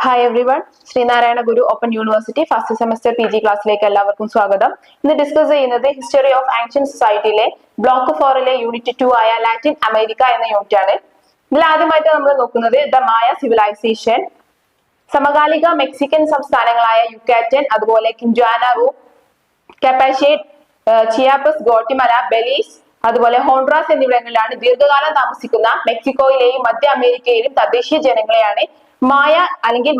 Hi every one, Sreenarayana Guru open university first semester PG ക്ലാസ്സിലേക്ക് എല്ലാവർക്കും സ്വാഗതം. ഇന്ന് ഡിസ്കസ് ചെയ്യുന്നത് ഹിസ്റ്ററി ഓഫ് ആൻഷ്യന്റ് സൊസൈറ്റിയിലെ ബ്ലോക്ക് 4 യൂണിറ്റ് 2 ആയ ലാറ്റിൻ അമേരിക്ക എന്ന യൂണിറ്റ് ആണ്. ഇതിൽ ആദ്യമായിട്ട് നമ്മൾ നോക്കുന്നത് ദ മായ സിവിലൈസേഷൻ. സമകാലിക മെക്സിക്കൻ സംസ്ഥാനങ്ങളായ യുക്കാറ്റൻ, അതുപോലെ കിൻജാന റൂ, കപ്പാഷേറ്റ്, ചിയാപ്പസ്, ഗോട്ടിമല, ബെലീസ്, അതുപോലെ ഹോൺഡ്രാസ് എന്നിവിടങ്ങളിലാണ് ദീർഘകാലം താമസിക്കുന്ന മെക്സിക്കോയിലെയും മധ്യ അമേരിക്കയിലും തദ്ദേശീയ ജനങ്ങളെയാണ് മായ അല്ലെങ്കിൽ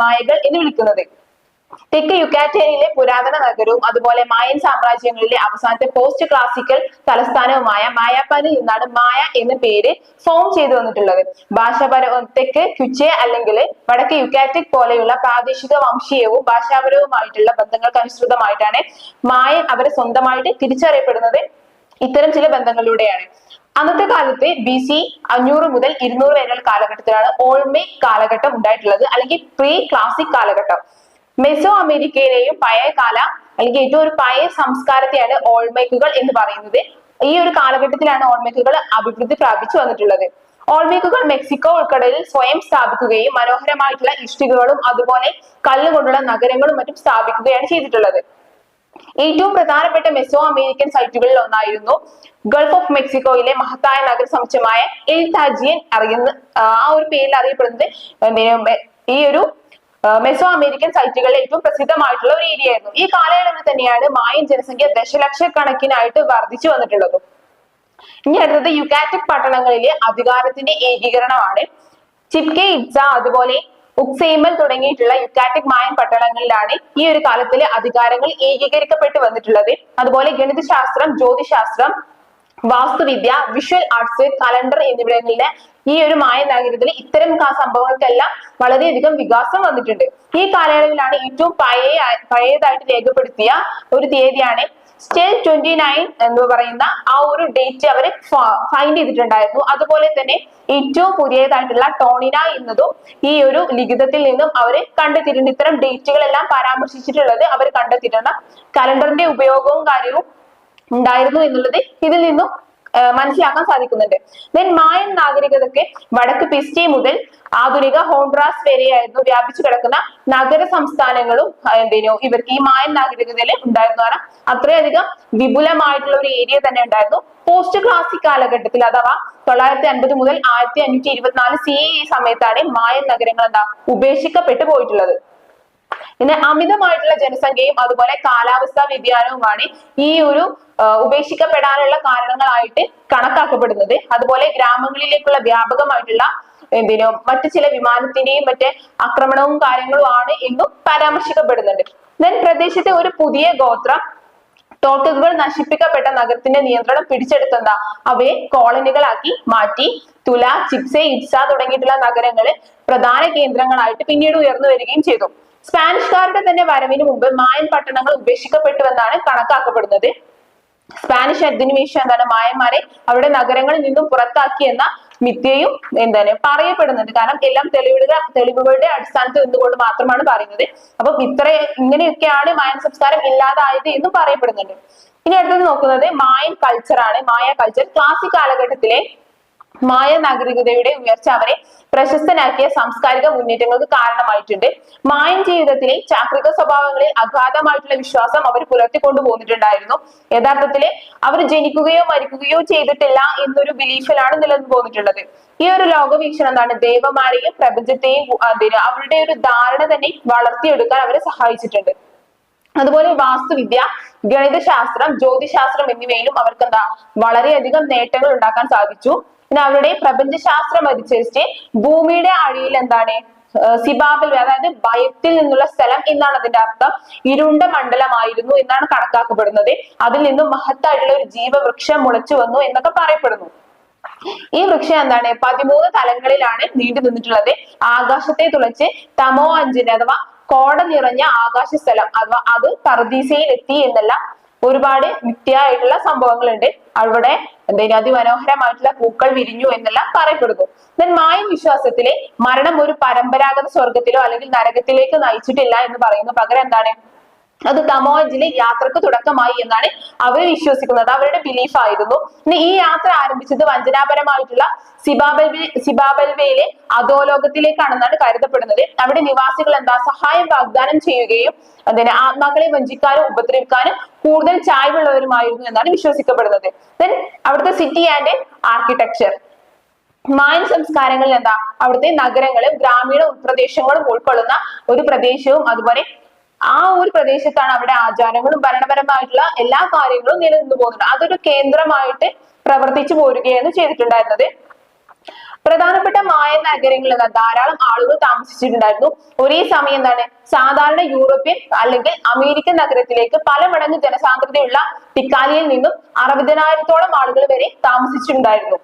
മായകൾ എന്ന് വിളിക്കുന്നത്. തെക്ക് യുക്കാറ്റനിലെ പുരാതന നഗരവും അതുപോലെ മായൻ സാമ്രാജ്യങ്ങളിലെ അവസാനത്തെ പോസ്റ്റ് ക്ലാസിക്കൽ തലസ്ഥാനവുമായ മായാപ്പാനിൽ നിന്നാണ് മായ എന്ന പേര് ഫോം ചെയ്തു വന്നിട്ടുള്ളത്. തെക്ക് ക്യുച്ചെ അല്ലെങ്കിൽ വടക്ക് യുക്കാറ്റിക് പോലെയുള്ള പ്രാദേശിക വംശീയവും ഭാഷാപരവുമായിട്ടുള്ള ബന്ധങ്ങൾക്ക് അനുസൃതമായിട്ടാണ് മായൻ അവരെ സ്വന്തമായിട്ട് തിരിച്ചറിയപ്പെടുന്നത്. ഇത്തരം ചില ബന്ധങ്ങളിലൂടെയാണ്. അന്നത്തെ കാലത്ത് BC 500 മുതൽ 200 വരെയുള്ള കാലഘട്ടത്തിലാണ് ഓൾമേക് കാലഘട്ടം ഉണ്ടായിട്ടുള്ളത്, അല്ലെങ്കിൽ പ്രീ ക്ലാസിക് കാലഘട്ടം. മെസോ അമേരിക്കയിലെയും പഴയ കാല അല്ലെങ്കിൽ ഏറ്റവും ഒരു പഴയ സംസ്കാരത്തെയാണ് ഓൾമേക്കുകൾ എന്ന് പറയുന്നത്. ഈ ഒരു കാലഘട്ടത്തിലാണ് ഓൾമേക്കുകൾ അഭിവൃദ്ധി പ്രാപിച്ചു വന്നിട്ടുള്ളത്. ഓൾമേക്കുകൾ മെക്സിക്കോ ഉൾക്കടലിൽ സ്വയം സ്ഥാപിക്കുകയും മനോഹരമായിട്ടുള്ള ഇഷ്ടികകളും അതുപോലെ കല്ലുകൊണ്ടുള്ള നഗരങ്ങളും മറ്റും സ്ഥാപിക്കുകയാണ് ചെയ്തിട്ടുള്ളത്. ഏറ്റവും പ്രധാനപ്പെട്ട മെസോ അമേരിക്കൻ സൈറ്റുകളിൽ ഒന്നായിരുന്നു ഗൾഫ് ഓഫ് മെക്സിക്കോയിലെ മഹത്തായ നഗര സമുച്ചയമായ എൽ താജിയൻ. ആ ഒരു പേരിൽ അറിയപ്പെടുന്നത് ഈ ഒരു മെസോ അമേരിക്കൻ സൈറ്റുകളിലെ ഏറ്റവും പ്രസിദ്ധമായിട്ടുള്ള ഒരു ഏരിയ ആയിരുന്നു. ഈ കാലയളവിൽ തന്നെയാണ് മായൻ ജനസംഖ്യ ദശലക്ഷക്കണക്കിനായിട്ട് വർദ്ധിച്ചു വന്നിട്ടുള്ളത്. ഇനി അടുത്തത് യുക്കാറ്റിക് പട്ടണങ്ങളിലെ അധികാരത്തിന്റെ ഏകീകരണമാണ്. ചിപ്കെ, ഇറ്റ്സ, അതുപോലെ ഉക്സെയ്മൽ തുടങ്ങിയിട്ടുള്ള യുക്കാറ്റിക് മായൻ പട്ടണങ്ങളിലാണ് ഈ ഒരു കാലത്തിലെ അധികാരങ്ങൾ ഏകീകരിക്കപ്പെട്ടു വന്നിട്ടുള്ളത്. അതുപോലെ ഗണിതശാസ്ത്രം, ജ്യോതിശാസ്ത്രം, വാസ്തുവിദ്യ, വിഷ്വൽ ആർട്സ്, കലണ്ടർ എന്നിവിടങ്ങളിലെ ഈ ഒരു മായൻ നഗരത്തിൽ ഇത്തരം സംഭവങ്ങൾക്കെല്ലാം വളരെയധികം വികാസം വന്നിട്ടുണ്ട്. ഈ കാലയളവിലാണ് ഏറ്റവും പഴയതായിട്ട് രേഖപ്പെടുത്തിയ ഒരു തീയതിയാണ് സ്റ്റെൽ 29 എന്ന് പറയുന്ന ആ ഒരു ഡേറ്റ് അവര് ഫൈൻഡ് ചെയ്തിട്ടുണ്ടായിരുന്നു. അതുപോലെ തന്നെ ഏറ്റവും പുതിയതായിട്ടുള്ള ടോണിന എന്നതും ഈ ഒരു ലിഖിതത്തിൽ നിന്നും അവര് കണ്ടെത്തിയിട്ടുണ്ട്. ഇത്തരം ഡേറ്റുകളെല്ലാം പരാമർശിച്ചിട്ടുള്ളത് അവർ കണ്ടെത്തിയിട്ടുണ്ട്. കലണ്ടറിന്റെ ഉപയോഗവും കാര്യവും ഉണ്ടായിരുന്നു എന്നുള്ളത് ഇതിൽ നിന്നും മനസ്സിലാക്കാൻ സാധിക്കുന്നുണ്ട്. ദെൻ മായൻ നാഗരികതയ്ക്ക് വടക്ക് പിസ്റ്റി മുതൽ ആധുനിക ഹോൺഡ്രാസ് വരെയായിരുന്നു വ്യാപിച്ചു കിടക്കുന്ന നഗര സംസ്ഥാനങ്ങളും ഇവർക്ക് ഈ മായൻ നാഗരികതയിൽ ഉണ്ടായിരുന്നു. കാരണം അത്രയധികം വിപുലമായിട്ടുള്ള ഒരു ഏരിയ തന്നെ ഉണ്ടായിരുന്നു. പോസ്റ്റ് ക്ലാസിക് കാലഘട്ടത്തിൽ അഥവാ 950 മുതൽ 1524 CE സമയത്താണ് മായൻ നഗരങ്ങൾ ഉപേക്ഷിക്കപ്പെട്ടു പോയിട്ടുള്ളത്. പിന്നെ അമിതമായിട്ടുള്ള ജനസംഖ്യയും അതുപോലെ കാലാവസ്ഥാ വ്യതിയാനവുമാണ് ഈ ഒരു ഉപേക്ഷിക്കപ്പെടാനുള്ള കാരണങ്ങളായിട്ട് കണക്കാക്കപ്പെടുന്നത്. അതുപോലെ ഗ്രാമങ്ങളിലേക്കുള്ള വ്യാപകമായിട്ടുള്ള മറ്റു ചില വിമാനത്തിന്റെയും മറ്റേ ആക്രമണവും കാര്യങ്ങളും ആണ് എന്നും പരാമർശിക്കപ്പെടുന്നുണ്ട്. ദെൻ പ്രദേശത്തെ ഒരു പുതിയ ഗോത്രം ടോക്കകൾ നശിപ്പിക്കപ്പെട്ട നഗരത്തിന്റെ നിയന്ത്രണം പിടിച്ചെടുത്ത അവയെ കോളനികളാക്കി മാറ്റി. തുല, ചിപ്സെ, ഇറ്റ്സ തുടങ്ങിയിട്ടുള്ള നഗരങ്ങള് പ്രധാന കേന്ദ്രങ്ങളായിട്ട് പിന്നീട് ഉയർന്നു വരികയും ചെയ്തു. സ്പാനിഷ്കാരുടെ തന്നെ വരവിന് മുമ്പ് മായൻ പട്ടണങ്ങൾ ഉപേക്ഷിക്കപ്പെട്ടുവെന്നാണ് കണക്കാക്കപ്പെടുന്നത്. സ്പാനിഷ് അധിനിവേശം മായന്മാരെ അവരുടെ നഗരങ്ങളിൽ നിന്നും പുറത്താക്കി എന്ന മിഥ്യയും പറയപ്പെടുന്നുണ്ട്. കാരണം എല്ലാം തെളിവുകളുടെ അടിസ്ഥാനത്തിൽ നിന്നുകൊണ്ട് മാത്രമാണ് പറയുന്നത്. അപ്പൊ ഇങ്ങനെയൊക്കെയാണ് മായൻ സംസ്കാരം ഇല്ലാതായത് എന്നും പറയപ്പെടുന്നുണ്ട്. ഇനി അടുത്തത് നോക്കുന്നത് മായൻ കൾച്ചർ ആണ്. മായ കൾച്ചർ ക്ലാസിക് കാലഘട്ടത്തിലെ മായ നാഗരികതയുടെ ഉയർച്ച അവരെ പ്രശസ്തനാക്കിയ സാംസ്കാരിക മുന്നേറ്റങ്ങൾക്ക് കാരണമായിട്ടുണ്ട്. മായൻ ജീവിതത്തിലെ ചാക്രിക സ്വഭാവങ്ങളിൽ അഗാധമായിട്ടുള്ള വിശ്വാസം അവർ പുലർത്തിക്കൊണ്ടു പോന്നിട്ടുണ്ടായിരുന്നു. യഥാർത്ഥത്തില് അവർ ജനിക്കുകയോ മരിക്കുകയോ ചെയ്തിട്ടില്ല എന്നൊരു ബിലീഫിലാണ് നിലനിന്ന് പോന്നിട്ടുള്ളത്. ഈ ഒരു ലോകവീക്ഷണം ദേവന്മാരെയും പ്രപഞ്ചത്തെയും അവരുടെ ഒരു ധാരണ തന്നെ വളർത്തിയെടുക്കാൻ അവരെ സഹായിച്ചിട്ടുണ്ട്. അതുപോലെ വാസ്തുവിദ്യ, ഗണിതശാസ്ത്രം, ജ്യോതിശാസ്ത്രം എന്നിവയിലും അവർക്ക് വളരെയധികം നേട്ടങ്ങൾ ഉണ്ടാക്കാൻ സാധിച്ചു. പിന്നെ അവരുടെ പ്രപഞ്ചശാസ്ത്രം അനുസരിച്ച് ഭൂമിയുടെ അടിയിൽ സിബാബിൽ, അതായത് ഭയത്തിൽ നിന്നുള്ള സ്ഥലം എന്നാണ് അതിന്റെ അർത്ഥം. ഇരുണ്ട മണ്ഡലമായിരുന്നു എന്നാണ് കണക്കാക്കപ്പെടുന്നത്. അതിൽ നിന്നും മഹത്തായിട്ടുള്ള ഒരു ജീവവൃക്ഷം മുളച്ചു വന്നു എന്നൊക്കെ പറയപ്പെടുന്നു. ഈ വൃക്ഷം 13 തലങ്ങളിലാണ് നീണ്ടു നിന്നിട്ടുള്ളത്. ആകാശത്തെ തുളച്ച് തമോ അഞ്ചിന് അഥവാ കോട നിറഞ്ഞ ആകാശ സ്ഥലം അഥവാ അത് പർദീസയിൽ എത്തി എന്നല്ല ഒരുപാട് മിഥ്യായിട്ടുള്ള സംഭവങ്ങളുണ്ട്. അവിടെ അതിമനോഹരമായിട്ടുള്ള പൂക്കൾ വിരിഞ്ഞു എന്നെല്ലാം പറയപ്പെടുന്നു. ദെൻ മായൻ വിശ്വാസത്തിലെ മരണം ഒരു പരമ്പരാഗത സ്വർഗത്തിലോ അല്ലെങ്കിൽ നരകത്തിലേക്ക് നയിച്ചിട്ടില്ല എന്ന് പറയുന്നു. പകരം അത് തമോജിലെ യാത്രക്ക് തുടക്കമായി എന്നാണ് അവർ വിശ്വസിക്കുന്നത്. അവരുടെ ബിലീഫ് ആയിരുന്നു. ഇനി ഈ യാത്ര ആരംഭിച്ചത് വഞ്ചനാപരമായിട്ടുള്ള സിബാബൽവയിലെ അധോലോകത്തിലേക്കാണെന്നാണ് കരുതപ്പെടുന്നത്. അവിടെ നിവാസികൾ സഹായം വാഗ്ദാനം ചെയ്യുകയും ആത്മാക്കളെ വഞ്ചിക്കാനും ഉപദ്രവിക്കാനും കൂടുതൽ ചായ്വുള്ളവരുമായിരുന്നു എന്നാണ് വിശ്വസിക്കപ്പെടുന്നത്. ദെൻ അവിടുത്തെ സിറ്റി ആൻഡ് ആർക്കിടെക്ചർ. മായൻ സംസ്കാരങ്ങളിൽ അവിടുത്തെ നഗരങ്ങളും ഗ്രാമീണ ഉൾപ്രദേശങ്ങളും ഉൾക്കൊള്ളുന്ന ഒരു പ്രദേശവും അതുപോലെ ആ ഒരു പ്രദേശത്താണ് അവിടെ ആചാരങ്ങളും ഭരണപരമായിട്ടുള്ള എല്ലാ കാര്യങ്ങളും നിലനിന്നു പോകുന്നത്. അതൊരു കേന്ദ്രമായിട്ട് പ്രവർത്തിച്ചു പോരുകയാണ് ചെയ്തിട്ടുണ്ടായിരുന്നത്. പ്രധാനപ്പെട്ട മായൻ നഗരങ്ങളിൽ ധാരാളം ആളുകൾ താമസിച്ചിട്ടുണ്ടായിരുന്നു. ഒരേ സമയം സാധാരണ യൂറോപ്യൻ അല്ലെങ്കിൽ അമേരിക്കൻ നഗരത്തിലേക്ക് പല മടങ്ങ് ജനസാന്ദ്രതയുള്ള തിക്കാലിയിൽ നിന്നും 60,000-ഓളം ആളുകൾ വരെ താമസിച്ചിട്ടുണ്ടായിരുന്നു.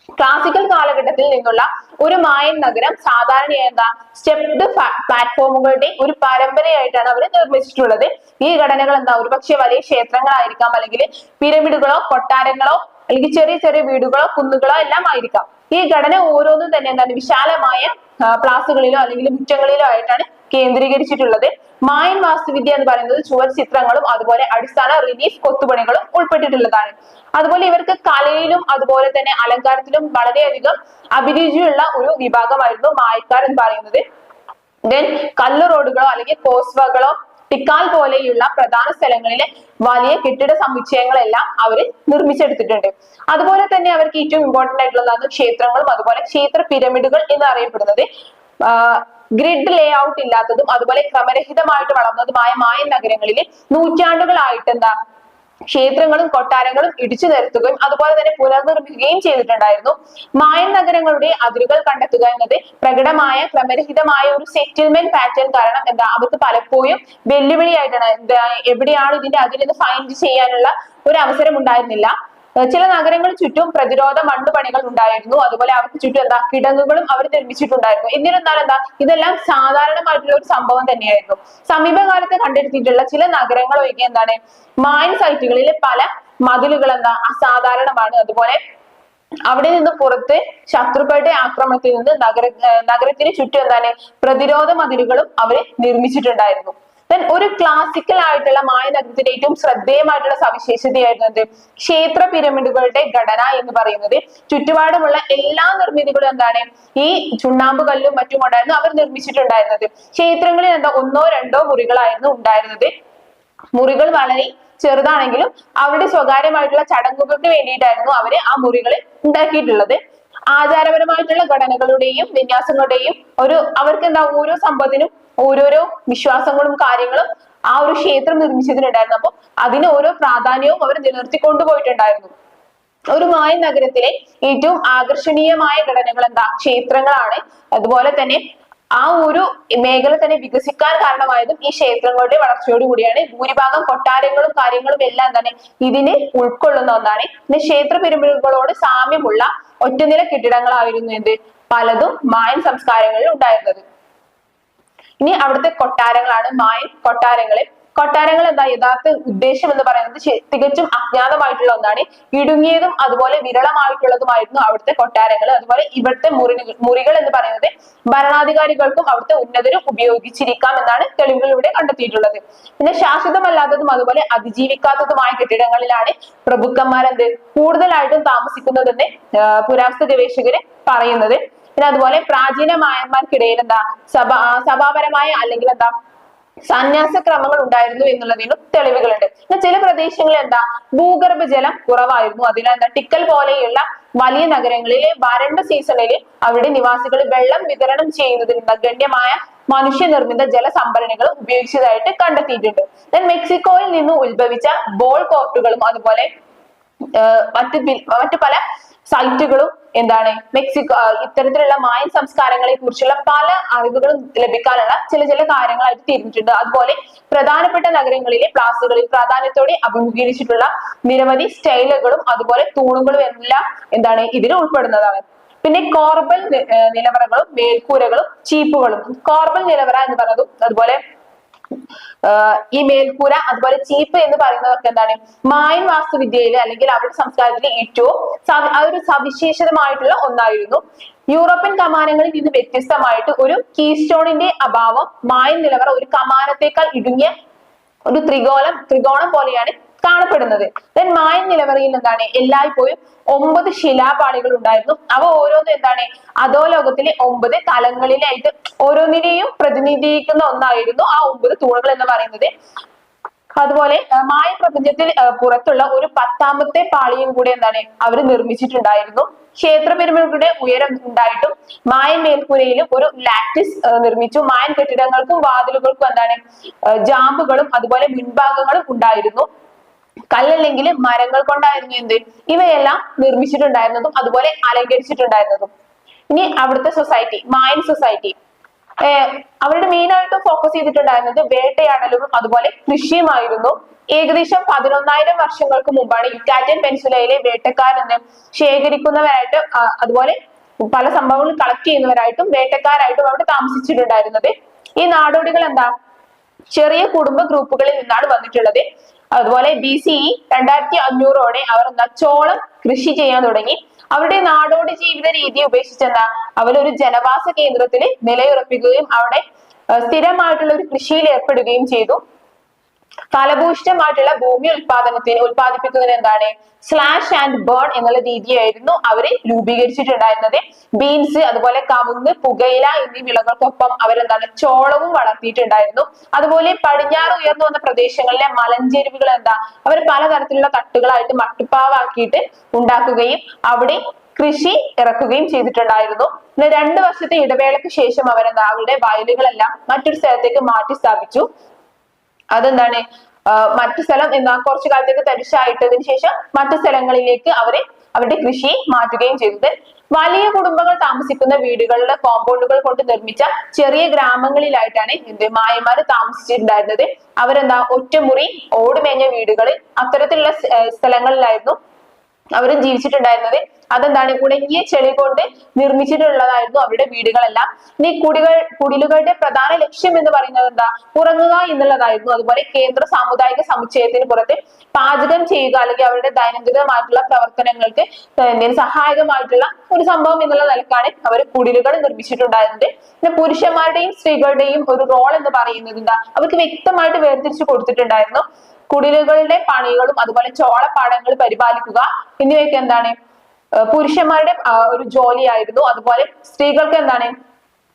ക്ലാസിക്കൽ കാലഘട്ടത്തിൽ നിന്നുള്ള ഒരു മായൻ നഗരം സാധാരണയായി സ്റ്റെപ്ഡ് പ്ലാറ്റ്ഫോമുകളുടെ ഒരു പരമ്പരയായിട്ടാണ് അവർ നിർമ്മിച്ചിട്ടുള്ളത്. ഈ ഘടനകൾ ഒരുപക്ഷെ വലിയ ക്ഷേത്രങ്ങളായിരിക്കാം, അല്ലെങ്കിൽ പിരമിഡുകളോ കൊട്ടാരങ്ങളോ അല്ലെങ്കിൽ ചെറിയ ചെറിയ വീടുകളോ കുന്നുകളോ എല്ലാം ആയിരിക്കാം. ഈ ഘടന ഓരോന്നും തന്നെ വിശാലമായ പ്ലാസുകളിലോ അല്ലെങ്കിൽ മുറ്റങ്ങളിലോ ആയിട്ടാണ് കേന്ദ്രീകരിച്ചിട്ടുള്ളത്. മായൻ വാസ്തുവിദ്യ എന്ന് പറയുന്നത് ചുവർ ചിത്രങ്ങളും അതുപോലെ അടിസ്ഥാന റിലീഫ് കൊത്തുപണികളും ഉൾപ്പെട്ടിട്ടുള്ളതാണ്. അതുപോലെ ഇവർക്ക് കലയിലും അതുപോലെ തന്നെ അലങ്കാരത്തിലും വളരെയധികം അഭിരുചിയുള്ള ഒരു വിഭാഗമായിരുന്നു മായക്കാർ എന്ന് പറയുന്നത്. ദെൻ കല്ല് റോഡുകളോ അല്ലെങ്കിൽ കോസ്വകളോ ടിക്കാൽ പോലെയുള്ള പ്രധാന സ്ഥലങ്ങളിലെ വലിയ കെട്ടിട സമുച്ചയങ്ങളെല്ലാം അവർ നിർമ്മിച്ചെടുത്തിട്ടുണ്ട്. അതുപോലെ തന്നെ അവർക്ക് ഏറ്റവും ഇമ്പോർട്ടന്റ് ആയിട്ടുള്ളതാണ് ക്ഷേത്രങ്ങളും അതുപോലെ ക്ഷേത്ര പിരമിഡുകൾ എന്ന് അറിയപ്പെടുന്നത്. ഗ്രിഡ് ലേ ഔട്ട് ഇല്ലാത്തതും അതുപോലെ ക്രമരഹിതമായിട്ട് വളർന്നതുമായ മായൻ നഗരങ്ങളിൽ നൂറ്റാണ്ടുകളായിട്ട് ക്ഷേത്രങ്ങളും കൊട്ടാരങ്ങളും ഇടിച്ചു നിരത്തുകയും അതുപോലെ തന്നെ പുനർനിർമ്മിക്കുകയും ചെയ്തിട്ടുണ്ടായിരുന്നു. മായൻ നഗരങ്ങളുടെ അതിരുകൾ കണ്ടെത്തുക എന്നത് പ്രകടമായ ക്രമരഹിതമായ ഒരു സെറ്റിൽമെന്റ് പാറ്റേൺ കാരണം അവർക്ക് പലപ്പോഴും വെല്ലുവിളിയായിട്ടാണ്. എവിടെയാണ് ഇതിന്റെ അതിരെന്ന് ഫൈൻഡ് ചെയ്യാനുള്ള ഒരു അവസരം ഉണ്ടായിരുന്നില്ല. ചില നഗരങ്ങളിൽ ചുറ്റും പ്രതിരോധ മണ്ണുപണികൾ ഉണ്ടായിരുന്നു. അതുപോലെ അവർക്ക് ചുറ്റും കിടങ്ങുകളും അവർ നിർമ്മിച്ചിട്ടുണ്ടായിരുന്നു. എന്നിരുന്നാൽ ഇതെല്ലാം സാധാരണമായിട്ടുള്ള ഒരു സംഭവം തന്നെയായിരുന്നു. സമീപകാലത്ത് കണ്ടെടുത്തിട്ടുള്ള ചില നഗരങ്ങൾ ഒഴികെ മായൻ സൈറ്റുകളിലെ പല മതിലുകൾ അസാധാരണമാണ്. അതുപോലെ അവിടെ നിന്ന് പുറത്ത് ശത്രുക്കളുടെ ആക്രമണത്തിൽ നിന്ന് നഗരത്തിന് ചുറ്റും പ്രതിരോധ മതിലുകളും അവർ നിർമ്മിച്ചിട്ടുണ്ടായിരുന്നു. ഒരു ക്ലാസിക്കൽ ആയിട്ടുള്ള മായ നഗരത്തിന്റെ ഏറ്റവും ശ്രദ്ധേയമായിട്ടുള്ള സവിശേഷതയായിരുന്നത് ക്ഷേത്ര പിരമിഡുകളുടെ ഘടന എന്ന് പറയുന്നത്. ചുറ്റുപാടുമുള്ള എല്ലാ നിർമ്മിതികളും ഈ ചുണ്ണാമ്പ് കല്ലും മറ്റും കൊണ്ടായിരുന്നു അവർ നിർമ്മിച്ചിട്ടുണ്ടായിരുന്നത്. ക്ഷേത്രങ്ങളിൽ ഒന്നോ രണ്ടോ മുറികളായിരുന്നു ഉണ്ടായിരുന്നത്. മുറികൾ വളരെ ചെറുതാണെങ്കിലും അവരുടെ സ്വകാര്യമായിട്ടുള്ള ചടങ്ങുകൾക്ക് വേണ്ടിയിട്ടായിരുന്നു അവര് ആ മുറികൾ ഉണ്ടാക്കിയിട്ടുള്ളത്. ആചാരപരമായിട്ടുള്ള ഘടനകളുടെയും വിന്യാസങ്ങളുടെയും അവർക്ക് ഓരോ സംഭവത്തിനും ഓരോരോ വിശ്വാസങ്ങളും കാര്യങ്ങളും ആ ഒരു ക്ഷേത്രം നിർമ്മിച്ചതിനുണ്ടായിരുന്നു. അപ്പൊ അതിന് ഓരോ പ്രാധാന്യവും അവർ നിലനിർത്തിക്കൊണ്ടു പോയിട്ടുണ്ടായിരുന്നു. ഒരു മായൻ നഗരത്തിലെ ഏറ്റവും ആകർഷണീയമായ ഘടനകൾ ക്ഷേത്രങ്ങളാണ്. അതുപോലെ തന്നെ ആ ഒരു മേഖല തന്നെ വികസിക്കാൻ കാരണമായതും ഈ ക്ഷേത്രങ്ങളുടെ വളർച്ചയോട് കൂടിയാണ്. ഭൂരിഭാഗം കൊട്ടാരങ്ങളും കാര്യങ്ങളും എല്ലാം ഇതിനെ ഉൾക്കൊള്ളുന്ന ഒന്നാണ്. പിന്നെ ക്ഷേത്ര പിരമിഡുകളോട് സാമ്യമുള്ള ഒറ്റനില കെട്ടിടങ്ങളായിരുന്നു പലതും മായൻ സംസ്കാരങ്ങളിൽ ഉണ്ടായിരുന്നത്. ഇനി അവിടുത്തെ കൊട്ടാരങ്ങളാണ് മായൻ കൊട്ടാരങ്ങൾ യഥാർത്ഥ ഉദ്ദേശം എന്ന് പറയുന്നത് തികച്ചും അജ്ഞാതമായിട്ടുള്ള ഒന്നാണ്. ഇടുങ്ങിയതും അതുപോലെ വിരളമായിട്ടുള്ളതുമായിരുന്നു അവിടുത്തെ കൊട്ടാരങ്ങൾ. അതുപോലെ ഇവിടുത്തെ മുറികൾ എന്ന് പറയുന്നത് ഭരണാധികാരികൾക്കും അവിടുത്തെ ഉന്നതരും ഉപയോഗിച്ചിരിക്കാം എന്നാണ് തെളിവുകളിലൂടെ കണ്ടെത്തിയിട്ടുള്ളത്. പിന്നെ ശാശ്വതമല്ലാത്തതും അതുപോലെ അതിജീവിക്കാത്തതുമായ കെട്ടിടങ്ങളിലാണ് പ്രഭുക്കന്മാർ കൂടുതലായിട്ടും താമസിക്കുന്നതെന്ന് പുരാവസ്തു ഗവേഷകര് പറയുന്നത്. പിന്നെ അതുപോലെ പ്രാചീന മായന്മാർക്കിടയിൽ സഭാപരമായ അല്ലെങ്കിൽ സന്യാസ ക്രമങ്ങൾ ഉണ്ടായിരുന്നു എന്നുള്ളതിനും തെളിവുകളുണ്ട്. ചില പ്രദേശങ്ങളിൽ ഭൂഗർഭ ജലം കുറവായിരുന്നു. അതിനാൽ ടിക്കൽ പോലെയുള്ള വലിയ നഗരങ്ങളിലെ വരണ്ട സീസണിൽ അവിടെ നിവാസികൾ വെള്ളം വിതരണം ചെയ്യുന്നതിന് ഗണ്യമായ മനുഷ്യനിർമ്മിത ജലസംഭരണികൾ ഉപയോഗിച്ചതായിട്ട് കണ്ടെത്തിയിട്ടുണ്ട്. മെക്സിക്കോയിൽ നിന്ന് ഉത്ഭവിച്ച ബോൾ കോർട്ടുകളും അതുപോലെ മറ്റു പല സൈറ്റുകളും മെക്സിക്കോ ഇത്തരത്തിലുള്ള മായൻ സംസ്കാരങ്ങളെ കുറിച്ചുള്ള പല അറിവുകളും ലഭിക്കാനുള്ള ചില കാര്യങ്ങളായിട്ട് തീർന്നിട്ടുണ്ട്. അതുപോലെ പ്രധാനപ്പെട്ട നഗരങ്ങളിലെ പ്ലാസുകളിൽ പ്രാധാന്യത്തോടെ അഭിമുഖീകരിച്ചിട്ടുള്ള നിരവധി സ്റ്റൈലുകളും അതുപോലെ തൂണുകളും എല്ലാം ഇതിൽ ഉൾപ്പെടുന്നതാണ്. പിന്നെ കോർബൽ നിലവറകളും മേൽക്കൂരകളും ചീപ്പുകളും. കോർബൽ നിലവറ എന്ന് പറയുന്നതും അതുപോലെ ഈ മേൽക്കൂര അതുപോലെ ചീപ്പ് എന്ന് പറയുന്നതൊക്കെ മായൻ വാസ്തുവിദ്യയിലെ അല്ലെങ്കിൽ അവരുടെ സംസ്കാരത്തിലെ ഏറ്റവും ഒരു സവിശേഷതമായിട്ടുള്ള ഒന്നായിരുന്നു. യൂറോപ്യൻ കമാനങ്ങളിൽ നിന്ന് വ്യത്യസ്തമായിട്ട് ഒരു കീസ്റ്റോണിന്റെ അഭാവം മായൻ നിലവറ ഒരു കമാനത്തേക്കാൾ ഇടുങ്ങിയ ഒരു ത്രികോണം പോലെയാണ് കാണപ്പെടുന്നത്. ദെൻ മായൻ നിലവറയിൽ എന്താണ് എല്ലായ്പ്പോഴും 9 ശിലാപാളികൾ ഉണ്ടായിരുന്നു. അവ ഓരോന്നും എന്താണ് അധോലോകത്തിലെ 9 തലങ്ങളിലായിട്ട് ഓരോന്നിനെയും പ്രതിനിധീകരിക്കുന്ന ഒന്നായിരുന്നു ആ 9 തൂണുകൾ എന്ന് പറയുന്നത്. അതുപോലെ മായ പ്രപഞ്ചത്തിൽ പുറത്തുള്ള ഒരു 10ാമത്തെ പാളിയും കൂടെ എന്താണ് അവർ നിർമ്മിച്ചിട്ടുണ്ടായിരുന്നു. ക്ഷേത്ര പിരമിഡുകളുടെ ഉയരം ഉണ്ടായിട്ടും മായൻ മേൽക്കൂരയിലും ഒരു ലാറ്റിസ് നിർമ്മിച്ചു. മായൻ കെട്ടിടങ്ങൾക്കും വാതിലുകൾക്കും എന്താണ് ജാമ്പുകളും അതുപോലെ മുൻഭാഗങ്ങളും ഉണ്ടായിരുന്നു. കല്ലല്ലെങ്കിൽ മരങ്ങൾ കൊണ്ടായിരുന്നു എന്ത് ഇവയെല്ലാം നിർമ്മിച്ചിട്ടുണ്ടായിരുന്നതും അതുപോലെ അലങ്കരിച്ചിട്ടുണ്ടായിരുന്നതും. ഇനി അവിടുത്തെ സൊസൈറ്റി, മായൻ സൊസൈറ്റി, അവരുടെ മെയിൻ ആയിട്ട് ഫോക്കസ് ചെയ്തിട്ടുണ്ടായിരുന്നത് വേട്ടയാടലും അതുപോലെ കൃഷിയുമായിരുന്നു. ഏകദേശം 11,000 വർഷങ്ങൾക്ക് മുമ്പാണ് യുക്കാറ്റൻ പെൻസുലയിലെ വേട്ടക്കാരെന്ന് ശേഖരിക്കുന്നവരായിട്ട് അതുപോലെ പല സംഭവങ്ങളും കളക്ട് ചെയ്യുന്നവരായിട്ടും വേട്ടക്കാരായിട്ടും അവിടെ താമസിച്ചിട്ടുണ്ടായിരുന്നത്. ഈ നാടോടികൾ എന്താ ചെറിയ കുടുംബ ഗ്രൂപ്പുകളിൽ നിന്നാണ് വന്നിട്ടുള്ളത്. അതുപോലെ BCE 2500ഓടെ അവർ എന്താ ചോളം കൃഷി ചെയ്യാൻ തുടങ്ങി. അവരുടെ നാടോടി ജീവിത രീതി ഉപേക്ഷിച്ചെന്താ അവരൊരു ജനവാസ കേന്ദ്രത്തിൽ നിലയുറപ്പിക്കുകയും അവിടെ സ്ഥിരമായിട്ടുള്ള ഒരു കൃഷിയിൽ ഏർപ്പെടുകയും ചെയ്തു. ഫലഭൂയിഷ്ഠമായിട്ടുള്ള ഭൂമി ഉൽപ്പാദിപ്പിക്കുന്നതിന് എന്താണ് സ്ലാഷ് ആൻഡ് ബേൺ എന്നുള്ള രീതിയായിരുന്നു അവര് രൂപീകരിച്ചിട്ടുണ്ടായിരുന്നത്. ബീൻസ് അതുപോലെ കവുങ്ങ്, പുകയില എന്നീ വിളകൾക്കൊപ്പം അവരെന്താണ് ചോളവും വളർത്തിയിട്ടുണ്ടായിരുന്നു. അതുപോലെ പടിഞ്ഞാറ് ഉയർന്നു വന്ന പ്രദേശങ്ങളിലെ മലഞ്ചെരുവുകൾ എന്താ അവർ പലതരത്തിലുള്ള തട്ടുകളായിട്ട് മട്ടുപ്പാവാക്കിയിട്ട് ഉണ്ടാക്കുകയും അവിടെ കൃഷി ഇറക്കുകയും ചെയ്തിട്ടുണ്ടായിരുന്നു. 2 വർഷത്തെ ഇടവേളയ്ക്ക് ശേഷം അവരെന്താ അവരുടെ വയലുകളെല്ലാം മറ്റൊരു സ്ഥലത്തേക്ക് മാറ്റി സ്ഥാപിച്ചു. അതെന്താണ് മറ്റു സ്ഥലം എന്നാ കുറച്ചു കാലത്തേക്ക് തരിശായിട്ടതിന് ശേഷം മറ്റു സ്ഥലങ്ങളിലേക്ക് അവരുടെ കൃഷി മാറ്റുകയും ചെയ്തത്. വലിയ കുടുംബങ്ങൾ താമസിക്കുന്ന വീടുകളുടെ കോമ്പൗണ്ടുകൾ കൊണ്ട് നിർമ്മിച്ച ചെറിയ ഗ്രാമങ്ങളിലായിട്ടാണ് മായന്മാര് താമസിച്ചിട്ടുണ്ടായിരുന്നത്. അവരെന്താ ഒറ്റമുറി ഓടുമേഞ്ഞ വീടുകൾ അത്തരത്തിലുള്ള സ്ഥലങ്ങളിലായിരുന്നു അവരും ജീവിച്ചിട്ടുണ്ടായിരുന്നത്. അതെന്താണ് ഉണങ്ങിയ ചെളി കൊണ്ട് നിർമ്മിച്ചിട്ടുള്ളതായിരുന്നു അവരുടെ വീടുകളെല്ലാം. ഇനി കുടിലുകളുടെ പ്രധാന ലക്ഷ്യം എന്ന് പറയുന്നത് എന്താ ഉറങ്ങുക എന്നുള്ളതായിരുന്നു. അതുപോലെ കേന്ദ്ര സാമുദായിക സമുച്ചയത്തിന് പുറത്ത് പാചകം ചെയ്യുക അല്ലെങ്കിൽ അവരുടെ ദൈനംദിനമായിട്ടുള്ള പ്രവർത്തനങ്ങൾക്ക് സഹായകമായിട്ടുള്ള ഒരു സംഭവം എന്നുള്ള നിലക്കാണ് അവർ കുടിലുകൾ നിർമ്മിച്ചിട്ടുണ്ടായിരുന്നത്. പിന്നെ പുരുഷന്മാരുടെയും സ്ത്രീകളുടെയും ഒരു റോൾ എന്ന് പറയുന്നത് എന്താ അവർക്ക് വ്യക്തമായിട്ട് വേർതിരിച്ചു കൊടുത്തിട്ടുണ്ടായിരുന്നു. കുടിലുകളുടെ പണികളും അതുപോലെ ചോളപ്പാടങ്ങൾ പരിപാലിക്കുക എന്നിവയൊക്കെ എന്താണ് പുരുഷന്മാരുടെ ഒരു ജോലിയായിരുന്നു. അതുപോലെ സ്ത്രീകൾക്ക് എന്താണ്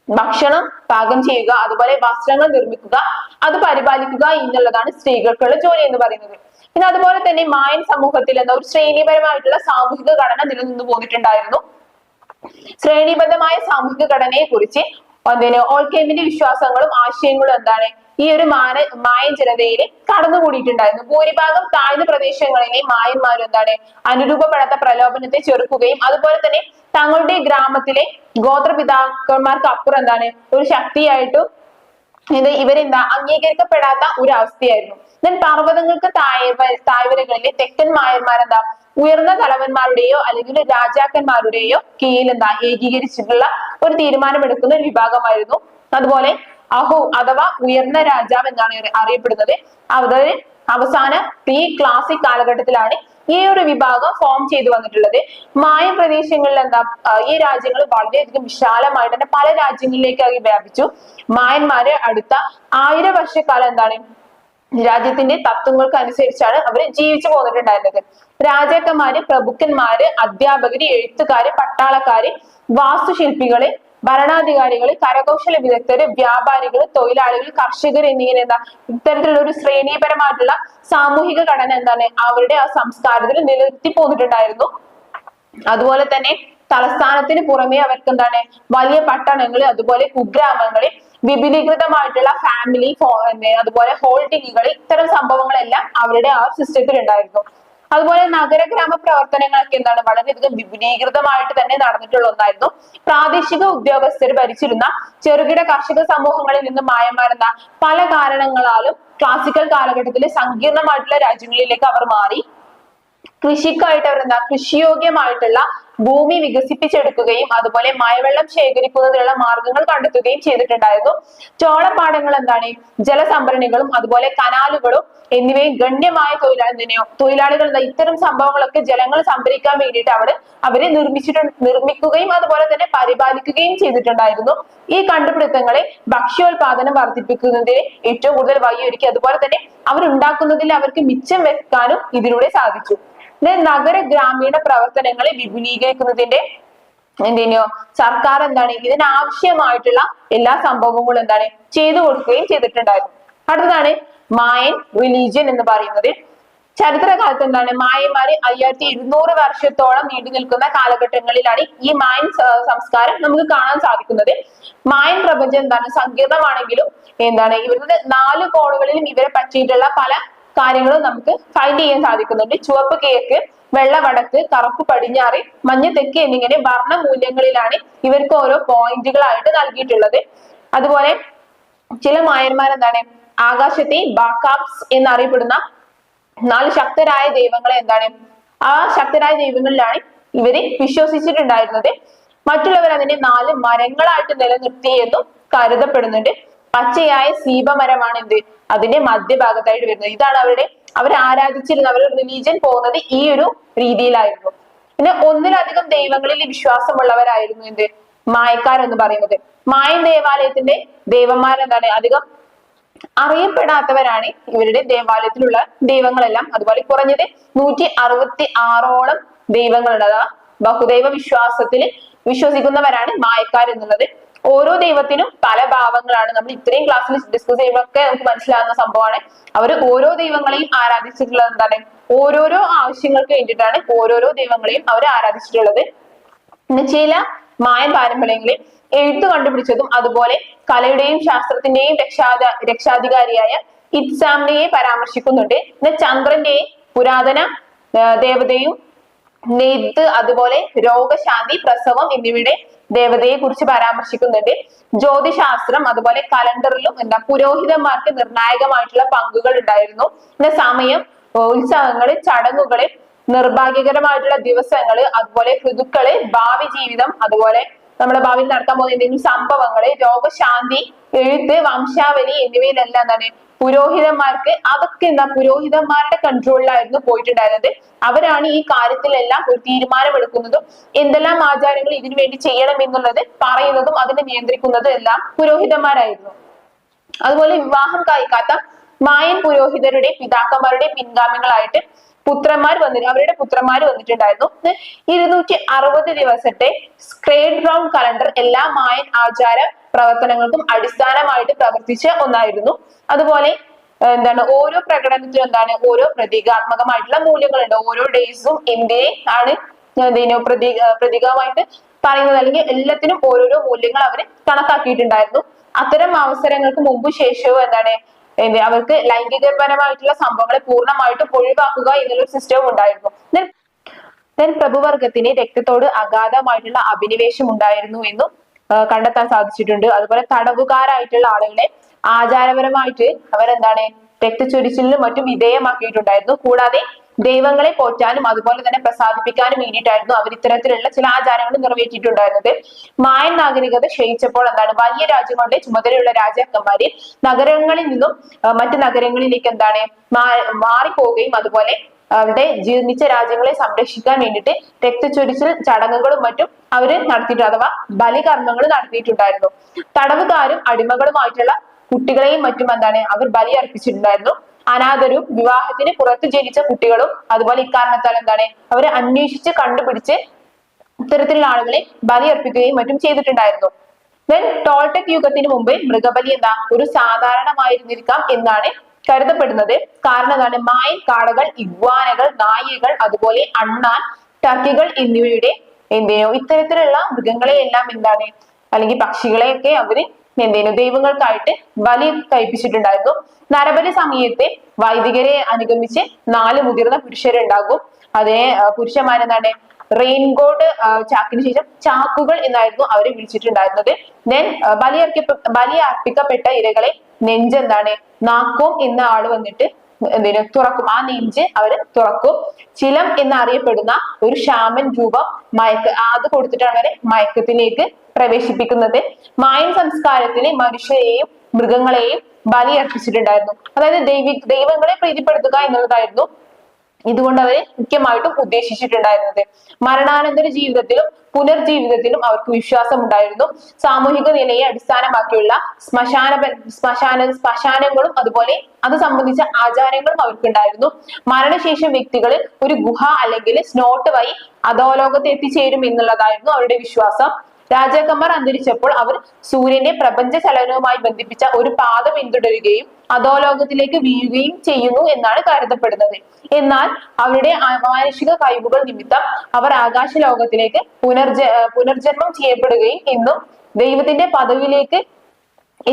ഭക്ഷണം പാകം ചെയ്യുക അതുപോലെ വസ്ത്രങ്ങൾ നിർമ്മിക്കുക അത് പരിപാലിക്കുക എന്നുള്ളതാണ് സ്ത്രീകൾക്കുള്ള ജോലി എന്ന് പറയുന്നത്. പിന്നെ അതുപോലെ തന്നെ മായൻ സമൂഹത്തിൽ എന്ന ഒരു ശ്രേണിപരമായിട്ടുള്ള സാമൂഹിക ഘടന നിലനിന്നു പോന്നിട്ടുണ്ടായിരുന്നു. ശ്രേണിബദ്ധമായ സാമൂഹിക ഘടനയെ കുറിച്ച് ഓൾക്കെമിന്റെ വിശ്വാസങ്ങളും ആശയങ്ങളും എന്താണ് ഈ ഒരു മായൻ ജനതയിൽ കടന്നുകൂടിയിട്ടുണ്ടായിരുന്നു. ഭൂരിഭാഗം താഴ്ന്ന പ്രദേശങ്ങളിലെ മായന്മാരും എന്താണ് അനുരൂപപ്പെടാത്ത പ്രലോഭനത്തെ ചെറുക്കുകയും അതുപോലെ തന്നെ തങ്ങളുടെ ഗ്രാമത്തിലെ ഗോത്രപിതാക്കന്മാർക്ക് അപ്പുറം എന്താണ് ഒരു ശക്തിയായിട്ടും ഇവരെന്താ അംഗീകരിക്കപ്പെടാത്ത ഒരു അവസ്ഥയായിരുന്നു. ദെൻ പർവ്വതങ്ങൾക്ക് താഴ്വരകളിലെ തെക്കൻ മായന്മാരെന്താ ഉയർന്ന തലവന്മാരുടെയോ അല്ലെങ്കിൽ രാജാക്കന്മാരുടെയോ കീഴിൽ എന്താ ഏകീകരിച്ചിട്ടുള്ള ഒരു തീരുമാനമെടുക്കുന്ന ഒരു വിഭാഗമായിരുന്നു. അതുപോലെ അഹു അഥവാ ഉയർന്ന രാജാവ് എന്നാണ് അറിയപ്പെടുന്നത്. അതായത് അവസാന പ്രീ ക്ലാസിക് കാലഘട്ടത്തിലാണ് ഈ ഒരു വിഭാഗം ഫോം ചെയ്തു വന്നിട്ടുള്ളത്. മായൻ പ്രദേശങ്ങളിൽ എന്താ ഈ രാജ്യങ്ങൾ വളരെയധികം വിശാലമായിട്ട് തന്നെ പല രാജ്യങ്ങളിലേക്കായി വ്യാപിച്ചു. മായന്മാര് അടുത്ത 1000 വർഷക്കാലം എന്താണ് രാജ്യത്തിന്റെ തത്വങ്ങൾക്ക് അനുസരിച്ചാണ് അവർ ജീവിച്ചു പോന്നിട്ടുണ്ടായിരുന്നത്. രാജാക്കന്മാര്, പ്രഭുക്കന്മാര്, അധ്യാപകര്, എഴുത്തുകാര്, പട്ടാളക്കാര്, വാസ്തുശില്പികള്, ഭരണാധികാരികൾ, കരകൗശല വിദഗ്ധര്, വ്യാപാരികൾ, തൊഴിലാളികൾ, കർഷകർ എന്നിങ്ങനെ എന്താ ഇത്തരത്തിലുള്ള ഒരു ശ്രേണീപരമായിട്ടുള്ള സാമൂഹിക ഘടന എന്താണ് അവരുടെ ആ സംസ്കാരത്തിൽ നിലനിർത്തി പോന്നിട്ടുണ്ടായിരുന്നു. അതുപോലെ തന്നെ തലസ്ഥാനത്തിന് പുറമെ അവർക്ക് എന്താണ് വലിയ പട്ടണങ്ങൾ അതുപോലെ കുഗ്രാമങ്ങളിൽ വിപുലീകൃതമായിട്ടുള്ള ഫാമിലി അതുപോലെ ഹോൾഡിങ്ങുകൾ ഇത്തരം സംഭവങ്ങളെല്ലാം അവരുടെ ആ സിസ്റ്റത്തിൽ ഉണ്ടായിരുന്നു. അതുപോലെ നഗര ഗ്രാമ പ്രവർത്തനങ്ങളൊക്കെ എന്താണ് വളരെയധികം വിപുലീകൃതമായിട്ട് തന്നെ നടന്നിട്ടുള്ള ഒന്നായിരുന്നു. പ്രാദേശിക ഉദ്യോഗസ്ഥർ ഭരിച്ചിരുന്ന ചെറുകിട കർഷക സമൂഹങ്ങളിൽ നിന്ന് മായന്മാരെന്ന പല കാരണങ്ങളാലും ക്ലാസിക്കൽ കാലഘട്ടത്തിലെ സങ്കീർണമായിട്ടുള്ള രാജ്യങ്ങളിലേക്ക് അവർ മാറി. കൃഷിക്കായിട്ട് അവർ എന്താ കൃഷിയോഗ്യമായിട്ടുള്ള ഭൂമി വികസിപ്പിച്ചെടുക്കുകയും അതുപോലെ മഴവെള്ളം ശേഖരിക്കുന്നതിനുള്ള മാർഗങ്ങൾ കണ്ടെത്തുകയും ചെയ്തിട്ടുണ്ടായിരുന്നു. ചോളപ്പാടങ്ങൾ എന്താണ് ജലസംഭരണികളും അതുപോലെ കനാലുകളും എന്നിവയും ഗണ്യമായ തൊഴിലാളികൾ ഇത്തരം സംഭവങ്ങളൊക്കെ ജലങ്ങൾ സംഭരിക്കാൻ വേണ്ടിയിട്ട് അവര് നിർമ്മിക്കുകയും അതുപോലെ തന്നെ പരിപാലിക്കുകയും ചെയ്തിട്ടുണ്ടായിരുന്നു. ഈ കണ്ടുപിടുത്തങ്ങളെ ഭക്ഷ്യോൽപാദനം വർദ്ധിപ്പിക്കുന്നതിന് ഏറ്റവും കൂടുതൽ വഴിയൊരുക്കി. അതുപോലെ തന്നെ അവരുണ്ടാക്കുന്നതിൽ അവർക്ക് മിച്ചം വെക്കാനും ഇതിലൂടെ സാധിച്ചു. നഗര ഗ്രാമീണ പ്രവർത്തനങ്ങളെ വിപുലീകരിക്കുന്നതിന്റെ സർക്കാർ എന്താണ് ഇതിനാവശ്യമായിട്ടുള്ള എല്ലാ സംഭവങ്ങളും എന്താണ് ചെയ്തു കൊടുക്കുകയും ചെയ്തിട്ടുണ്ടായിരുന്നു. അടുത്തതാണ് മായൻ റിലീജിയൻ എന്ന് പറയുന്നത്. ചരിത്രകാലത്ത് എന്താണ് മായന്മാര് 5200 വർഷത്തോളം നീണ്ടു നിൽക്കുന്ന കാലഘട്ടങ്ങളിലാണ് ഈ മായൻ സംസ്കാരം നമുക്ക് കാണാൻ സാധിക്കുന്നത്. മായൻ പ്രപഞ്ചം എന്താണ് സങ്കീർണമാണെങ്കിലും ഇവരുടെ 4 കോണുകളിലും ഇവരെ പറ്റിയിട്ടുള്ള പല കാര്യങ്ങളും നമുക്ക് ഫൈൻഡ് ചെയ്യാൻ സാധിക്കുന്നുണ്ട്. ചുവപ്പ് കിഴക്ക്, വെള്ള വടക്ക്, കറുപ്പ് പടിഞ്ഞാറ്, മഞ്ഞ തെക്ക് എന്നിങ്ങനെ വർണ്ണ മൂല്യങ്ങളിലാണ് ഇവർക്ക് ഓരോ പോയിന്റുകളായിട്ട് നൽകിയിട്ടുള്ളത്. അതുപോലെ ചില മായന്മാർ ആകാശത്തെ ബാക്കാപ്സ് എന്നറിയപ്പെടുന്ന 4 ശക്തരായ ദൈവങ്ങളെ ആ ശക്തരായ ദൈവങ്ങളിലാണ് ഇവര് വിശ്വസിച്ചിട്ടുണ്ടായിരുന്നത്. മറ്റുള്ളവർ അതിനെ 4 മരങ്ങളായിട്ട് നിലനിർത്തിയെന്നും കരുതപ്പെടുന്നുണ്ട്. പച്ചയായ സീബമരമാണ് അതിന്റെ മധ്യഭാഗത്തായിട്ട് വരുന്നത്. ഇതാണ് അവർ ആരാധിച്ചിരുന്ന അവരുടെ റിലീജിയൻ പോകുന്നത് ഈ ഒരു രീതിയിലായിരുന്നു. പിന്നെ ഒന്നിലധികം ദൈവങ്ങളിൽ വിശ്വാസമുള്ളവരായിരുന്നു മായക്കാരെന്ന് പറയുന്നത്. മായൻ ദേവാലയത്തിന്റെ ദേവന്മാർ അധികം അറിയപ്പെടാത്തവരാണ് ഇവരുടെ ദേവാലയത്തിലുള്ള ദൈവങ്ങളെല്ലാം. അതുപോലെ കുറഞ്ഞത് 166ഓളം ദൈവങ്ങളുണ്ട്. അഥവാ ബഹുദൈവ വിശ്വാസത്തിൽ വിശ്വസിക്കുന്നവരാണ് മായക്കാർ എന്നുള്ളത്. ഓരോ ദൈവത്തിനും പല ഭാവങ്ങളാണ്. നമ്മൾ ഇത്രയും ക്ലാസ്സിൽ ഡിസ്കസ് ചെയ്യുമ്പോഴൊക്കെ നമുക്ക് മനസ്സിലാകുന്ന സംഭവമാണ്. അവർ ഓരോ ദൈവങ്ങളെയും ആരാധിച്ചിട്ടുള്ളത് ഓരോരോ ആവശ്യങ്ങൾക്ക് വേണ്ടിയിട്ടാണ് ഓരോരോ ദൈവങ്ങളെയും അവർ ആരാധിച്ചിട്ടുള്ളത്. ചില മായൻ പാരമ്പര്യങ്ങളിൽ എഴുത്ത് കണ്ടുപിടിച്ചതും അതുപോലെ കലയുടെയും ശാസ്ത്രത്തിന്റെയും രക്ഷാധികാരിയായ ഇറ്റ്സാമിനെയെ പരാമർശിക്കുന്നുണ്ട്. ചന്ദ്രന്റെയും പുരാതന ദേവതയും നെയ്ത്ത് അതുപോലെ രോഗശാന്തി, പ്രസവം എന്നിവയുടെ ദേവതയെ കുറിച്ച് പരാമർശിക്കുന്നുണ്ട്. ജ്യോതിശാസ്ത്രം അതുപോലെ കലണ്ടറിലും പുരോഹിതന്മാർക്ക് നിർണായകമായിട്ടുള്ള പങ്കുകൾ ഉണ്ടായിരുന്നു. സമയം, ഉത്സവങ്ങള്, ചടങ്ങുകള്, നിർഭാഗ്യകരമായിട്ടുള്ള ദിവസങ്ങള്, അതുപോലെ ഋതുക്കള്, ഭാവി ജീവിതം, അതുപോലെ നമ്മുടെ ഭാവിയിൽ നടക്കാൻ പോകുന്ന എന്തെങ്കിലും സംഭവങ്ങള്, രോഗശാന്തി, എഴുത്ത്, വംശാവലി എന്നിവയിലെല്ലാം പുരോഹിതന്മാർക്ക് അതൊക്കെ പുരോഹിതന്മാരുടെ കൺട്രോളിലായിരുന്നു പോയിട്ടുണ്ടായിരുന്നത്. അവരാണ് ഈ കാര്യത്തിലെല്ലാം ഒരു തീരുമാനമെടുക്കുന്നതും എന്തെല്ലാം ആചാരങ്ങൾ ഇതിനു വേണ്ടി ചെയ്യണം എന്നുള്ളത് പറയുന്നതും അതിനെ നിയന്ത്രിക്കുന്നതും എല്ലാം പുരോഹിതന്മാരായിരുന്നു. അതുപോലെ വിവാഹം കഴിക്കാത്ത മായൻ പുരോഹിതരുടെ പിതാക്കന്മാരുടെ പിൻഗാമികളായിട്ട് അവരുടെ പുത്രന്മാർ വന്നിട്ടുണ്ടായിരുന്നു. 260 ദിവസത്തെ സ്ക്രേഡ് റൗണ്ട് കലണ്ടർ എല്ലാ മായൻ ആചാര പ്രവർത്തനങ്ങൾക്കും അടിസ്ഥാനമായിട്ട് പ്രവർത്തിച്ച ഒന്നായിരുന്നു. അതുപോലെ ഓരോ പ്രകടനത്തിനും ഓരോ പ്രതീകാത്മകമായിട്ടുള്ള മൂല്യങ്ങളുണ്ട്. ഓരോ ഡേയ്സും എന്തിനെ ആണ് പ്രതീകമായിട്ട് പറയുന്നത്, അല്ലെങ്കിൽ എല്ലാത്തിനും ഓരോരോ മൂല്യങ്ങൾ അവർ കണക്കാക്കിയിട്ടുണ്ടായിരുന്നു. അത്തരം അവസരങ്ങൾക്ക് മുമ്പ് ശേഷവും അവർക്ക് ലൈംഗികപരമായിട്ടുള്ള സംഭവങ്ങളെ പൂർണ്ണമായിട്ടും ഒഴിവാക്കുക എന്നുള്ളൊരു സിസ്റ്റവും ഉണ്ടായിരുന്നു. പ്രഭുവർഗത്തിന് രക്തത്തോട് അഗാധമായിട്ടുള്ള അഭിനിവേശം ഉണ്ടായിരുന്നു എന്നും കണ്ടെത്താൻ സാധിച്ചിട്ടുണ്ട്. അതുപോലെ തടവുകാരായിട്ടുള്ള ആളുകളെ ആചാരപരമായിട്ട് രക്തച്ചൊരിച്ചിലിനും മറ്റും വിധേയമാക്കിയിട്ടുണ്ടായിരുന്നു. കൂടാതെ ദൈവങ്ങളെ പോറ്റാനും അതുപോലെ തന്നെ പ്രസാദിപ്പിക്കാനും വേണ്ടിയിട്ടായിരുന്നു അവർ ഇത്തരത്തിലുള്ള ചില ആചാരങ്ങൾ നിറവേറ്റിയിട്ടുണ്ടായിരുന്നത്. മായൻ നാഗരികത ക്ഷയിച്ചപ്പോൾ വലിയ രാജ്യങ്ങളുടെ ചുമതലയുള്ള രാജാക്കന്മാര് നഗരങ്ങളിൽ നിന്നും മറ്റു നഗരങ്ങളിലേക്ക് മാറിപ്പോവുകയും അതുപോലെ അവരുടെ ജീർണിച്ച രാജ്യങ്ങളെ സംരക്ഷിക്കാൻ വേണ്ടിയിട്ട് രക്തച്ചൊരിച്ചിൽ ചടങ്ങുകളും മറ്റും അവര് നടത്തിയിട്ടുണ്ട്, അഥവാ ബലികർമ്മങ്ങൾ നടത്തിയിട്ടുണ്ടായിരുന്നു. തടവുകാരും അടിമകളുമായിട്ടുള്ള കുട്ടികളെയും മറ്റും അവർ ബലി അർപ്പിച്ചിട്ടുണ്ടായിരുന്നു. അനാഥരും വിവാഹത്തിന് പുറത്ത് ജനിച്ച കുട്ടികളും അതുപോലെ ഇക്കാരണത്താൽ അവരെ അന്വേഷിച്ച് കണ്ടുപിടിച്ച് ഇത്തരത്തിലുള്ള ആളുകളെ ബലി അർപ്പിക്കുകയും മറ്റും ചെയ്തിട്ടുണ്ടായിരുന്നു. ടോൾടെക് യുഗത്തിന് മുമ്പ് മൃഗബലി ഒരു സാധാരണമായിരുന്നിരിക്കാം എന്നാണ് കരുതപ്പെടുന്നത്. കാരണം മായൻ കാടകൾ, ഇഗ്വാനകൾ, നായകൾ, അതുപോലെ അണ്ണാൻ, ടർക്കികൾ എന്നിവയുടെ ഇത്തരത്തിലുള്ള മൃഗങ്ങളെ എല്ലാം അല്ലെങ്കിൽ പക്ഷികളെയൊക്കെ അവര് ദൈവങ്ങൾക്കായിട്ട് ബലി കഴിപ്പിച്ചിട്ടുണ്ടായിരുന്നു. നരബലി സമയത്തെ വൈദികരെ അനുഗമിച്ച് 4 മുതിർന്ന പുരുഷരുണ്ടാകും. അതിനെ പുരുഷന്മാരെന്താണ് റെയിൻകോട്ട് ചാക്കിന് ശേഷം ചാക്കുകൾ എന്നായിരുന്നു അവരെ വിളിച്ചിട്ടുണ്ടായിരുന്നത്. ബലി അർപ്പിക്കപ്പെട്ട ഇരകളെ നാക്കോം എന്ന ആള് വന്നിട്ട് തുറക്കും, ആ നെഞ്ച് അവര് തുറക്കും. ചിലം എന്നറിയപ്പെടുന്ന ഒരു ഷാമൻ രൂപം അത് കൊടുത്തിട്ടാണ് അവരെ മയക്കത്തിലേക്ക് പ്രവേശിപ്പിക്കുന്നത്. മായൻ സംസ്കാരത്തില് മനുഷ്യരെയും മൃഗങ്ങളെയും ബലിയർപ്പിച്ചിട്ടുണ്ടായിരുന്നു. അതായത് ദൈവങ്ങളെ പ്രീതിപ്പെടുത്തുക എന്നുള്ളതായിരുന്നു ഇതുകൊണ്ട് അവരെ മുഖ്യമായിട്ടും ഉദ്ദേശിച്ചിട്ടുണ്ടായിരുന്നത്. മരണാനന്തര ജീവിതത്തിലും പുനർജീവിതത്തിലും അവർക്ക് വിശ്വാസം ഉണ്ടായിരുന്നു. സാമൂഹിക നിലയെ അടിസ്ഥാനമാക്കിയുള്ള ശ്മശാനങ്ങളും അതുപോലെ അത് സംബന്ധിച്ച ആചാരങ്ങളും അവർക്കുണ്ടായിരുന്നു. മരണശേഷം വ്യക്തികൾ ഒരു ഗുഹ അല്ലെങ്കിൽ സ്നോട്ട് വഴി അധോലോകത്ത് എത്തിച്ചേരും എന്നുള്ളതായിരുന്നു അവരുടെ വിശ്വാസം. രാജാക്കന്മാർ അന്തരിച്ചപ്പോൾ അവർ സൂര്യന്റെ പ്രപഞ്ച ചലനവുമായി ബന്ധിപ്പിച്ച ഒരു പാത പിന്തുടരുകയും അധോലോകത്തിലേക്ക് വീഴുകയും ചെയ്യുന്നു എന്നാണ് കരുതപ്പെടുന്നത്. എന്നാൽ അവരുടെ അമാനുഷിക കഴിവുകൾ നിമിത്തം അവർ ആകാശ ലോകത്തിലേക്ക് പുനർജന്മം ചെയ്യപ്പെടുകയും എന്നും ദൈവത്തിന്റെ പദവിയിലേക്ക്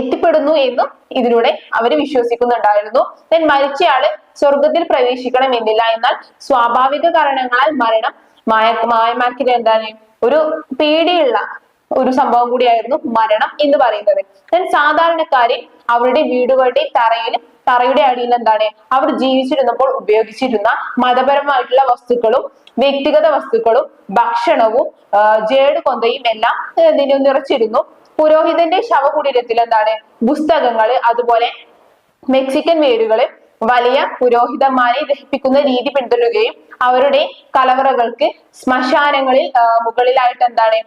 എത്തിപ്പെടുന്നു എന്നും ഇതിലൂടെ അവർ വിശ്വസിക്കുന്നുണ്ടായിരുന്നു. മരിച്ചയാള് സ്വർഗത്തിൽ പ്രവേശിക്കണം എന്നില്ല. എന്നാൽ സ്വാഭാവിക കാരണങ്ങളാൽ മരണം മായമാക്കിൽ എന്താണ് ഒരു പേടിയുള്ള ഒരു സംഭവം കൂടിയായിരുന്നു മരണം എന്ന് പറയുന്നത്. സാധാരണക്കാര് അവരുടെ വീടുകളുടെ തറയുടെ അടിയിൽ എന്താണ് അവർ ജീവിച്ചിരുന്നപ്പോൾ ഉപയോഗിച്ചിരുന്ന മതപരമായിട്ടുള്ള വസ്തുക്കളും വ്യക്തിഗത വസ്തുക്കളും ഭക്ഷണവും ജേട് കൊന്തയും എല്ലാം നിറച്ചിരുന്നു. പുരോഹിതന്റെ ശവകുടീരത്തിൽ എന്താണ് പുസ്തകങ്ങള് അതുപോലെ മെക്സിക്കൻ വേരുകള് വലിയ പുരോഹിതന്മാരെ ദഹിപ്പിക്കുന്ന രീതി പിന്തുടരുകയും അവരുടെ കലവറകൾക്ക് ശ്മശാനങ്ങളിൽ മുകളിലായിട്ട് എന്താണ്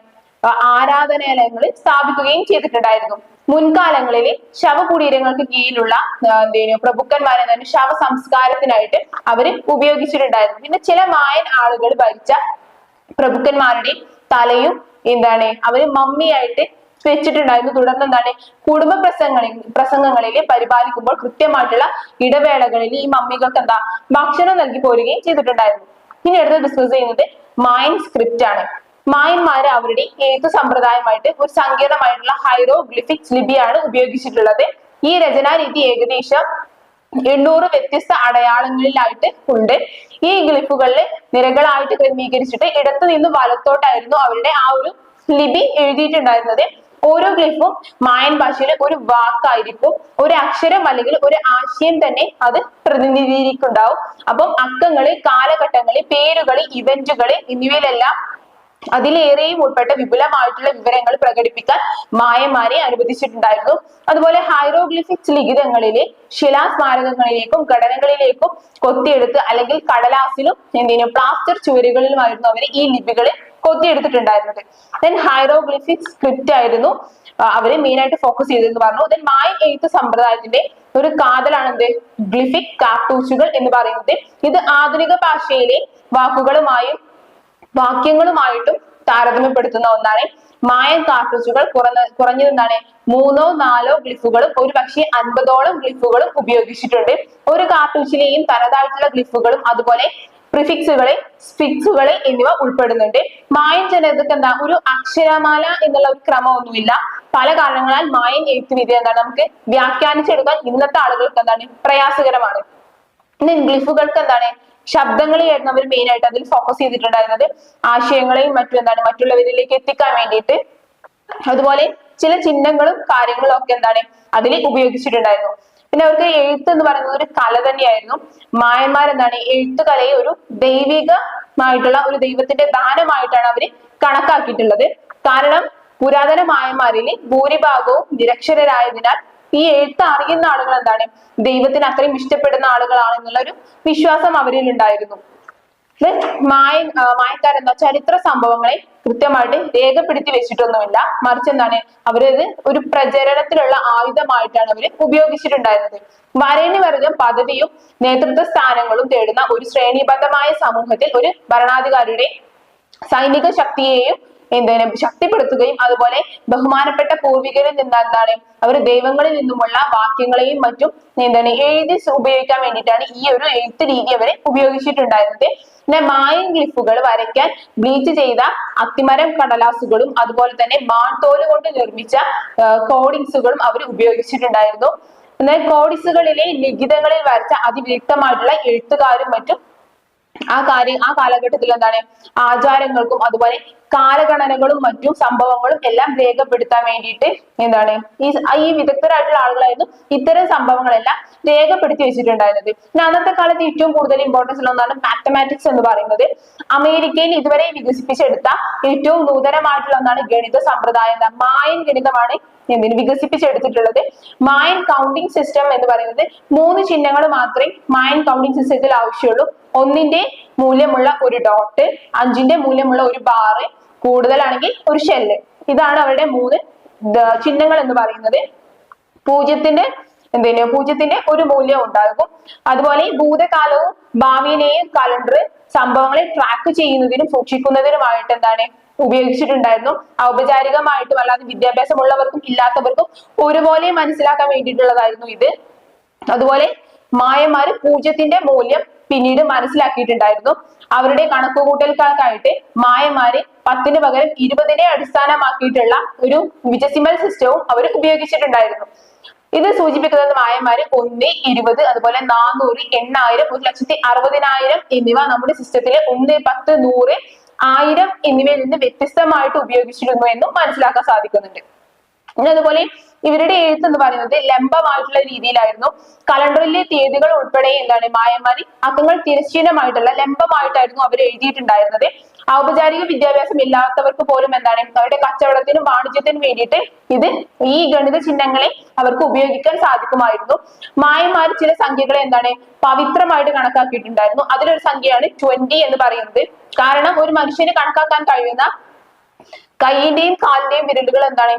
ആരാധനാലയങ്ങൾ സ്ഥാപിക്കുകയും ചെയ്തിട്ടുണ്ടായിരുന്നു. മുൻകാലങ്ങളിലെ ശവകുടീരങ്ങൾക്ക് കീഴിലുള്ള പ്രഭുക്കന്മാരെ തന്നെ ശവ സംസ്കാരത്തിനായിട്ട് അവര് ഉപയോഗിച്ചിട്ടുണ്ടായിരുന്നു. പിന്നെ ചില മായൻ ആളുകൾ ഭരിച്ച പ്രഭുക്കന്മാരുടെ തലയും അവര് മമ്മിയായിട്ട് വെച്ചിട്ടുണ്ടായിരുന്നു. തുടർന്ന് കുടുംബ പ്രസംഗങ്ങളിൽ പരിപാലിക്കുമ്പോൾ കൃത്യമായിട്ടുള്ള ഇടവേളകളിൽ ഈ മമ്മികൾക്ക് ഭക്ഷണം നൽകി പോരുകയും ചെയ്തിട്ടുണ്ടായിരുന്നു. ഇനി അടുത്ത് ഡിസ്കസ് ചെയ്യുന്നത് മായൻ സ്ക്രിപ്റ്റ് ആണ്. മായന്മാര് അവരുടെ എഴുത്ത് സമ്പ്രദായമായിട്ട് ഒരു സങ്കീർണമായിട്ടുള്ള ഹൈറോഗ്ലിഫിക്സ് ലിപിയാണ് ഉപയോഗിച്ചിട്ടുള്ളത്. ഈ രചനാരീതി ഏകദേശം 800 വ്യത്യസ്ത അടയാളങ്ങളിലായിട്ട് ഉണ്ട്. ഈ ഗ്ലിഫുകളിൽ നിരകളായിട്ട് ക്രമീകരിച്ചിട്ട് ഇടത്തു നിന്ന് വലത്തോട്ടായിരുന്നു അവരുടെ ആ ഒരു ലിപി എഴുതിയിട്ടുണ്ടായിരുന്നത്. ഓരോ ഗ്ലിഫും മായൻ ഭാഷയിൽ ഒരു വാക്കായിരിക്കും, ഒരു അക്ഷരം അല്ലെങ്കിൽ ഒരു ആശയം തന്നെ അത് പ്രതിനിധീകരിക്കുന്നുണ്ടാവും. അപ്പം അക്കങ്ങള്, കാലഘട്ടങ്ങള്, പേരുകള്, ഇവന്റുകള് എന്നിവയിലെല്ലാം അതിലേറെയും ഉൾപ്പെട്ട വിപുലമായിട്ടുള്ള വിവരങ്ങൾ പ്രകടിപ്പിക്കാൻ മായന്മാരെ അനുവദിച്ചിട്ടുണ്ടായിരുന്നു. അതുപോലെ ഹൈറോഗ്ലിഫിക്സ് ലിഖിതങ്ങളിലെ ശിലാസ്മാരകങ്ങളിലേക്കും ഘടനകളിലേക്കും കൊത്തിയെടുത്ത് അല്ലെങ്കിൽ കടലാസിലും പ്ലാസ്റ്റർ ചുവരുകളിലുമായിരുന്നു അവർ ഈ ലിപികളെ കൊത്തിയെടുത്തിട്ടുണ്ടായിരുന്നത്. ഹൈറോഗ്ലിഫിക്സ് സ്ക്രിപ്റ്റ് ആയിരുന്നു അവര് മെയിൻ ആയിട്ട് ഫോക്കസ് ചെയ്തെന്ന് പറഞ്ഞു. മായൻ എഴുത്ത് സമ്പ്രദായത്തിന്റെ ഒരു കാതലാണ് ഗ്ലിഫിക് കാർട്ടൂച്ചുകൾ എന്ന് പറയുന്നത്. ഇത് ആധുനിക ഭാഷയിലെ വാക്യങ്ങളുമായിട്ടും താരതമ്യപ്പെടുത്തുന്ന ഒന്നാണ്. മായൻ കാർട്ടൂച്ചുകൾ കുറഞ്ഞത് 3 or 4 ഗ്ലിഫുകളും ഒരു പക്ഷേ 50ഓളം ഗ്ലിഫുകളും ഉപയോഗിച്ചിട്ടുണ്ട്. ഒരു കാർട്ടൂച്ചിലെയും തനതായിട്ടുള്ള ഗ്ലിഫുകളും അതുപോലെ പ്രിഫിക്സുകളെ, സ്ഫിക്സുകളെ എന്നിവ ഉൾപ്പെടുന്നുണ്ട്. മായൻ ജനതയ്ക്ക് ഒരു അക്ഷരമാല എന്നുള്ള ഒരു ക്രമമൊന്നുമില്ല. പല കാരണങ്ങളാൽ മായൻ എഴുത്തുവിധി നമുക്ക് വ്യാഖ്യാനിച്ചെടുക്കാൻ ഇന്നത്തെ ആളുകൾക്ക് പ്രയാസകരമാണ്. ഗ്ലിഫുകൾക്ക് ശബ്ദങ്ങളെയായിരുന്നു അവർ മെയിൻ ആയിട്ട് അതിൽ ഫോക്കസ് ചെയ്തിട്ടുണ്ടായിരുന്നത്. ആശയങ്ങളെയും മറ്റുള്ളവരിലേക്ക് എത്തിക്കാൻ വേണ്ടിയിട്ട്. അതുപോലെ ചില ചിഹ്നങ്ങളും കാര്യങ്ങളും ഒക്കെ അതിൽ ഉപയോഗിച്ചിട്ടുണ്ടായിരുന്നു. പിന്നെ അവർക്ക് എഴുത്ത് എന്ന് പറയുന്നത് ഒരു കല തന്നെയായിരുന്നു. മായന്മാർ എഴുത്തുകലയെ ഒരു ദൈവികമായിട്ടുള്ള ഒരു ദൈവത്തിന്റെ ദാനമായിട്ടാണ് അവര് കണക്കാക്കിയിട്ടുള്ളത്. കാരണം പുരാതന മായന്മാരിൽ ഭൂരിഭാഗവും നിരക്ഷരരായതിനാൽ ഈ എഴുത്ത് അറിയുന്ന ആളുകൾ ദൈവത്തിന് അത്രയും ഇഷ്ടപ്പെടുന്ന ആളുകളാണെന്നുള്ള ഒരു വിശ്വാസം അവരിൽ ഉണ്ടായിരുന്നു. മായക്കാരെന്താ ചരിത്ര സംഭവങ്ങളെ കൃത്യമായിട്ട് രേഖപ്പെടുത്തി വെച്ചിട്ടൊന്നുമില്ല. മറിച്ച് അവരത് ഒരു പ്രചരണത്തിലുള്ള ആയുധമായിട്ടാണ് അവര് ഉപയോഗിച്ചിട്ടുണ്ടായിരുന്നത്. വരേണ്യവർഗം പദവിയും നേതൃത്വ സ്ഥാനങ്ങളും തേടുന്ന ഒരു ശ്രേണിബദ്ധമായ സമൂഹത്തിൽ ഒരു ഭരണാധികാരിയുടെ സൈനിക ശക്തിയെയും ശക്തിപ്പെടുത്തുകയും അതുപോലെ ബഹുമാനപ്പെട്ട പൂർവികരിൽ നിന്ന് അവർ ദൈവങ്ങളിൽ നിന്നുമുള്ള വാക്യങ്ങളെയും മറ്റും എഴുതി ഉപയോഗിക്കാൻ വേണ്ടിയിട്ടാണ് ഈ ഒരു എഴുത്ത് രീതി അവരെ ഉപയോഗിച്ചിട്ടുണ്ടായിരുന്നത്. പിന്നെ മായൻ ഗ്ലിഫുകൾ വരയ്ക്കാൻ ബ്ലീച്ച് ചെയ്ത അത്തിമരം കടലാസുകളും അതുപോലെ തന്നെ മാൻതോല് കൊണ്ട് നിർമ്മിച്ച കോഡിങ്സുകളും അവർ ഉപയോഗിച്ചിട്ടുണ്ടായിരുന്നു. എന്നാൽ കോഡിക്സുകളിലെ ലിഖിതങ്ങളിൽ വരച്ച അതിവ്യക്തമായിട്ടുള്ള എഴുത്തുകാരും മറ്റും ആ കാലഘട്ടത്തിൽ എന്താണ് ആചാരങ്ങൾക്കും അതുപോലെ കാലഗണനകളും മറ്റും സംഭവങ്ങളും എല്ലാം രേഖപ്പെടുത്താൻ വേണ്ടിയിട്ട് എന്താണ് ഈ വിദഗ്ധരായിട്ടുള്ള ആളുകളായിരുന്നു ഇത്തരം സംഭവങ്ങളെല്ലാം രേഖപ്പെടുത്തി വെച്ചിട്ടുണ്ടായിരുന്നത്. പിന്നെ അന്നത്തെ കാലത്ത് ഏറ്റവും കൂടുതൽ ഇമ്പോർട്ടൻസ് ഉള്ള ഒന്നാണ് മാത്തമാറ്റിക്സ് എന്ന് പറയുന്നത്. അമേരിക്കയിൽ ഇതുവരെ വികസിപ്പിച്ചെടുത്ത ഏറ്റവും നൂതനമായിട്ടുള്ള ഒന്നാണ് ഗണിത സമ്പ്രദായം. മായൻ ഗണിതമാണ് വികസിപ്പിച്ചെടുത്തിട്ടുള്ളത്. മായൻ കൗണ്ടിങ് സിസ്റ്റം എന്ന് പറയുന്നത് 3 ചിഹ്നങ്ങൾ മാത്രമേ മായൻ കൗണ്ടിങ് സിസ്റ്റത്തിൽ ആവശ്യമുള്ളൂ. 1ന്റെ മൂല്യമുള്ള ഒരു ഡോട്ട്, 5ന്റെ മൂല്യമുള്ള ഒരു ബാറ്, കൂടുതലാണെങ്കിൽ ഒരു ഷെല്ല്. ഇതാണ് അവരുടെ 3 ചിഹ്നങ്ങൾ എന്ന് പറയുന്നത്. പൂജ്യത്തിന്റെ ഒരു മൂല്യം ഉണ്ടാകും. അതുപോലെ ഭൂതകാലവും ഭാവിയിലെയും കലണ്ടർ സംഭവങ്ങളെ ട്രാക്ക് ചെയ്യുന്നതിനും സൂക്ഷിക്കുന്നതിനുമായിട്ട് എന്താണ് ഉപയോഗിച്ചിട്ടുണ്ടായിരുന്നു. ഔപചാരികമായിട്ടും അല്ലാതെ വിദ്യാഭ്യാസമുള്ളവർക്കും ഇല്ലാത്തവർക്കും ഒരുപോലെ മനസ്സിലാക്കാൻ വേണ്ടിയിട്ടുള്ളതായിരുന്നു ഇത്. അതുപോലെ മായന്മാര് പൂജ്യത്തിന്റെ മൂല്യം പിന്നീട് മനസ്സിലാക്കിയിട്ടുണ്ടായിരുന്നു. അവരുടെ കണക്കുകൂട്ടൽക്കാർക്കായിട്ട് മായന്മാര് 10ന് പകരം 20നെ അടിസ്ഥാനമാക്കിയിട്ടുള്ള ഒരു വിജസിമൽ സിസ്റ്റവും അവർ ഉപയോഗിച്ചിട്ടുണ്ടായിരുന്നു. ഇത് സൂചിപ്പിക്കുന്നത് മായന്മാര് 1, 20, അതുപോലെ 400, 8,000, 1,60,000 എന്നിവ നമ്മുടെ സിസ്റ്റത്തിൽ 1, 10, 100, 1000 എന്നിവയിൽ നിന്ന് വ്യത്യസ്തമായിട്ട് ഉപയോഗിച്ചിരുന്നു എന്നും മനസ്സിലാക്കാൻ സാധിക്കുന്നുണ്ട്. പിന്നെ അതുപോലെ ഇവരുടെ എഴുത്ത് എന്ന് പറയുന്നത് ലംബമായിട്ടുള്ള രീതിയിലായിരുന്നു. കലണ്ടറിലെ തീയതികൾ ഉൾപ്പെടെ എന്താണ് മായന്മാര് അക്കങ്ങൾ തിരശ്ചീനമായിട്ടുള്ള ലംബമായിട്ടായിരുന്നു അവർ എഴുതിയിട്ടുണ്ടായിരുന്നത്. ഔപചാരിക വിദ്യാഭ്യാസം ഇല്ലാത്തവർക്ക് പോലും എന്താണ് അവരുടെ കച്ചവടത്തിനും വാണിജ്യത്തിനും വേണ്ടിയിട്ട് ഈ ഗണിത ചിഹ്നങ്ങളെ അവർക്ക് ഉപയോഗിക്കാൻ സാധിക്കുമായിരുന്നു. മായന്മാർ ചില സംഖ്യകളെ എന്താണ് പവിത്രമായിട്ട് കണക്കാക്കിയിട്ടുണ്ടായിരുന്നു. അതിലൊരു സംഖ്യയാണ് 20 എന്ന് പറയുന്നത്. കാരണം ഒരു മനുഷ്യന് കണക്കാക്കാൻ കഴിയുന്ന കൈയിന്റെയും കാലിന്റെയും വിരലുകൾ എന്താണ്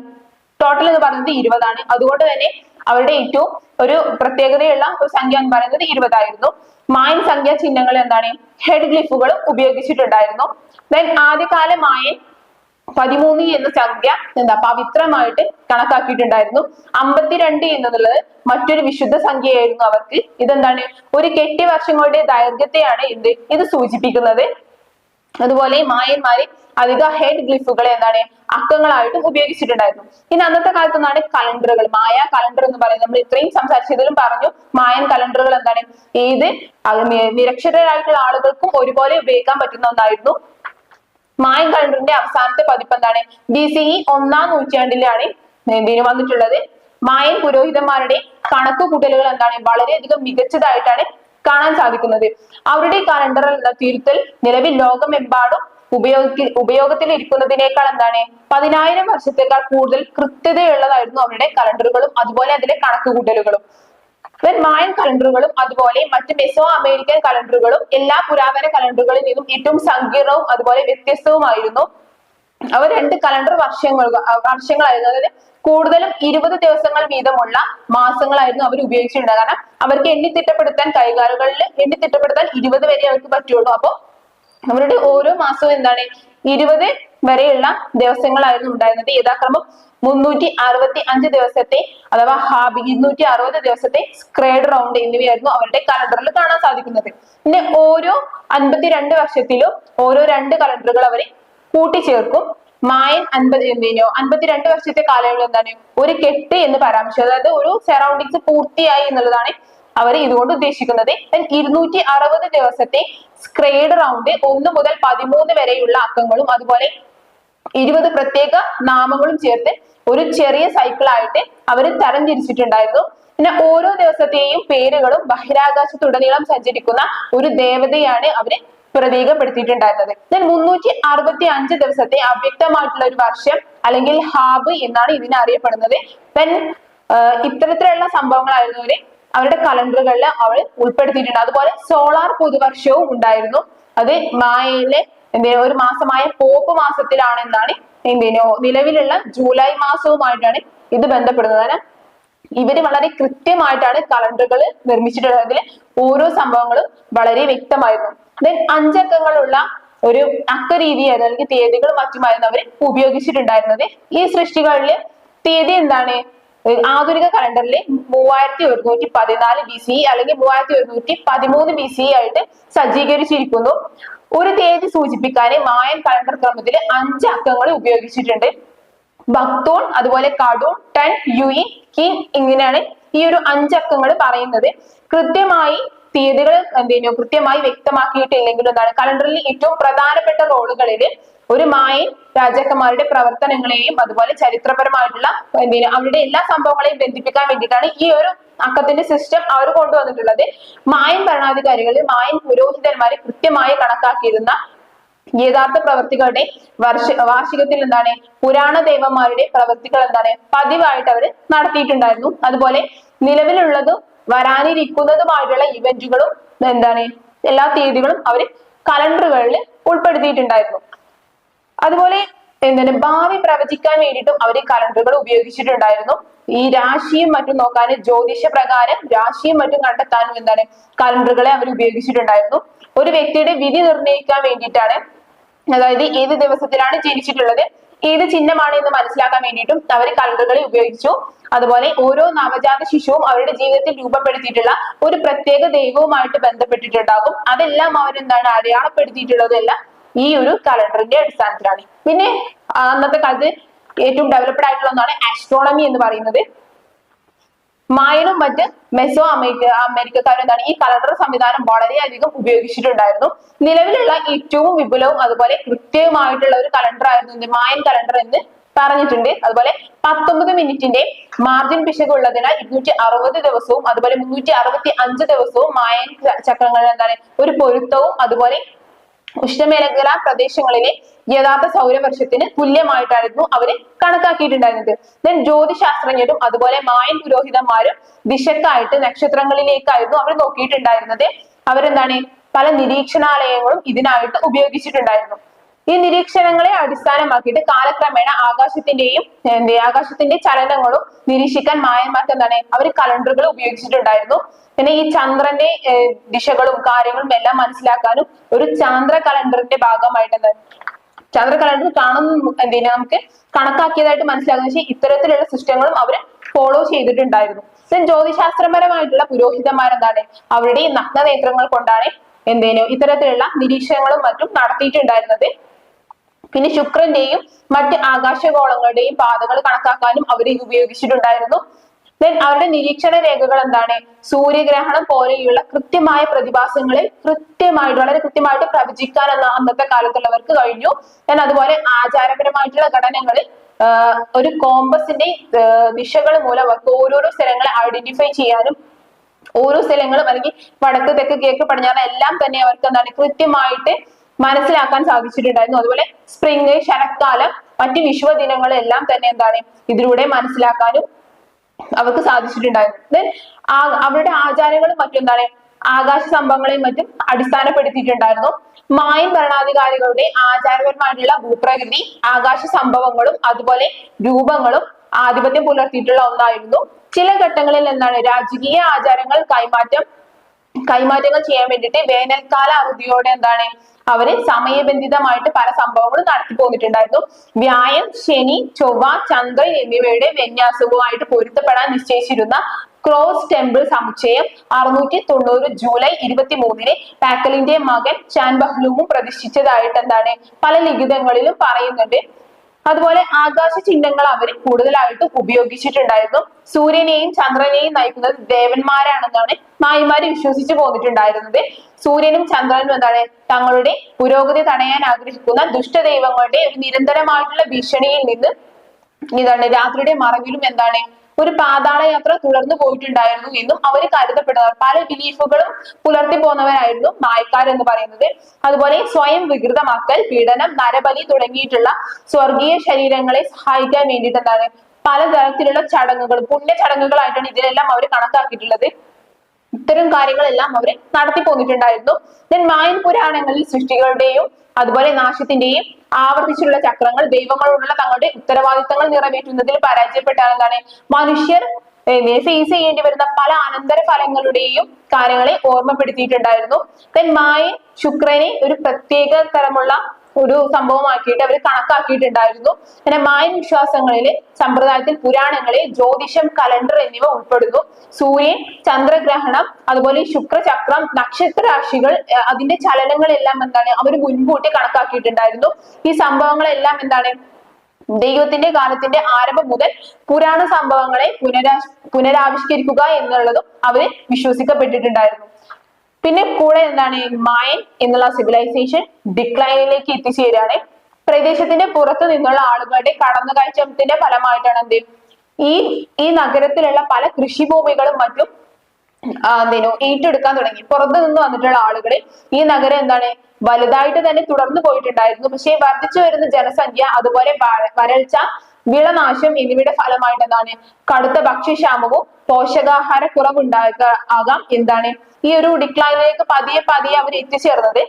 ടോട്ടൽ എന്ന് പറയുന്നത് 20 ആണ്. അതുകൊണ്ട് തന്നെ അവരുടെ ഏറ്റവും ഒരു പ്രത്യേകതയുള്ള ഒരു സംഖ്യ എന്ന് പറയുന്നത് 20 ആയിരുന്നു. മായൻ സംഖ്യാ ചിഹ്നങ്ങൾ എന്താണ് ഹെഡ് ഗ്ലിഫുകൾ ഉപയോഗിച്ചിട്ടുണ്ടായിരുന്നു. ദെൻ ആദ്യകാല മായൻ 13 എന്ന സംഖ്യ പവിത്രമായിട്ട് കണക്കാക്കിയിട്ടുണ്ടായിരുന്നു. 52 എന്നുള്ളത് മറ്റൊരു വിശുദ്ധ സംഖ്യയായിരുന്നു അവർക്ക്. ഇതെന്താണ് ഒരു കെട്ടി വർഷങ്ങളുടെ ദൈർഘ്യത്തെയാണ് ഇത് സൂചിപ്പിക്കുന്നത്. അതുപോലെ മായന്മാര് അധിക ഹെഡ് ഗ്ലിഫുകളെ എന്താണ് അക്കങ്ങളായിട്ടും ഉപയോഗിച്ചിട്ടുണ്ടായിരുന്നു. ഇനി അന്നത്തെ കാലത്ത് നിന്നാണ് കലണ്ടറുകൾ. മായ കലണ്ടർ എന്ന് പറയുന്നത് നമ്മൾ ഇത്രയും സംസാരിച്ചതിലും പറഞ്ഞു. മായൻ കലണ്ടറുകൾ എന്താണ് നിരക്ഷരരായിട്ടുള്ള ആളുകൾക്കും ഒരുപോലെ ഉപയോഗിക്കാൻ പറ്റുന്ന ഒന്നായിരുന്നു. മായൻ കലണ്ടറിന്റെ അവസാനത്തെ പതിപ്പ് എന്താണ് BCE 1-ാം നൂറ്റാണ്ടിലാണ് വന്നിട്ടുള്ളത്. മായൻ പുരോഹിതന്മാരുടെ കണക്കുകൂട്ടലുകൾ എന്താണ് വളരെയധികം മികച്ചതായിട്ടാണ് കാണാൻ സാധിക്കുന്നത്. അവരുടെ കലണ്ടറിൽ തിരുത്തൽ നിലവിൽ ലോകമെമ്പാടും ഉപയോഗത്തിൽ ഇരിക്കുന്നതിനേക്കാൾ എന്താണ് 10,000 വർഷത്തേക്കാൾ കൂടുതൽ കൃത്യതയുള്ളതായിരുന്നു അവരുടെ കലണ്ടറുകളും അതുപോലെ അതിലെ കണക്കുകൂട്ടലുകളും. മായൻ കലണ്ടറുകളും അതുപോലെ മറ്റ് മെസോ അമേരിക്കൻ കലണ്ടറുകളും എല്ലാ പുരാതന കലണ്ടറുകളിൽ നിന്നും ഏറ്റവും സങ്കീർണവും അതുപോലെ വ്യത്യസ്തവുമായിരുന്നു. അവർ 2 കലണ്ടർ വർഷങ്ങളായിരുന്നു. അതായത് കൂടുതലും 20 ദിവസങ്ങൾ വീതമുള്ള മാസങ്ങളായിരുന്നു അവർ ഉപയോഗിച്ചിട്ടുണ്ടാകുക. കാരണം അവർക്ക് എണ്ണിത്തിട്ടപ്പെടുത്താൻ കൈകാലുകളിൽ എണ്ണിത്തിട്ടപ്പെടുത്താൻ 20 വരെ അവർക്ക് പറ്റുള്ളൂ. അപ്പൊ അവരുടെ ഓരോ മാസവും എന്താണ് 20 വരെയുള്ള ദിവസങ്ങളായിരുന്നു ഉണ്ടായിരുന്നത്. യഥാക്രമം 365 ദിവസത്തെ അഥവാ 260 ദിവസത്തെ സ്ക്രേഡ് റൗണ്ട് എന്നിവയായിരുന്നു അവരുടെ കലണ്ടറിൽ കാണാൻ സാധിക്കുന്നത്. പിന്നെ ഓരോ 52 വർഷത്തിലും ഓരോ 2 കലണ്ടറുകൾ അവരെ കൂട്ടിച്ചേർക്കും. മായൻ 52 വർഷത്തെ കാലയളവ് എന്താണ് ഒരു കെട്ട് എന്ന് പരാമർശിച്ചു. അതായത് ഒരു സറൗണ്ടിങ്സ് പൂർത്തിയായി എന്നുള്ളതാണ് അവർ ഇതുകൊണ്ട് ഉദ്ദേശിക്കുന്നത്. 260 ദിവസത്തെ സ്ക്രേഡ് റൗണ്ട് 1 മുതൽ 13 വരെയുള്ള അക്കങ്ങളും അതുപോലെ 20 പ്രത്യേക നാമങ്ങളും ചേർത്ത് ഒരു ചെറിയ സൈക്കിളായിട്ട് അവർ തരംതിരിച്ചിട്ടുണ്ടായിരുന്നു. പിന്നെ ഓരോ ദിവസത്തെയും പേരുകളും ബഹിരാകാശത്തുടനീളം സഞ്ചരിക്കുന്ന ഒരു ദേവതയാണ് അവര് പ്രതീകപ്പെടുത്തിയിട്ടുണ്ടായിരുന്നത്. 365 ദിവസത്തെ അവ്യക്തമായിട്ടുള്ള ഒരു വർഷം അല്ലെങ്കിൽ ഹാബ് എന്നാണ് ഇതിനെ അറിയപ്പെടുന്നത്. ഇത്തരത്തിലുള്ള സംഭവങ്ങളായിരുന്നു അവരുടെ കലണ്ടറുകളിൽ അവർ ഉൾപ്പെടുത്തിയിട്ടുണ്ട്. അതുപോലെ സോളാർ പുതുവർഷവും ഉണ്ടായിരുന്നു. അത് മായയിലെ ഒരു മാസമായ പോപ്പ് മാസത്തിലാണെന്നാണ് നിലവിലുള്ള ജൂലൈ മാസവുമായിട്ടാണ് ഇത് ബന്ധപ്പെടുന്നത്. ഇവര് വളരെ കൃത്യമായിട്ടാണ് കലണ്ടറുകൾ നിർമ്മിച്ചിട്ടുള്ളത്. അതിൽ ഓരോ സംഭവങ്ങളും വളരെ വ്യക്തമായിരുന്നു. 5 അക്കങ്ങളുള്ള ഒരു അക്ക രീതിയായിരുന്നു അല്ലെങ്കിൽ തീയതികൾ മറ്റുമായിരുന്നു അവർ ഉപയോഗിച്ചിട്ടുണ്ടായിരുന്നത്. ഈ സൃഷ്ടികളില് തീയതി എന്താണ് ആധുനിക കലണ്ടറിൽ 3114 BCE അല്ലെങ്കിൽ 3113 BCE ആയിട്ട് സജ്ജീകരിച്ചിരിക്കുന്നു. ഒരു തീയതി സൂചിപ്പിക്കാൻ മായൻ കലണ്ടർ ക്രമത്തിൽ 5 അക്കങ്ങൾ ഉപയോഗിച്ചിട്ടുണ്ട്. ബക്തൂൺ, അതുപോലെ കടൂൺ, ടൺ, യുയി, കിൻ ഇങ്ങനെയാണ് ഈ ഒരു 5 അക്കങ്ങൾ പറയുന്നത്. കൃത്യമായി തീയതികൾ കൃത്യമായി വ്യക്തമാക്കിയിട്ടില്ലെങ്കിലും എന്താണ് കലണ്ടറിൽ ഏറ്റവും പ്രധാനപ്പെട്ട റോളുകളിൽ ഒരു മായൻ രാജാക്കന്മാരുടെ പ്രവർത്തനങ്ങളെയും അതുപോലെ ചരിത്രപരമായിട്ടുള്ള അവരുടെ എല്ലാ സംഭവങ്ങളെയും ബന്ധിപ്പിക്കാൻ വേണ്ടിയിട്ടാണ് ഈ ഒരു അക്കത്തിന്റെ സിസ്റ്റം അവർ കൊണ്ടുവന്നിട്ടുള്ളത്. മായൻ ഭരണാധികാരികളിൽ മായൻ പുരോഹിതന്മാരെ കൃത്യമായി കണക്കാക്കിയിരുന്ന യഥാർത്ഥ പ്രവർത്തികളുടെ വാർഷികത്തിൽ എന്താണ് പുരാണ ദേവന്മാരുടെ പ്രവർത്തികൾ എന്താണ് പതിവായിട്ട് അവർ നടത്തിയിട്ടുണ്ടായിരുന്നു. അതുപോലെ നിലവിലുള്ളതും വരാനിരിക്കുന്നതുമായിട്ടുള്ള ഇവന്റുകളും എന്താണ് എല്ലാ തീയതികളും അവർ കലണ്ടറുകളിൽ ഉൾപ്പെടുത്തിയിട്ടുണ്ടായിരുന്നു. അതുപോലെ ഭാവി പ്രവചിക്കാൻ വേണ്ടിയിട്ടും അവർ കലണ്ടറുകൾ ഉപയോഗിച്ചിട്ടുണ്ടായിരുന്നു. ഈ രാശിയും മറ്റും നോക്കാൻ ജ്യോതിഷ പ്രകാരം രാശിയും മറ്റും കണ്ടെത്താനും എന്താണ് കലണ്ടറുകളെ അവർ ഉപയോഗിച്ചിട്ടുണ്ടായിരുന്നു. ഒരു വ്യക്തിയുടെ വിധി നിർണ്ണയിക്കാൻ വേണ്ടിയിട്ടാണ്, അതായത് ഏത് ദിവസത്തിലാണ് ജനിച്ചിട്ടുള്ളത്, ഏത് ചിഹ്നമാണ് എന്ന് മനസ്സിലാക്കാൻ വേണ്ടിയിട്ടും അവർ കലണ്ടറുകളെ ഉപയോഗിച്ചു. അതുപോലെ ഓരോ നവജാത ശിശുവും അവരുടെ ജീവിതത്തിൽ രൂപപ്പെടുത്തിയിട്ടുള്ള ഒരു പ്രത്യേക ദൈവവുമായിട്ട് ബന്ധപ്പെട്ടിട്ടുണ്ടാകും. അതെല്ലാം അവരെന്താണ് അടയാളപ്പെടുത്തിയിട്ടുള്ളതെല്ലാം ഈ ഒരു കലണ്ടറിന്റെ അടിസ്ഥാനത്തിലാണ്. പിന്നെ അന്നത്തെ കാലത്ത് ഏറ്റവും ഡെവലപ്ഡ് ആയിട്ടുള്ള ഒന്നാണ് ആസ്ട്രോണമി എന്ന് പറയുന്നത്. മായനും മറ്റ് മെസോ അമേരിക്കക്കാരും എന്താണ് ഈ കലണ്ടർ സംവിധാനം വളരെയധികം ഉപയോഗിച്ചിട്ടുണ്ടായിരുന്നു. നിലവിലുള്ള ഏറ്റവും വിപുലവും അതുപോലെ കൃത്യമായിട്ടുള്ള ഒരു കലണ്ടർ ആയിരുന്നു മായൻ കലണ്ടർ എന്ന് പറഞ്ഞിട്ടുണ്ട്. അതുപോലെ 19 മിനിറ്റിന്റെ മാർജിൻ പിശക് ഉള്ളതിനാൽ 260 ദിവസവും അതുപോലെ 365 ദിവസവും മായൻ ചക്രങ്ങളിൽ എന്താണ് ഒരു പൊരുത്തവും അതുപോലെ ഉഷ്ണമേഖലാ പ്രദേശങ്ങളിലെ യഥാർത്ഥ സൗരവർഷത്തിന് തുല്യമായിട്ടായിരുന്നു അവര് കണക്കാക്കിയിട്ടുണ്ടായിരുന്നത്. ദെൻ ജ്യോതിശാസ്ത്രജ്ഞരും അതുപോലെ മായൻ പുരോഹിതന്മാരും ദിശക്കായിട്ട് നക്ഷത്രങ്ങളിലേക്കായിരുന്നു അവർ നോക്കിയിട്ടുണ്ടായിരുന്നത്. അവരെന്താണ് പല നിരീക്ഷണാലയങ്ങളും ഇതിനായിട്ട് ഉപയോഗിച്ചിട്ടുണ്ടായിരുന്നു. ഈ നിരീക്ഷണങ്ങളെ അടിസ്ഥാനമാക്കിയിട്ട് കാലക്രമേണ ആകാശത്തിന്റെ ചലനങ്ങളും നിരീക്ഷിക്കാൻ മായന്മാർക്ക് എന്താണ് അവർ കലണ്ടറുകൾ ഉപയോഗിച്ചിട്ടുണ്ടായിരുന്നു. പിന്നെ ഈ ചന്ദ്രന്റെ ദിശകളും കാര്യങ്ങളും എല്ലാം മനസ്സിലാക്കാനും ഒരു ചാന്ദ്ര കലണ്ടറിന്റെ ഭാഗമായിട്ട് ചന്ദ്ര കലണ്ടർ കാണുന്ന നമുക്ക് കണക്കാക്കിയതായിട്ട് മനസ്സിലാക്കുന്ന വെച്ചാൽ ഇത്തരത്തിലുള്ള സിസ്റ്റങ്ങളും അവർ ഫോളോ ചെയ്തിട്ടുണ്ടായിരുന്നു. ജ്യോതിശാസ്ത്രപരമായിട്ടുള്ള പുരോഹിതന്മാരെന്താണ് അവരുടെ നഗ്നനേത്രങ്ങൾ കൊണ്ടാണ് ഇത്തരത്തിലുള്ള നിരീക്ഷണങ്ങളും മറ്റും നടത്തിയിട്ടുണ്ടായിരുന്നത്. പിന്നെ ശുക്രന്റെയും മറ്റ് ആകാശഗോളങ്ങളുടെയും പാതകൾ കണക്കാക്കാനും അവർ ഇത് ഉപയോഗിച്ചിട്ടുണ്ടായിരുന്നു. ദെൻ അവരുടെ നിരീക്ഷണ രേഖകൾ എന്താണ് സൂര്യഗ്രഹണം പോലെയുള്ള കൃത്യമായ പ്രതിഭാസങ്ങളെ വളരെ കൃത്യമായിട്ട് പ്രവചിക്കാൻ അന്നത്തെ കാലത്തുള്ളവർക്ക് കഴിഞ്ഞു. ദെൻ അതുപോലെ ആചാരപരമായിട്ടുള്ള ഘടനകളിൽ ഒരു കോമ്പസിന്റെ ദിശകൾ മൂലം അവർക്ക് ഓരോരോ സ്ഥലങ്ങളെ ഐഡന്റിഫൈ ചെയ്യാനും ഓരോ സ്ഥലങ്ങളും അല്ലെങ്കിൽ വടക്ക് തെക്ക് കിഴക്ക് പടിഞ്ഞാറ് എല്ലാം തന്നെ അവർക്ക് എന്താണ് കൃത്യമായിട്ട് മനസ്സിലാക്കാൻ സാധിച്ചിട്ടുണ്ടായിരുന്നു. അതുപോലെ സ്പ്രിങ്, ശരത്കാലം, മറ്റ് വിശ്വ ദിനങ്ങളെല്ലാം തന്നെ എന്താണ് ഇതിലൂടെ മനസ്സിലാക്കാനും അവർക്ക് സാധിച്ചിട്ടുണ്ടായിരുന്നു. ദെൻ അവരുടെ ആചാരങ്ങളും മറ്റെന്താണ് ആകാശ സംഭവങ്ങളെയും മറ്റും അടിസ്ഥാനപ്പെടുത്തിയിട്ടുണ്ടായിരുന്നു. മായൻ ഭരണാധികാരികളുടെ ആചാരപരമായിട്ടുള്ള ഭൂപ്രകൃതി, ആകാശ സംഭവങ്ങളും അതുപോലെ രൂപങ്ങളും ആധിപത്യം പുലർത്തിയിട്ടുള്ള ഒന്നായിരുന്നു. ചില ഘട്ടങ്ങളിൽ എന്താണ് രാജകീയ ആചാരങ്ങൾ കൈമാറ്റങ്ങൾ ചെയ്യാൻ വേണ്ടിയിട്ട് വേനൽക്കാല അവധിയോടെ എന്താണ് അവര് സമയബന്ധിതമായിട്ട് പല സംഭവങ്ങളും നടത്തി പോന്നിട്ടുണ്ടായിരുന്നു. വ്യായം, ശനി, ചൊവ്വ, ചന്ദ്രൻ എന്നിവയുടെ വിന്യാസവുമായിട്ട് പൊരുത്തപ്പെടാൻ നിശ്ചയിച്ചിരുന്ന ക്രോസ് ടെമ്പിൾ സമുച്ചയം 690 ജൂലൈ 23 പാക്കലിന്റെ മകൻ ചാൻ ബഹ്ലൂമും പ്രതിഷ്ഠിച്ചതായിട്ട് എന്താണ് പല ലിഖിതങ്ങളിലും പറയുന്നുണ്ട്. അതുപോലെ ആകാശ ചിഹ്നങ്ങൾ അവർ കൂടുതലായിട്ട് ഉപയോഗിച്ചിട്ടുണ്ടായിരുന്നു. സൂര്യനെയും ചന്ദ്രനെയും നയിക്കുന്നത് ദേവന്മാരാണെന്നാണ് നായിമാര് വിശ്വസിച്ചു പോന്നിട്ടുണ്ടായിരുന്നത്. സൂര്യനും ചന്ദ്രനും എന്താണ് തങ്ങളുടെ പുരോഗതി തടയാൻ ആഗ്രഹിക്കുന്ന ദുഷ്ടദൈവങ്ങളുടെ ഒരു നിരന്തരമായിട്ടുള്ള ഭീഷണിയിൽ നിന്ന് രാത്രിയുടെ മറവിലും എന്താണ് ഒരു പാതാള യാത്ര തുടർന്നു പോയിട്ടുണ്ടായിരുന്നു എന്നും അവർ കരുതപ്പെടുന്നവർ പല ബിലീഫുകളും പുലർത്തി പോന്നവരായിരുന്നു നായക്കാർ എന്ന് പറയുന്നത്. അതുപോലെ സ്വയം വികൃതമാക്കൽ, പീഡനം, നരബലി തുടങ്ങിയിട്ടുള്ള സ്വർഗീയ ശരീരങ്ങളെ സഹായിക്കാൻ വേണ്ടിയിട്ട് എന്താണ് പലതരത്തിലുള്ള ചടങ്ങുകൾ, പുണ്യ ചടങ്ങുകളായിട്ടാണ് ഇതിനെല്ലാം അവർ കണക്കാക്കിയിട്ടുള്ളത്. ഇത്തരം കാര്യങ്ങളെല്ലാം അവർ നടത്തി പോന്നിട്ടുണ്ടായിരുന്നു. ദെൻ മായൻ പുരാണങ്ങളിൽ സൃഷ്ടികളുടെയും അതുപോലെ നാശത്തിന്റെയും ആവർത്തിച്ചുള്ള ചക്രങ്ങൾ ദൈവങ്ങളോടുള്ള തങ്ങളുടെ ഉത്തരവാദിത്തങ്ങൾ നിറവേറ്റുന്നതിൽ പരാജയപ്പെട്ടാൽ എന്താണ് മനുഷ്യർ ഫേസ് ചെയ്യേണ്ടി വരുന്ന പല അനന്തര ഫലങ്ങളുടെയും കാര്യങ്ങളെ ഓർമ്മപ്പെടുത്തിയിട്ടുണ്ടായിരുന്നു. ദെൻ മായൻ ശുക്രനെ ഒരു പ്രത്യേക തരമുള്ള ഒരു സംഭവമാക്കിയിട്ട് അവർ കണക്കാക്കിയിട്ടുണ്ടായിരുന്നു. പിന്നെ മായൻ വിശ്വാസങ്ങളിലെ സമ്പ്രദായത്തിൽ പുരാണങ്ങളിൽ ജ്യോതിഷം, കലണ്ടർ എന്നിവ ഉൾപ്പെടുന്നു. സൂര്യൻ, ചന്ദ്രഗ്രഹണം, അതുപോലെ ശുക്രചക്രം, നക്ഷത്രരാശികൾ, അതിന്റെ ചലനങ്ങളെല്ലാം എന്താണ് അവർ മുൻകൂട്ടി കണക്കാക്കിയിട്ടുണ്ടായിരുന്നു. ഈ സംഭവങ്ങളെല്ലാം എന്താണ് ദൈവത്തിന്റെ കാലത്തിന്റെ ആരംഭം മുതൽ പുരാണ സംഭവങ്ങളെ പുനരാവിഷ്കരിക്കുക എന്നുള്ളതും അവര് വിശ്വസിക്കപ്പെട്ടിട്ടുണ്ടായിരുന്നു. പിന്നെ കൂടെ എന്താണ് മയൻ എന്നുള്ള സിവിലൈസേഷൻ ഡിക്ലൈനിലേക്ക് എത്തിച്ചേരാണ്. പ്രദേശത്തിന്റെ പുറത്തു നിന്നുള്ള ആളുകളുടെ കടന്നുകയറ്റത്തിന്റെ ഫലമായിട്ടാണ് എന്ത് ഈ ഈ നഗരത്തിലുള്ള പല കൃഷിഭൂമികളും മറ്റും ഏറ്റെടുക്കാൻ തുടങ്ങി. പുറത്തു നിന്ന് വന്നിട്ടുള്ള ആളുകൾ ഈ നഗരം എന്താണ് വലുതായിട്ട് തന്നെ തുടർന്നു പോയിട്ടുണ്ടായിരുന്നു. പക്ഷേ വർദ്ധിച്ചു വരുന്ന ജനസംഖ്യ, അതുപോലെ വരൾച്ച, വിളനാശം എന്നിവയുടെ ഫലമായിട്ട് എന്താണ് കടുത്ത ഭക്ഷ്യക്ഷാമവും പോഷകാഹാര കുറവുണ്ടാകാം എന്താണ് ഈ ഒരു ഡിക്ലൈനിലേക്ക് പതിയെ പതിയെ അവർ എത്തിച്ചേർന്നത്.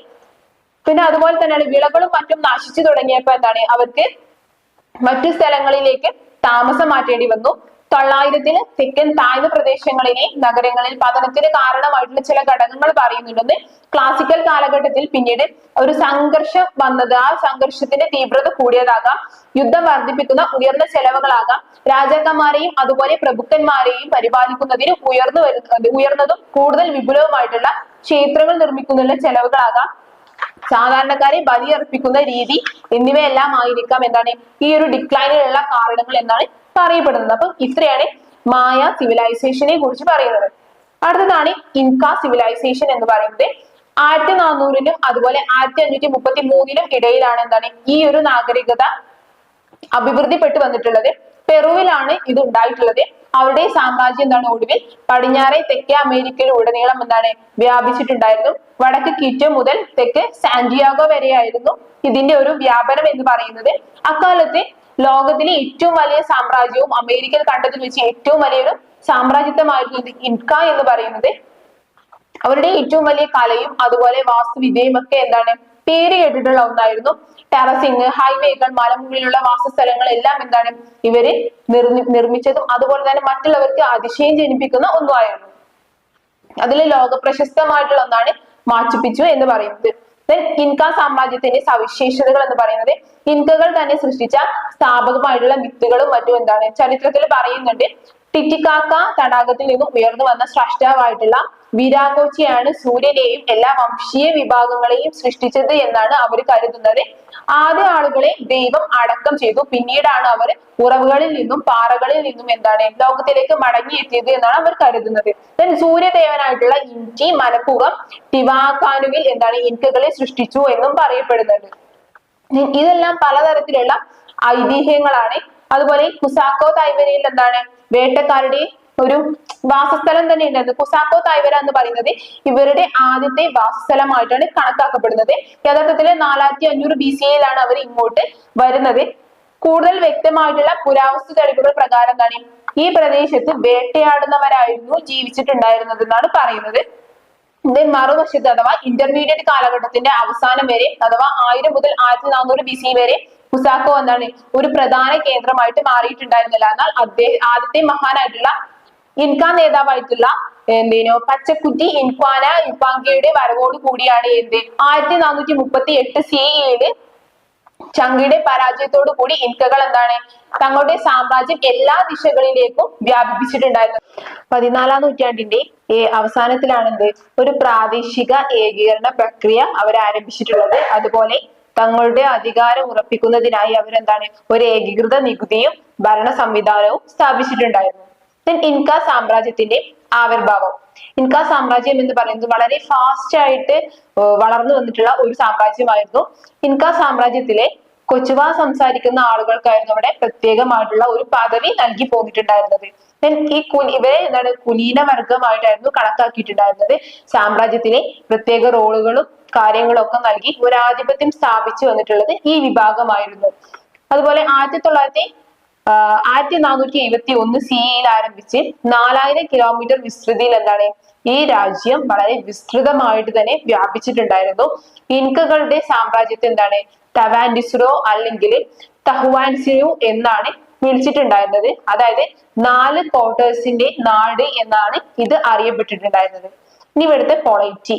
പിന്നെ അതുപോലെ തന്നെയാണ് വിളകളും മറ്റും നശിച്ചു തുടങ്ങിയപ്പോ എന്താണ് അവർക്ക് മറ്റു സ്ഥലങ്ങളിലേക്ക് താമസം മാറ്റേണ്ടി വന്നു. 900-ൽ തെക്കൻ താഴ്ന്ന പ്രദേശങ്ങളിലെ നഗരങ്ങളിൽ പതനത്തിന് കാരണമായിട്ടുള്ള ചില ഘടകങ്ങൾ പറയുന്നുണ്ടെന്ന്. ക്ലാസിക്കൽ കാലഘട്ടത്തിൽ പിന്നീട് ഒരു സംഘർഷം വന്നത്, ആ സംഘർഷത്തിന്റെ തീവ്രത കൂടിയതാകാം, യുദ്ധം വർദ്ധിപ്പിക്കുന്ന ഉയർന്ന ചെലവുകളാകാം, രാജാക്കന്മാരെയും അതുപോലെ പ്രഭുക്കന്മാരെയും പരിപാലിക്കുന്നതിന് ഉയർന്നതും കൂടുതൽ വിപുലവുമായിട്ടുള്ള ക്ഷേത്രങ്ങൾ നിർമ്മിക്കുന്നതിനുള്ള ചെലവുകളാകാം, സാധാരണക്കാരെ ബലിയർപ്പിക്കുന്ന രീതി എന്നിവയെല്ലാം ആയിരിക്കാം എന്താണ് ഈ ഒരു ഡിക്ലൈനിലുള്ള കാരണങ്ങൾ എന്നാണ് പറയപ്പെടുന്നത്. അപ്പൊ ഇത്രയാണ് മായ സിവിലൈസേഷനെ കുറിച്ച് പറയുന്നത്. അടുത്തതാണ് ഇൻക സിവിലൈസേഷൻ എന്ന് പറയുന്നത്. 1400-നും അതുപോലെ 1533-നും ഇടയിലാണ് എന്താണ് ഈ ഒരു നാഗരികത അഭിവൃദ്ധിപ്പെട്ടു വന്നിട്ടുള്ളത്. പെറുവിലാണ് ഇത് ഉണ്ടായിട്ടുള്ളത്. അവരുടെ സാമ്രാജ്യം എന്താണ് ഒടുവിൽ പടിഞ്ഞാറെ തെക്കേ അമേരിക്കയിൽ ഉടനീളം എന്താണ് വ്യാപിച്ചിട്ടുണ്ടായിരുന്നു. വടക്ക് കിറ്റോ മുതൽ തെക്ക് സാന്റിയാഗോ വരെയായിരുന്നു ഇതിന്റെ ഒരു വ്യാപനം എന്ന് പറയുന്നത്. അക്കാലത്ത് ലോകത്തിലെ ഏറ്റവും വലിയ സാമ്രാജ്യവും അമേരിക്കയിൽ കണ്ടതിൽ വെച്ച് ഏറ്റവും വലിയൊരു സാമ്രാജ്യത്വമായിരുന്നു ഇൻക എന്ന് പറയുന്നത്. അവരുടെ ഏറ്റവും വലിയ കലയും അതുപോലെ വാസ്തുവിദ്യയും ഒക്കെ എന്താണ് പേര് കേട്ടിട്ടുള്ള ഒന്നായിരുന്നു. ടെറസിങ്, ഹൈവേകൾ, മലമുകളിലുള്ള വാസസ്ഥലങ്ങൾ എല്ലാം എന്താണ് ഇവര് നിർമ്മിച്ചതും അതുപോലെ തന്നെ മറ്റുള്ളവർക്ക് അതിശയം ജനിപ്പിക്കുന്ന ഒന്നുമായിരുന്നു. അതിൽ ലോക പ്രശസ്തമായിട്ടുള്ള ഒന്നാണ് മാച്ചു പിച്ചു എന്ന് പറയുന്നത്. ഇൻക സാമ്രാജ്യത്തിന്റെ സവിശേഷതകൾ എന്ന് പറയുന്നത് ഇൻകകൾ തന്നെ സൃഷ്ടിച്ച സ്ഥാപകമായിട്ടുള്ള മിത്തുകളും മറ്റും എന്താണ് ചരിത്രത്തിൽ പറയുന്നുണ്ട്. ടിറ്റിക്കാക്ക തടാകത്തിൽ നിന്നും ഉയർന്നു വന്ന സ്രഷ്ടാവായിട്ടുള്ള വിരാകോച്ചിയാണ് സൂര്യനെയും എല്ലാ വംശീയ വിഭാഗങ്ങളെയും സൃഷ്ടിച്ചത് എന്നാണ് അവർ കരുതുന്നത്. ആദ്യ ആളുകളെ ദൈവം അടക്കം ചെയ്തു. പിന്നീടാണ് അവർ ഉറവുകളിൽ നിന്നും പാറകളിൽ നിന്നും എന്താണ് ലോകത്തിലേക്ക് മടങ്ങിയെത്തിയത് എന്നാണ് അവർ കരുതുന്നത്. സൂര്യദേവനായിട്ടുള്ള ഇൻറ്റി മനഃപൂർവ്വം ടിവാക്കാനുവിൽ എന്താണ് ഇൻകകളെ സൃഷ്ടിച്ചു എന്നും പറയപ്പെടുന്നുണ്ട്. ഇതെല്ലാം പലതരത്തിലുള്ള ഐതിഹ്യങ്ങളാണ്. അതുപോലെ കുസാക്കോ തായ്വരയിൽ എന്താണ് വേട്ടക്കാരുടെ ഒരു വാസസ്ഥലം തന്നെ ഉണ്ടായിരുന്നു. കുസാക്കോ തായ്വര എന്ന് പറയുന്നത് ഇവരുടെ ആദ്യത്തെ വാസസ്ഥലമായിട്ടാണ് കണക്കാക്കപ്പെടുന്നത്. യഥാർത്ഥത്തിൽ 4500 BCയിലാണ് അവർ ഇങ്ങോട്ട് വരുന്നത്. കൂടുതൽ വ്യക്തമായിട്ടുള്ള പുരാവസ്തു തെളിവുകൾ പ്രകാരം എന്താണ് ഈ പ്രദേശത്ത് വേട്ടയാടുന്നവരായിരുന്നു ജീവിച്ചിട്ടുണ്ടായിരുന്നത് എന്നാണ് പറയുന്നത്. മറുവശത്ത് അഥവാ ഇന്റർമീഡിയറ്റ് കാലഘട്ടത്തിന്റെ അവസാനം വരെ അഥവാ 1000 മുതൽ 1400 BC വരെ കുസാക്കോ എന്താണ് ഒരു പ്രധാന കേന്ദ്രമായിട്ട് മാറിയിട്ടുണ്ടായിരുന്നില്ല. എന്നാൽ ആദ്യത്തെ മഹാനായിട്ടുള്ള ഇൻക നേതാവായിട്ടുള്ള പച്ചക്കുറ്റി ഇൻക്വാന യുപ്പാങ്കയുടെ വരവോട് കൂടിയാണ് 1438 CE ചങ്കിയുടെ പരാജയത്തോടു കൂടി ഇൻകകൾ എന്താണ് തങ്ങളുടെ സാമ്രാജ്യം എല്ലാ ദിശകളിലേക്കും വ്യാപിപ്പിച്ചിട്ടുണ്ടായിരുന്നു. 14-ാം നൂറ്റാണ്ടിന്റെ അവസാനത്തിലാണ് ഒരു പ്രാദേശിക ഏകീകരണ പ്രക്രിയ അവർ ആരംഭിച്ചിട്ടുള്ളത്. അതുപോലെ തങ്ങളുടെ അധികാരം ഉറപ്പിക്കുന്നതിനായി അവരെന്താണ് ഒരു ഏകീകൃത നികുതിയും ഭരണ സംവിധാനവും സ്ഥാപിച്ചിട്ടുണ്ടായിരുന്നു. ഇൻക സാമ്രാജ്യത്തിന്റെ ആവിർഭാവം. ഇൻക സാമ്രാജ്യം എന്ന് പറയുന്നത് വളരെ ഫാസ്റ്റ് ആയിട്ട് വളർന്നു വന്നിട്ടുള്ള ഒരു സാമ്രാജ്യമായിരുന്നു. ഇൻക സാമ്രാജ്യത്തിലെ കൊച്ചുവ സംസാരിക്കുന്ന ആളുകൾക്കായിരുന്നു അവിടെ പ്രത്യേകമായിട്ടുള്ള ഒരു പദവി നൽകി പോന്നിട്ടുണ്ടായിരുന്നത്. ഇവരെ എന്താണ് കുലീന വർഗമായിട്ടായിരുന്നു കണക്കാക്കിയിട്ടുണ്ടായിരുന്നത്. സാമ്രാജ്യത്തിലെ പ്രത്യേക റോളുകളും കാര്യങ്ങളും ഒക്കെ നൽകി ഒരു ആധിപത്യം സ്ഥാപിച്ചു വന്നിട്ടുള്ളത് ഈ വിഭാഗമായിരുന്നു. അതുപോലെ 1471 CE ആരംഭിച്ച് 4000 കിലോമീറ്റർ വിസ്തൃതിയിൽ എന്താണ് ഈ രാജ്യം വളരെ വിസ്തൃതമായിട്ട് തന്നെ വ്യാപിച്ചിട്ടുണ്ടായിരുന്നു. ഇൻകകളുടെ സാമ്രാജ്യത്തെ എന്താണ് തവാൻഡിസ്രോ അല്ലെങ്കിൽ തഹുവാൻസിനു എന്നാണ് വിളിച്ചിട്ടുണ്ടായിരുന്നത്. അതായത് 4 ക്വാർട്ടേഴ്സിന്റെ നാട് എന്നാണ് ഇത് അറിയപ്പെട്ടിട്ടുണ്ടായിരുന്നത്. ഇനി ഇവിടുത്തെ പൊളൈറ്റി,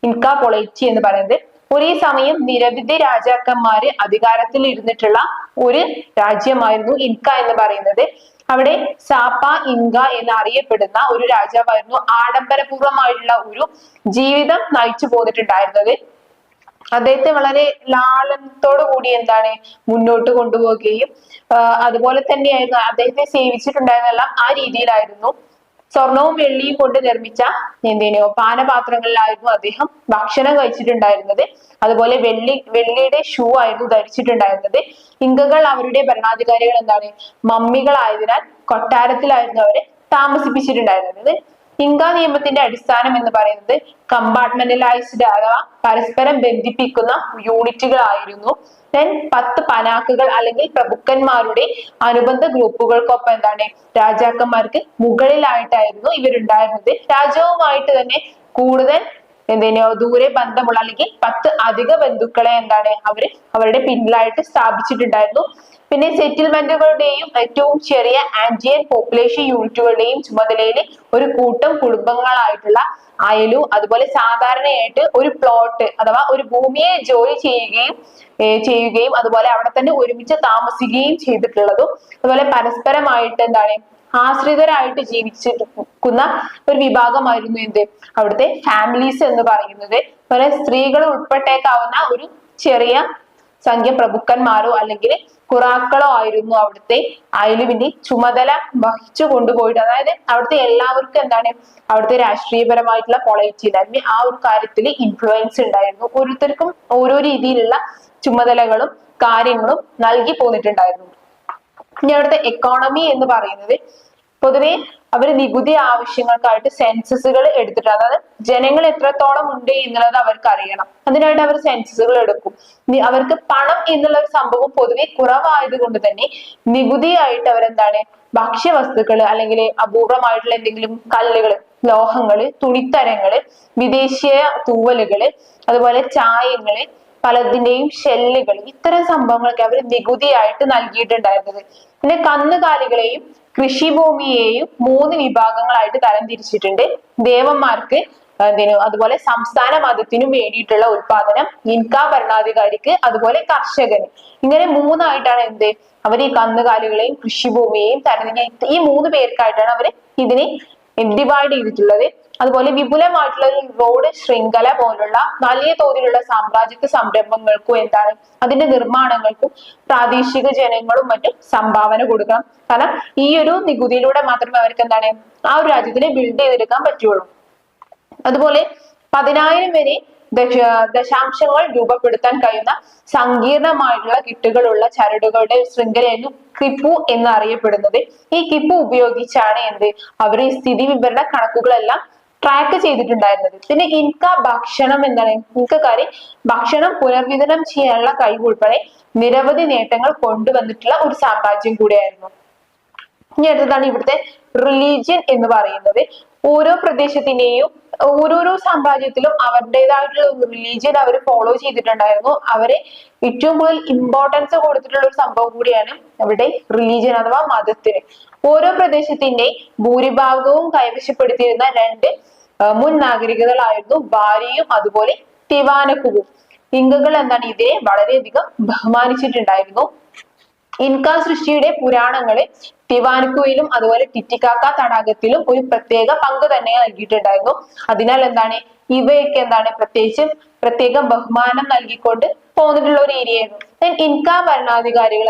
ഇൻക പൊളൈറ്റി എന്ന് പറയുന്നത് ഒരേ സമയം നിരവധി രാജാക്കന്മാര് അധികാരത്തിൽ ഇരുന്നിട്ടുള്ള ഒരു രാജ്യമായിരുന്നു ഇൻക എന്ന് പറയുന്നത്. അവിടെ സാപ്പ ഇൻക എന്നറിയപ്പെടുന്ന ഒരു രാജാവായിരുന്നു ആഡംബരപൂർവമായിട്ടുള്ള ഒരു ജീവിതം നയിച്ചു പോന്നിട്ടുണ്ടായിരുന്നത്. അദ്ദേഹത്തെ വളരെ ലാളനത്തോടു കൂടി എന്താണ് മുന്നോട്ട് കൊണ്ടുപോവുകയും അതുപോലെ തന്നെയായിരുന്നു അദ്ദേഹത്തെ സേവിച്ചിട്ടുണ്ടായിരുന്നെല്ലാം ആ രീതിയിലായിരുന്നു. സ്വർണവും വെള്ളിയും കൊണ്ട് നിർമ്മിച്ച പാനപാത്രങ്ങളിലായിരുന്നു അദ്ദേഹം ഭക്ഷണം കഴിച്ചിട്ടുണ്ടായിരുന്നത്. അതുപോലെ വെള്ളിയുടെ ഷൂ ആയിരുന്നു ധരിച്ചിട്ടുണ്ടായിരുന്നത്. ഇങ്കകൾ അവരുടെ ഭരണാധികാരികൾ മമ്മികളായതിനാൽ കൊട്ടാരത്തിലായിരുന്നു അവരെ താമസിപ്പിച്ചിട്ടുണ്ടായിരുന്നത്. ഇങ്ക നിയമത്തിന്റെ അടിസ്ഥാനം എന്ന് പറയുന്നത് കമ്പാർട്ട്മെന്റലൈസ്ഡ് അഥവാ പരസ്പരം ബന്ധിപ്പിക്കുന്ന യൂണിറ്റുകളായിരുന്നു. 10 പനാക്കുകൾ അല്ലെങ്കിൽ പ്രഭുക്കന്മാരുടെ അനുബന്ധ ഗ്രൂപ്പുകൾക്കൊപ്പം രാജാക്കന്മാർക്ക് മുകളിലായിട്ടായിരുന്നു ഇവരുണ്ടായിരുന്നത്. രാജാവുമായിട്ട് തന്നെ കൂടുതൽ ദൂരെ ബന്ധമുള്ള അല്ലെങ്കിൽ 10 അധിക ബന്ധുക്കളെ അവരുടെ പിന്നിലായിട്ട് സ്ഥാപിച്ചിട്ടുണ്ടായിരുന്നു. പിന്നെ സെറ്റിൽമെന്റുകളുടെയും ഏറ്റവും ചെറിയ ആന്റിയൻ പോപ്പുലേഷൻ യൂണിറ്റുകളുടെയും ചുമതലയിൽ ഒരു കൂട്ടം കുടുംബങ്ങളായിട്ടുള്ള അയലു, അതുപോലെ സാധാരണയായിട്ട് ഒരു പ്ലോട്ട് അഥവാ ഒരു ഭൂമിയെ ജോലി ചെയ്യുകയും അതുപോലെ അവിടെ തന്നെ ഒരുമിച്ച് താമസിക്കുകയും ചെയ്തിട്ടുള്ളതും, അതുപോലെ പരസ്പരമായിട്ട് ആശ്രിതരായിട്ട് ജീവിച്ചിരിക്കുന്ന ഒരു വിഭാഗമായിരുന്നു അവിടുത്തെ ഫാമിലീസ് എന്ന് പറയുന്നത്. അതുപോലെ സ്ത്രീകൾ ഉൾപ്പെട്ടേക്കാവുന്ന ഒരു ചെറിയ സംഖ്യ പ്രഭുക്കന്മാരോ അല്ലെങ്കിൽ ഖുറാക്കളോ ആയിരുന്നു അവിടുത്തെ അയലുവിന്റെ ചുമതല വഹിച്ചു കൊണ്ടുപോയിട്ട്. അതായത് അവിടുത്തെ എല്ലാവർക്കും അവിടുത്തെ രാഷ്ട്രീയപരമായിട്ടുള്ള പൊളിറ്റിയിൽ അല്ലെങ്കിൽ ആ ഒരു കാര്യത്തിൽ ഇൻഫ്ലുവൻസ് ഉണ്ടായിരുന്നു. ഓരോരുത്തർക്കും ഓരോ രീതിയിലുള്ള ചുമതലകളും കാര്യങ്ങളും നൽകി പോന്നിട്ടുണ്ടായിരുന്നു. ഇനി അവിടുത്തെ എക്കോണമി എന്ന് പറയുന്നത് പൊതുവെ അവർ നികുതി ആവശ്യങ്ങൾക്കായിട്ട് സെൻസസുകൾ എടുത്തിട്ടുണ്ട്. അതായത് ജനങ്ങൾ എത്രത്തോളം ഉണ്ട് എന്നുള്ളത് അവർക്ക് അറിയണം. അതിനായിട്ട് അവർ സെൻസസുകൾ എടുക്കും. അവർക്ക് പണം എന്നുള്ള ഒരു സംഭവം പൊതുവെ കുറവായത് കൊണ്ട് തന്നെ നികുതിയായിട്ട് ഭക്ഷ്യവസ്തുക്കള് അല്ലെങ്കിൽ അപൂർവമായിട്ടുള്ള എന്തെങ്കിലും കല്ലുകള്, ലോഹങ്ങള്, തുണിത്തരങ്ങള്, വിദേശീയ തൂവലുകള്, അതുപോലെ ചായങ്ങള്, പലതിന്റെയും ഷെല്ലുകൾ, ഇത്തരം സംഭവങ്ങളൊക്കെ അവർ നികുതിയായിട്ട് നൽകിയിട്ടുണ്ടായിരുന്നത്. പിന്നെ കന്നുകാലികളെയും കൃഷിഭൂമിയെയും 3 വിഭാഗങ്ങളായിട്ട് തരംതിരിച്ചിട്ടുണ്ട്. ദേവന്മാർക്ക് അതുപോലെ സംസ്ഥാന മതത്തിനും വേണ്ടിയിട്ടുള്ള ഉത്പാദനം, ഇൻക ഭരണാധികാരിക്ക്, അതുപോലെ കർഷകന്. ഇങ്ങനെ 3 ആയിട്ടാണ് അവർ ഈ കന്നുകാലികളെയും കൃഷിഭൂമിയെയും ഈ 3 പേർക്കായിട്ടാണ് അവർ ഇതിനെ ഡിവൈഡ് ചെയ്തിട്ടുള്ളത്. അതുപോലെ വിപുലമായിട്ടുള്ള ഒരു റോഡ് ശൃംഖല പോലുള്ള വലിയ തോതിലുള്ള സാമ്രാജ്യത്വ സംരംഭങ്ങൾക്കും അതിന്റെ നിർമ്മാണങ്ങൾക്കും പ്രാദേശിക ജനങ്ങളും മറ്റും സംഭാവന കൊടുക്കണം. കാരണം ഈ ഒരു നികുതിയിലൂടെ മാത്രമേ അവർക്ക് ആ ഒരു രാജ്യത്തിനെ ബിൽഡ് ചെയ്തെടുക്കാൻ പറ്റുള്ളൂ. അതുപോലെ 10,000 വരെ ദശാംശങ്ങൾ രൂപപ്പെടുത്താൻ കഴിയുന്ന സങ്കീർണമായിട്ടുള്ള കിട്ടുകളുള്ള ചരടുകളുടെ ശൃംഖലയായിരുന്നു കിപ്പു എന്ന് അറിയപ്പെടുന്നത്. ഈ കിപ്പു ഉപയോഗിച്ചാണ് അവർ ഈ സ്ഥിതി വിവരണ കണക്കുകളെല്ലാം ട്രാക്ക് ചെയ്തിട്ടുണ്ടായിരുന്നത്. പിന്നെ ഇൻക ഭക്ഷണം ഇൻകക്കാര് ഭക്ഷണം പുനർവിതരണം ചെയ്യാനുള്ള കഴിവ് ഉൾപ്പെടെ നിരവധി നേട്ടങ്ങൾ കൊണ്ടുവന്നിട്ടുള്ള ഒരു സാമ്രാജ്യം കൂടിയായിരുന്നു. ഇനി അടുത്തതാണ് ഇവിടുത്തെ റിലീജിയൻ എന്ന് പറയുന്നത്. ഓരോ പ്രദേശത്തിന്റെയും ഓരോരോ സാമ്രാജ്യത്തിലും അവരുടേതായിട്ടുള്ള ഒരു റിലീജിയൻ അവർ ഫോളോ ചെയ്തിട്ടുണ്ടായിരുന്നു. അവരെ ഏറ്റവും കൂടുതൽ ഇമ്പോർട്ടൻസ് കൊടുത്തിട്ടുള്ള ഒരു സംഭവം കൂടിയാണ് അവിടെ റിലീജിയൻ അഥവാ മതത്തിന്. ഓരോ പ്രദേശത്തിന്റെ ഭൂരിഭാഗവും കൈവശപ്പെടുത്തിയിരുന്ന 2 മുൻ നാഗരികതകളായിരുന്നു ബാരിയും അതുപോലെ തിവാനക്കുവും. ഇങ്കകൾ ഇതിനെ വളരെയധികം ബഹുമാനിച്ചിട്ടുണ്ടായിരുന്നു. ഇൻക സൃഷ്ടിയുടെ പുരാണങ്ങള് തിവാനുക്കുവിലും അതുപോലെ ടിറ്റിക്കാക്ക തടാകത്തിലും ഒരു പ്രത്യേക പങ്ക് തന്നെ നൽകിയിട്ടുണ്ടായിരുന്നു. അതിനാൽ ഇവയൊക്കെ പ്രത്യേകം ബഹുമാനം നൽകിക്കൊണ്ട് പോന്നിട്ടുള്ള ഒരു ഏരിയയായിരുന്നു. ഇൻക ഭരണാധികാരികൾ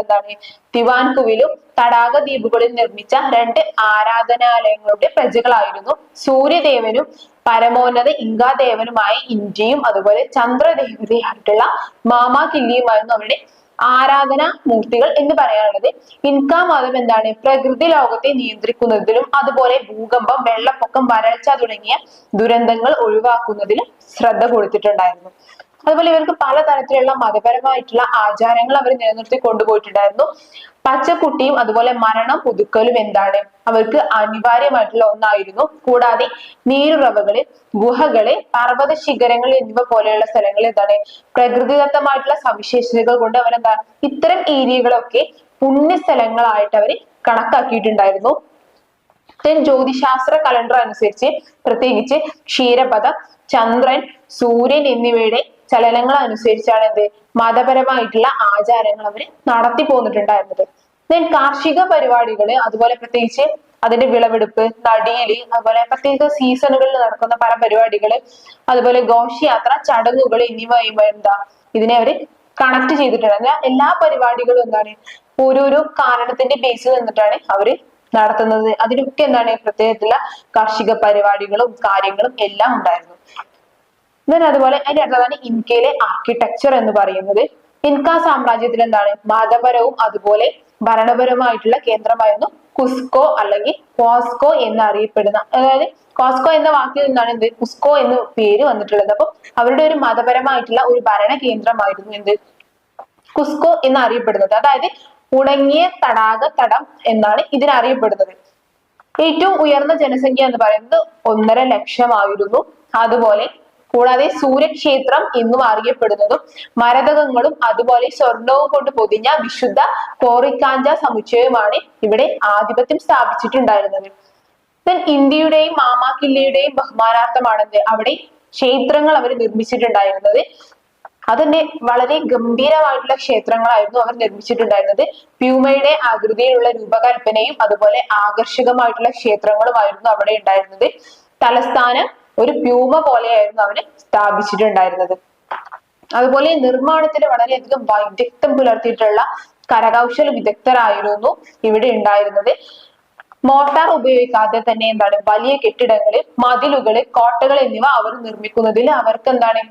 തിവാൻകുവിലും തടാക ദ്വീപുകളിൽ നിർമ്മിച്ച 2 ആരാധനാലയങ്ങളുടെ പ്രജകളായിരുന്നു. സൂര്യദേവനും പരമോന്നത ഇങ്ക ദേവനുമായ ഇൻഡിയും അതുപോലെ ചന്ദ്രദേവതയായിട്ടുള്ള മാമ കില്ലിയുമായിരുന്നു അവരുടെ ആരാധനാ മൂർത്തികൾ എന്ന് പറയാനുള്ളത്. ഇൻക മതം പ്രകൃതി ലോകത്തെ നിയന്ത്രിക്കുന്നതിലും അതുപോലെ ഭൂകമ്പം, വെള്ളപ്പൊക്കം, വരൾച്ച തുടങ്ങിയ ദുരന്തങ്ങൾ ഒഴിവാക്കുന്നതിലും ശ്രദ്ധ കൊടുത്തിട്ടുണ്ടായിരുന്നു. അതുപോലെ ഇവർക്ക് പലതരത്തിലുള്ള മതപരമായിട്ടുള്ള ആചാരങ്ങൾ അവർ നിലനിർത്തി കൊണ്ടുപോയിട്ടുണ്ടായിരുന്നു. പച്ചക്കുട്ടിയും അതുപോലെ മരണം പുതുക്കലും അവർക്ക് അനിവാര്യമായിട്ടുള്ള ഒന്നായിരുന്നു. കൂടാതെ നീരുറവകള്, ഗുഹകള്, പർവ്വത ശിഖരങ്ങൾ എന്നിവ പോലെയുള്ള സ്ഥലങ്ങൾ പ്രകൃതിദത്തമായിട്ടുള്ള സവിശേഷതകൾ കൊണ്ട് ഇത്തരം ഏരിയകളൊക്കെ പുണ്യ സ്ഥലങ്ങളായിട്ട് അവർ കണക്കാക്കിയിട്ടുണ്ടായിരുന്നു. ജ്യോതിശാസ്ത്ര കലണ്ടർ അനുസരിച്ച് പ്രത്യേകിച്ച് ക്ഷീരപഥം, ചന്ദ്രൻ, സൂര്യൻ എന്നിവയുടെ ചലനങ്ങൾ അനുസരിച്ചാണ് മതപരമായിട്ടുള്ള ആചാരങ്ങൾ അവർ നടത്തി പോന്നിട്ടുണ്ടായിരുന്നത്. കാർഷിക പരിപാടികള്, അതുപോലെ പ്രത്യേകിച്ച് അതിന്റെ വിളവെടുപ്പ്, നടിയില്, അതുപോലെ പ്രത്യേക സീസണുകളിൽ നടക്കുന്ന പല പരിപാടികള്, അതുപോലെ ഘോഷയാത്ര, ചടങ്ങുകൾ എന്നിവയുമായി ഇതിനെ അവര് കണക്ട് ചെയ്തിട്ടുണ്ട്. എല്ലാ പരിപാടികളും ഓരോരോ കാരണത്തിന്റെ ബേസിൽ നിന്നിട്ടാണ് അവര് നടത്തുന്നത്. അതിനൊക്കെ എന്താണ് പ്രത്യേകത്തിലുള്ള കാർഷിക പരിപാടികളും കാര്യങ്ങളും എല്ലാം ഉണ്ടായിരുന്നു. അതുപോലെ അതിന്റെ അടുത്തതാണ് ഇൻകയിലെ ആർക്കിടെക്ചർ എന്ന് പറയുന്നത്. ഇൻക സാമ്രാജ്യത്തിൽ എന്താണ് മതപരവും അതുപോലെ ഭരണപരവുമായിട്ടുള്ള കേന്ദ്രമായിരുന്നു കുസ്കോ അല്ലെങ്കിൽ കോസ്കോ എന്ന് അറിയപ്പെടുന്ന, അതായത് കോസ്കോ എന്ന വാക്കിൽ നിന്നാണ് എന്ത് കുസ്കോ എന്ന് പേര് വന്നിട്ടുള്ളത്. അപ്പൊ അവരുടെ ഒരു മതപരമായിട്ടുള്ള ഒരു ഭരണ കേന്ദ്രമായിരുന്നു എന്ത് കുസ്കോ എന്ന് അറിയപ്പെടുന്നത്. അതായത് ഉണങ്ങിയ തടാക തടം എന്നാണ് ഇതിനറിയപ്പെടുന്നത്. ഏറ്റവും ഉയർന്ന ജനസംഖ്യ എന്ന് പറയുന്നത് 1.5 ലക്ഷമായിരുന്നു. അതുപോലെ കൂടാതെ സൂര്യക്ഷേത്രം എന്നും അറിയപ്പെടുന്നതും മരതകങ്ങളും അതുപോലെ സ്വർണവും കൊണ്ട് പൊതിഞ്ഞ വിശുദ്ധ കോറിക്കാഞ്ച സമുച്ചയവുമാണ് ഇവിടെ ആധിപത്യം സ്ഥാപിച്ചിട്ടുണ്ടായിരുന്നത്. ഇന്ത്യയുടെയും മാമാക്കില്ലയുടെയും ബഹുമാനാർത്ഥമാണെന്ന് അവിടെ ക്ഷേത്രങ്ങൾ അവർ നിർമ്മിച്ചിട്ടുണ്ടായിരുന്നത്. അതിന്റെ വളരെ ഗംഭീരമായിട്ടുള്ള ക്ഷേത്രങ്ങളായിരുന്നു അവർ നിർമ്മിച്ചിട്ടുണ്ടായിരുന്നത്. പ്യൂമയുടെ ആകൃതിയിലുള്ള രൂപകൽപ്പനയും അതുപോലെ ആകർഷകമായിട്ടുള്ള ക്ഷേത്രങ്ങളുമായിരുന്നു അവിടെ ഉണ്ടായിരുന്നത്. തലസ്ഥാനം ഒരു പ്യൂമ പോലെയായിരുന്നു അവര് സ്ഥാപിച്ചിട്ടുണ്ടായിരുന്നത്. അതുപോലെ നിർമ്മാണത്തിൽ വളരെയധികം വൈദഗ്ധ്യം പുലർത്തിയിട്ടുള്ള കരകൗശല വിദഗ്ധരായിരുന്നു ഇവിടെ ഉണ്ടായിരുന്നത്. മോട്ടാർ ഉപയോഗിക്കാതെ തന്നെ എന്താണ് വലിയ കെട്ടിടങ്ങള്, മതിലുകള്, കോട്ടകൾ എന്നിവ അവർ നിർമ്മിക്കുന്നതിൽ അവർക്ക് എന്താണ്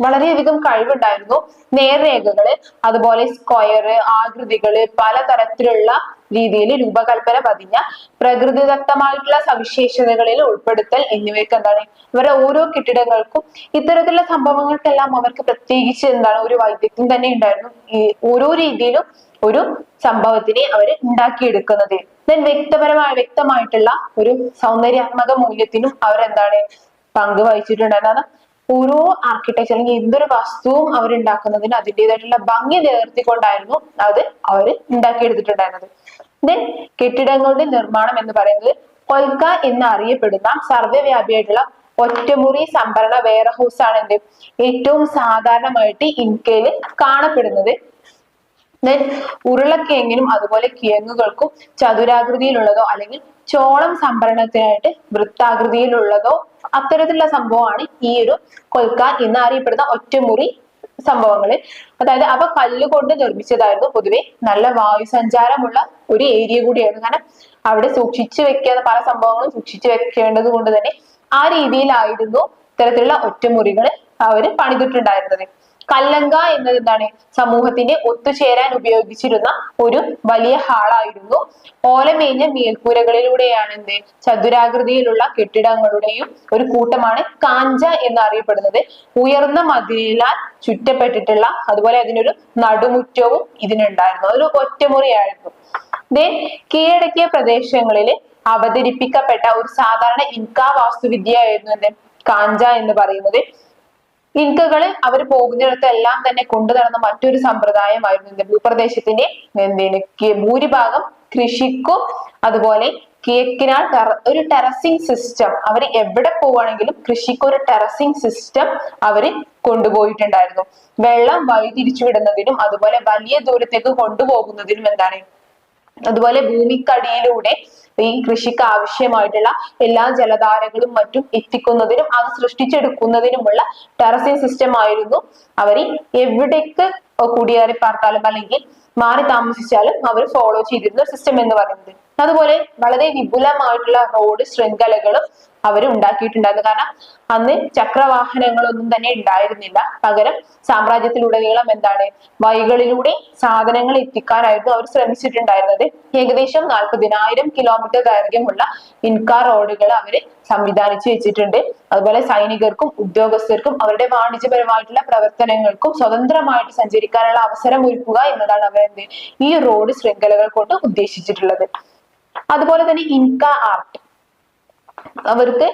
വളരെയധികം കഴിവുണ്ടായിരുന്നു. നേർരേഖകള്, അതുപോലെ സ്ക്വയർ ആകൃതികള്, പലതരത്തിലുള്ള രീതിയിൽ രൂപകൽപ്പന പതിഞ്ഞ പ്രകൃതിദത്തമായിട്ടുള്ള സവിശേഷതകളിൽ ഉൾപ്പെടുത്തൽ എന്നിവയ്ക്ക് എന്താണ് ഇവരുടെ ഓരോ കെട്ടിടങ്ങൾക്കും ഇത്തരത്തിലുള്ള സംഭവങ്ങൾക്കെല്ലാം അവർക്ക് പ്രത്യേകിച്ച് എന്താണ് ഒരു വൈദഗ്ധ്യം തന്നെ ഉണ്ടായിരുന്നു. ഈ ഓരോ രീതിയിലും ഒരു സംഭവത്തിനെ അവർ ഉണ്ടാക്കിയെടുക്കുന്നത്. വ്യക്തമായിട്ടുള്ള ഒരു സൗന്ദര്യാത്മക മൂല്യത്തിനും അവരെന്താണ് പങ്ക് വഹിച്ചിട്ടുണ്ടായിരുന്നു. ഓരോ ആർക്കിടെക്ചർ അല്ലെങ്കിൽ എന്തൊരു വസ്തുവും അവരുണ്ടാക്കുന്നതിന് അതിൻ്റെതായിട്ടുള്ള ഭംഗി നിലനിർത്തിക്കൊണ്ടായിരുന്നു അത് അവർ ഉണ്ടാക്കിയെടുത്തിട്ടുണ്ടായിരുന്നത്. കെട്ടിടങ്ങളുടെ നിർമ്മാണം എന്ന് പറയുന്നത് കൊൽക്ക എന്ന് അറിയപ്പെടുന്ന സർവ്വവ്യാപിയായിട്ടുള്ള ഒറ്റമുറി സംഭരണ വെയർ ഹൗസ് ആണ് എന്ത് ഏറ്റവും സാധാരണമായിട്ട് ഇൻകയിൽ കാണപ്പെടുന്നത്. ഉരുളക്കിഴങ്ങിനും അതുപോലെ കിഴങ്ങുകൾക്കും ചതുരാകൃതിയിലുള്ളതോ അല്ലെങ്കിൽ ചോളം സംഭരണത്തിനായിട്ട് വൃത്താകൃതിയിലുള്ളതോ അത്തരത്തിലുള്ള സംഭവമാണ് ഈ ഒരു കൊൽക്ക എന്ന് അറിയപ്പെടുന്ന ഒറ്റമുറി സംഭവങ്ങള്. അതായത് അവ കല്ലുകൊണ്ട് നിർമ്മിച്ചതായിരുന്നു. പൊതുവെ നല്ല വായുസഞ്ചാരമുള്ള ഒരു ഏരിയ കൂടിയായിരുന്നു. കാരണം അവിടെ സൂക്ഷിച്ചു വെക്കാതെ പല സംഭവങ്ങളും സൂക്ഷിച്ചു വെക്കേണ്ടത് കൊണ്ട് തന്നെ ആ രീതിയിലായിരുന്നു ഇത്തരത്തിലുള്ള ഒറ്റമുറികൾ അവര് പണിതിട്ടുണ്ടായിരുന്നത്. കല്ലങ്ക എന്നത് എന്താണ് സമൂഹത്തിന്റെ ഒത്തുചേരാൻ ഉപയോഗിച്ചിരുന്ന ഒരു വലിയ ഹാളായിരുന്നു. ഓലമേഞ്ഞ മേൽക്കൂരകളിലൂടെയാണ് എന്ത് ചതുരാകൃതിയിലുള്ള കെട്ടിടങ്ങളുടെയും ഒരു കൂട്ടമാണ് കാഞ്ച എന്ന് അറിയപ്പെടുന്നത്. ഉയർന്ന മതിലാൽ ചുറ്റപ്പെട്ടിട്ടുള്ള അതുപോലെ അതിനൊരു നടുമുറ്റവും ഇതിനുണ്ടായിരുന്നു. ഒരു ഒറ്റമുറിയായിരുന്നു. കീഴടക്കിയ പ്രദേശങ്ങളിൽ അവതരിപ്പിക്കപ്പെട്ട ഒരു സാധാരണ ഇൻക വാസ്തുവിദ്യയായിരുന്നു എന്ത് കാഞ്ച എന്ന് പറയുന്നത്. ഇൻകകള് അവർ പോകുന്നിടത്തെല്ലാം തന്നെ കൊണ്ടു നടന്ന മറ്റൊരു സമ്പ്രദായമായിരുന്നു ഭൂപ്രദേശത്തിന്റെ ഭൂരിഭാഗം കൃഷിക്കും അതുപോലെ കിഴക്കിനാൽ ഒരു ടെറസിംഗ് സിസ്റ്റം അവർ എവിടെ പോവുകയാണെങ്കിലും കൃഷിക്ക് ഒരു ടെറസിംഗ് സിസ്റ്റം അവര് കൊണ്ടുപോയിട്ടുണ്ടായിരുന്നു. വെള്ളം വഴിതിരിച്ചു വിടുന്നതിനും അതുപോലെ വലിയ ദൂരത്തേക്ക് കൊണ്ടുപോകുന്നതിനും എന്താണ് അതുപോലെ ഭൂമിക്കടിയിലൂടെ ഈ കൃഷിക്ക് ആവശ്യമായിട്ടുള്ള എല്ലാ ജലധാരകളും മറ്റും എത്തിക്കുന്നതിനും അത് സൃഷ്ടിച്ചെടുക്കുന്നതിനുമുള്ള ടെറസിംഗ് സിസ്റ്റം ആയിരുന്നു അവർ എവിടേക്ക് കുടിയേറി പാർത്താലും അല്ലെങ്കിൽ മാറി താമസിച്ചാലും അവർ ഫോളോ ചെയ്തിരുന്ന സിസ്റ്റം എന്ന് പറയുന്നത്. അതുപോലെ വളരെ വിപുലമായിട്ടുള്ള റോഡ് ശൃംഖലകളും അവർ ഉണ്ടാക്കിയിട്ടുണ്ടായിരുന്നു. കാരണം അന്ന് ചക്രവാഹനങ്ങളൊന്നും തന്നെ ഉണ്ടായിരുന്നില്ല. പകരം സാമ്രാജ്യത്തിലുടനീളം എന്താണ് വഴികളിലൂടെ സാധനങ്ങൾ എത്തിക്കാനായിരുന്നു അവർ ശ്രമിച്ചിട്ടുണ്ടായിരുന്നത്. ഏകദേശം 40,000 കിലോമീറ്റർ ദൈർഘ്യമുള്ള ഇൻക റോഡുകൾ അവര് സംവിധാനിച്ചു വെച്ചിട്ടുണ്ട്. അതുപോലെ സൈനികർക്കും ഉദ്യോഗസ്ഥർക്കും അവരുടെ വാണിജ്യപരമായിട്ടുള്ള പ്രവർത്തനങ്ങൾക്കും സ്വതന്ത്രമായിട്ട് സഞ്ചരിക്കാനുള്ള അവസരം ഒരുക്കുക എന്നതാണ് അവരെന്ത് ഈ റോഡ് ശൃംഖലകൾ കൊണ്ട് ഉദ്ദേശിച്ചിട്ടുള്ളത്. അതുപോലെ തന്നെ ഇൻക ആർട്ട് അവർക്ക്